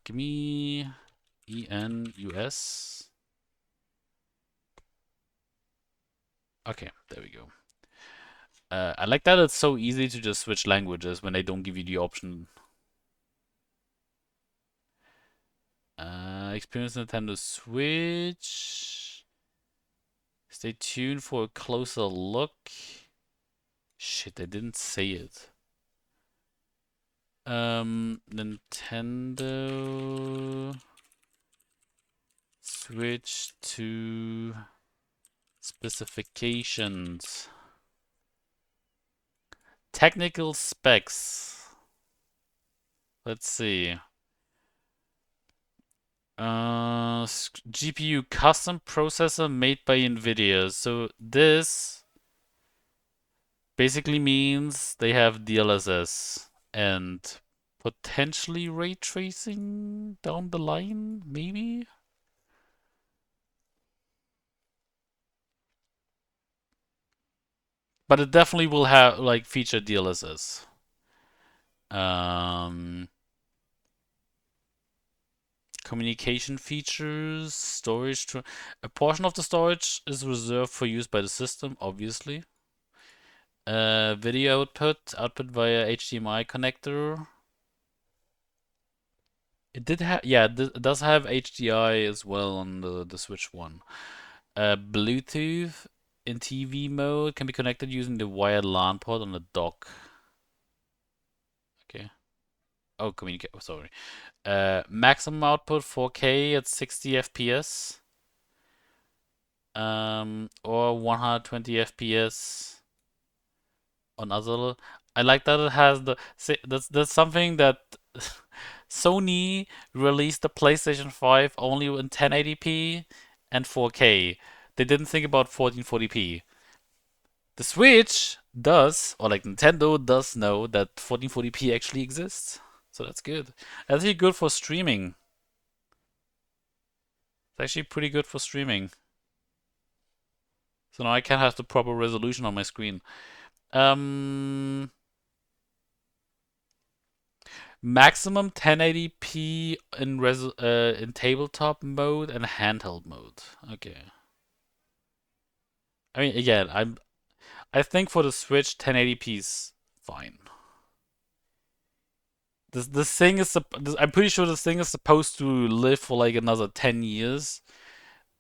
Give me ENUS. Okay, there we go. I like that it's so easy to just switch languages when they don't give you the option. Experience Nintendo Switch. Stay tuned for a closer look. Shit, I didn't say it. Nintendo Switch 2 specifications. Technical specs. Let's see. GPU custom processor made by NVIDIA. So this basically means they have DLSS and potentially ray tracing down the line, maybe? But it definitely will have like feature DLSS. Communication features, storage. A portion of the storage is reserved for use by the system, obviously. Video output via HDMI connector. It did have, yeah, it does have HDI as well on the Switch 1. Bluetooth in TV mode can be connected using the wired LAN port on the dock. Okay. Oh, communicate. Oh, sorry. Maximum output 4K at 60 FPS. Or 120 FPS on other. I like that it has the. That's something that Sony released the PlayStation 5 only in 1080p and 4K. They didn't think about 1440p. The Switch does, or like Nintendo does know that 1440p actually exists. So that's good. That's actually good for streaming. It's actually pretty good for streaming. So now I can have the proper resolution on my screen. Maximum 1080p in tabletop mode and handheld mode. Okay. I mean, again, I think for the Switch 1080p is fine. This thing is I'm pretty sure this thing is supposed to live for like another 10 years.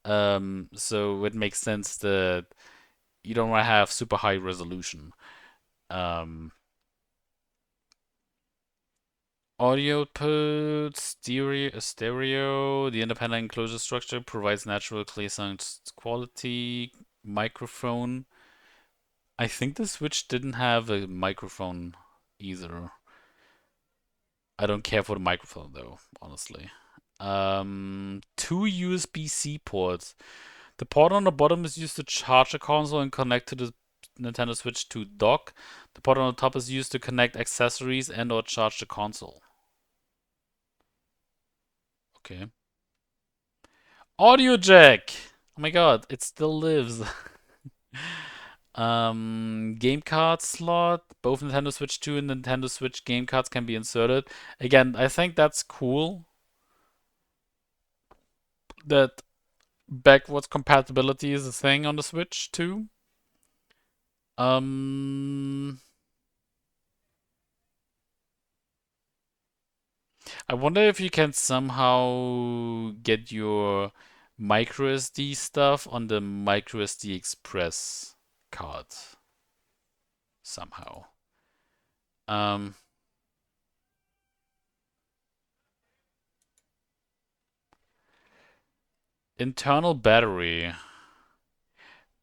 So it makes sense that you don't want to have super high resolution. Audio output, stereo. The independent enclosure structure provides natural clear sound quality. Microphone. I think the Switch didn't have a microphone either. I don't care for the microphone though, honestly. 2 USB-C ports. The port on the bottom is used to charge the console and connect to the Nintendo Switch 2 dock. The port on the top is used to connect accessories and or charge the console. Okay. Audio jack! Oh my god, it still lives. Game card slot. Both Nintendo Switch 2 and Nintendo Switch game cards can be inserted. Again, I think that's cool. That backwards compatibility is a thing on the Switch 2. I wonder if you can somehow get your microSD stuff on the microSD Express card. Somehow. Internal battery.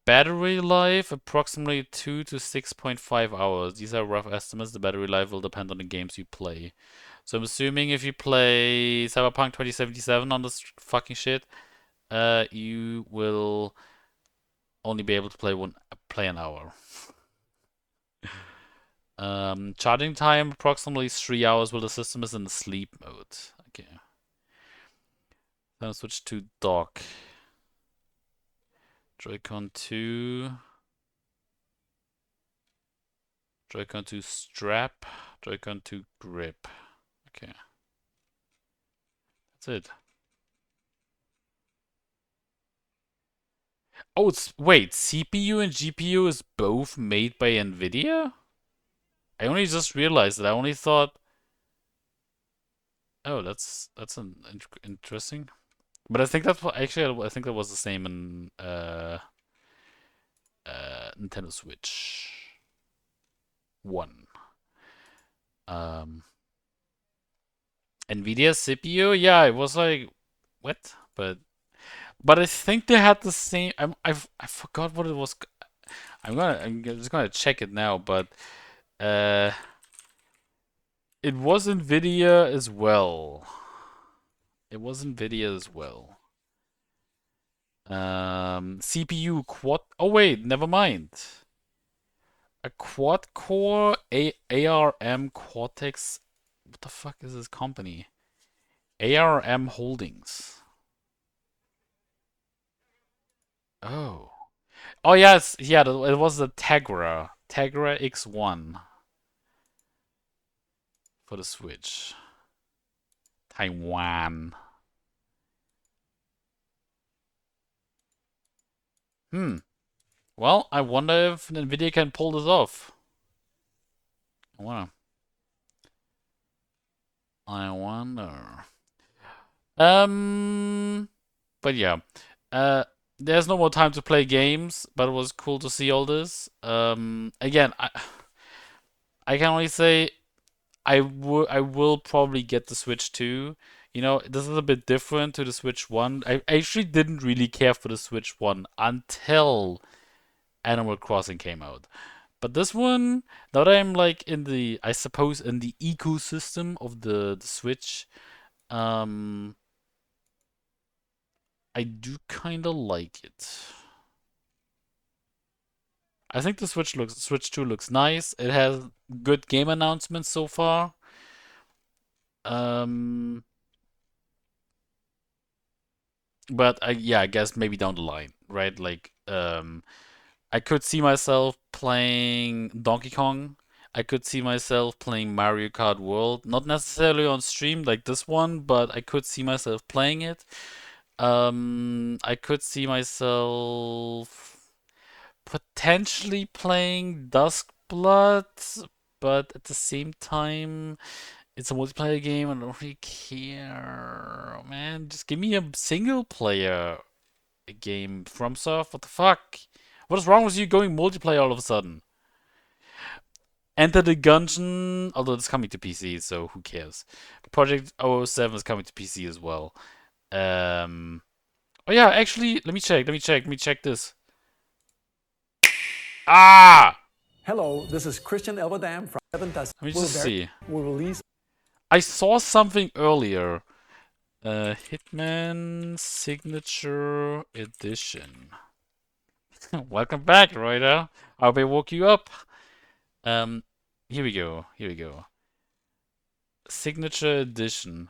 Battery life approximately 2 to 6.5 hours. These are rough estimates. The battery life will depend on the games you play. So I'm assuming if you play Cyberpunk 2077 on this fucking shit, you will only be able to play an hour. Charging time approximately 3 hours while the system is in the sleep mode. Okay. Then I'll switch to dock. Joy-Con 2. Joy-Con 2 strap. Joy-Con 2 grip. Okay. That's it. Oh, wait, CPU and GPU is both made by NVIDIA? I only just realized that. I only thought... Oh, that's interesting. But I think that's what... Actually, I think that was the same in Nintendo Switch 1. NVIDIA CPU? Yeah, it was like... What? But I think they had the same... I forgot what it was... I'm just gonna check it now, but... It was NVIDIA as well. It was NVIDIA as well. CPU quad... Oh wait, never mind. A quad-core ARM Cortex... What the fuck is this company? ARM Holdings. Oh. Oh yes, yeah, it was the Tegra X1 for the Switch. Taiwan. Well, I wonder if NVIDIA can pull this off. I wonder. But yeah. There's no more time to play games, but it was cool to see all this. Again, I can only say I will probably get the Switch 2. You know, this is a bit different to the Switch 1. I actually didn't really care for the Switch 1 until Animal Crossing came out. But this one, now that I'm like in the, I suppose, in the ecosystem of the Switch, I do kind of like it. I think the Switch 2 looks nice. It has good game announcements so far. But yeah, I guess maybe down the line, right? Like, I could see myself playing Donkey Kong. I could see myself playing Mario Kart World. Not necessarily on stream like this one, but I could see myself playing it. I could see myself potentially playing Duskblood, but at the same time, it's a multiplayer game. I don't really care, man. Just give me a single player game. FromSoft, what the fuck? What is wrong with you going multiplayer all of a sudden? Enter the Gungeon, although it's coming to PC, so who cares? Project 007 is coming to PC as well. Oh yeah, actually, let me check this. Ah! Hello, this is Christian Elverdam from Seven Dust. Let me just see. We'll release. I saw something earlier. Hitman Signature Edition. Welcome back, Reuter. I'll be woke you up. Here we go. Signature Edition.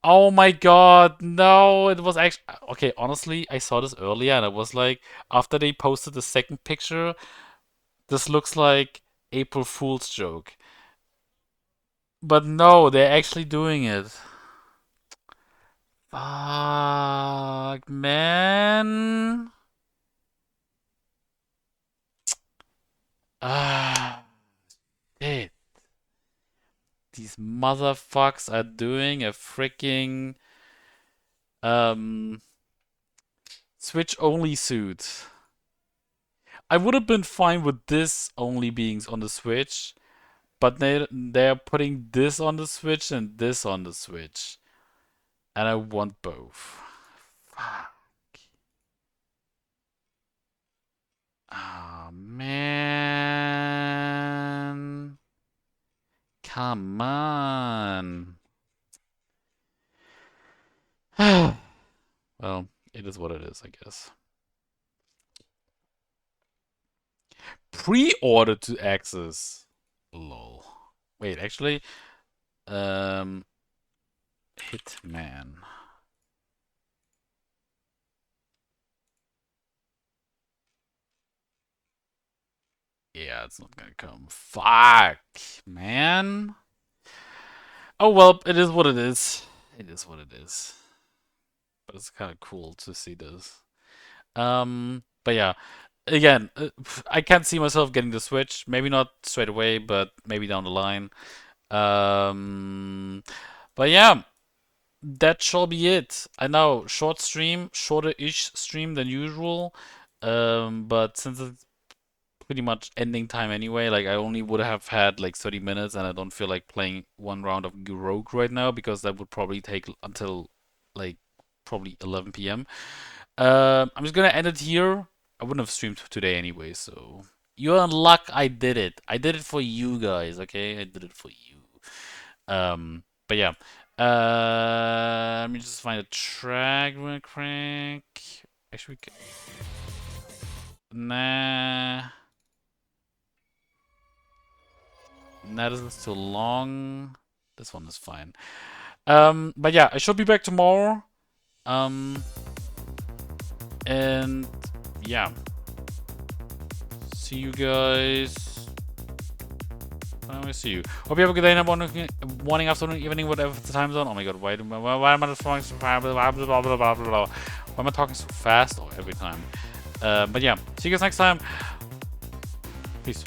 Oh my god, no, it was actually... Okay, honestly, I saw this earlier and I was like, after they posted the second picture, this looks like April Fool's joke. But no, they're actually doing it. Fuck, man. Shit. These motherfucks are doing a freaking Switch only suit. I would have been fine with this only being on the Switch, but they're putting this on the Switch and this on the Switch. And I want both. Fuck. Oh man. Come on. Well, it is what it is, I guess. Pre-order to access. Lol. Wait, actually, Hitman. Yeah, it's not gonna come. Fuck, man. Oh well, it is what it is. It is what it is. But it's kind of cool to see this. But yeah, again, I can't see myself getting the Switch. Maybe not straight away, but maybe down the line. But yeah, that shall be it. I know, short stream, shorter-ish stream than usual. But since it's pretty much ending time anyway, like I only would have had like 30 minutes, and I don't feel like playing one round of Rogue right now because that would probably take until like probably 11 p.m. I'm just gonna end it here. I wouldn't have streamed today anyway, so you're in luck. I did it. I did it for you guys, okay? I did it for you. But yeah. Let me just find a track real quick. Actually, nah. Nah, this is too long. This one is fine. But yeah, I should be back tomorrow. And yeah, see you guys when I see you. Hope you have a good day, night, morning, afternoon, evening, whatever the time zone. Oh my god, why am I talking so fast? Why am I talking so fast every time? But yeah, see you guys next time. Peace.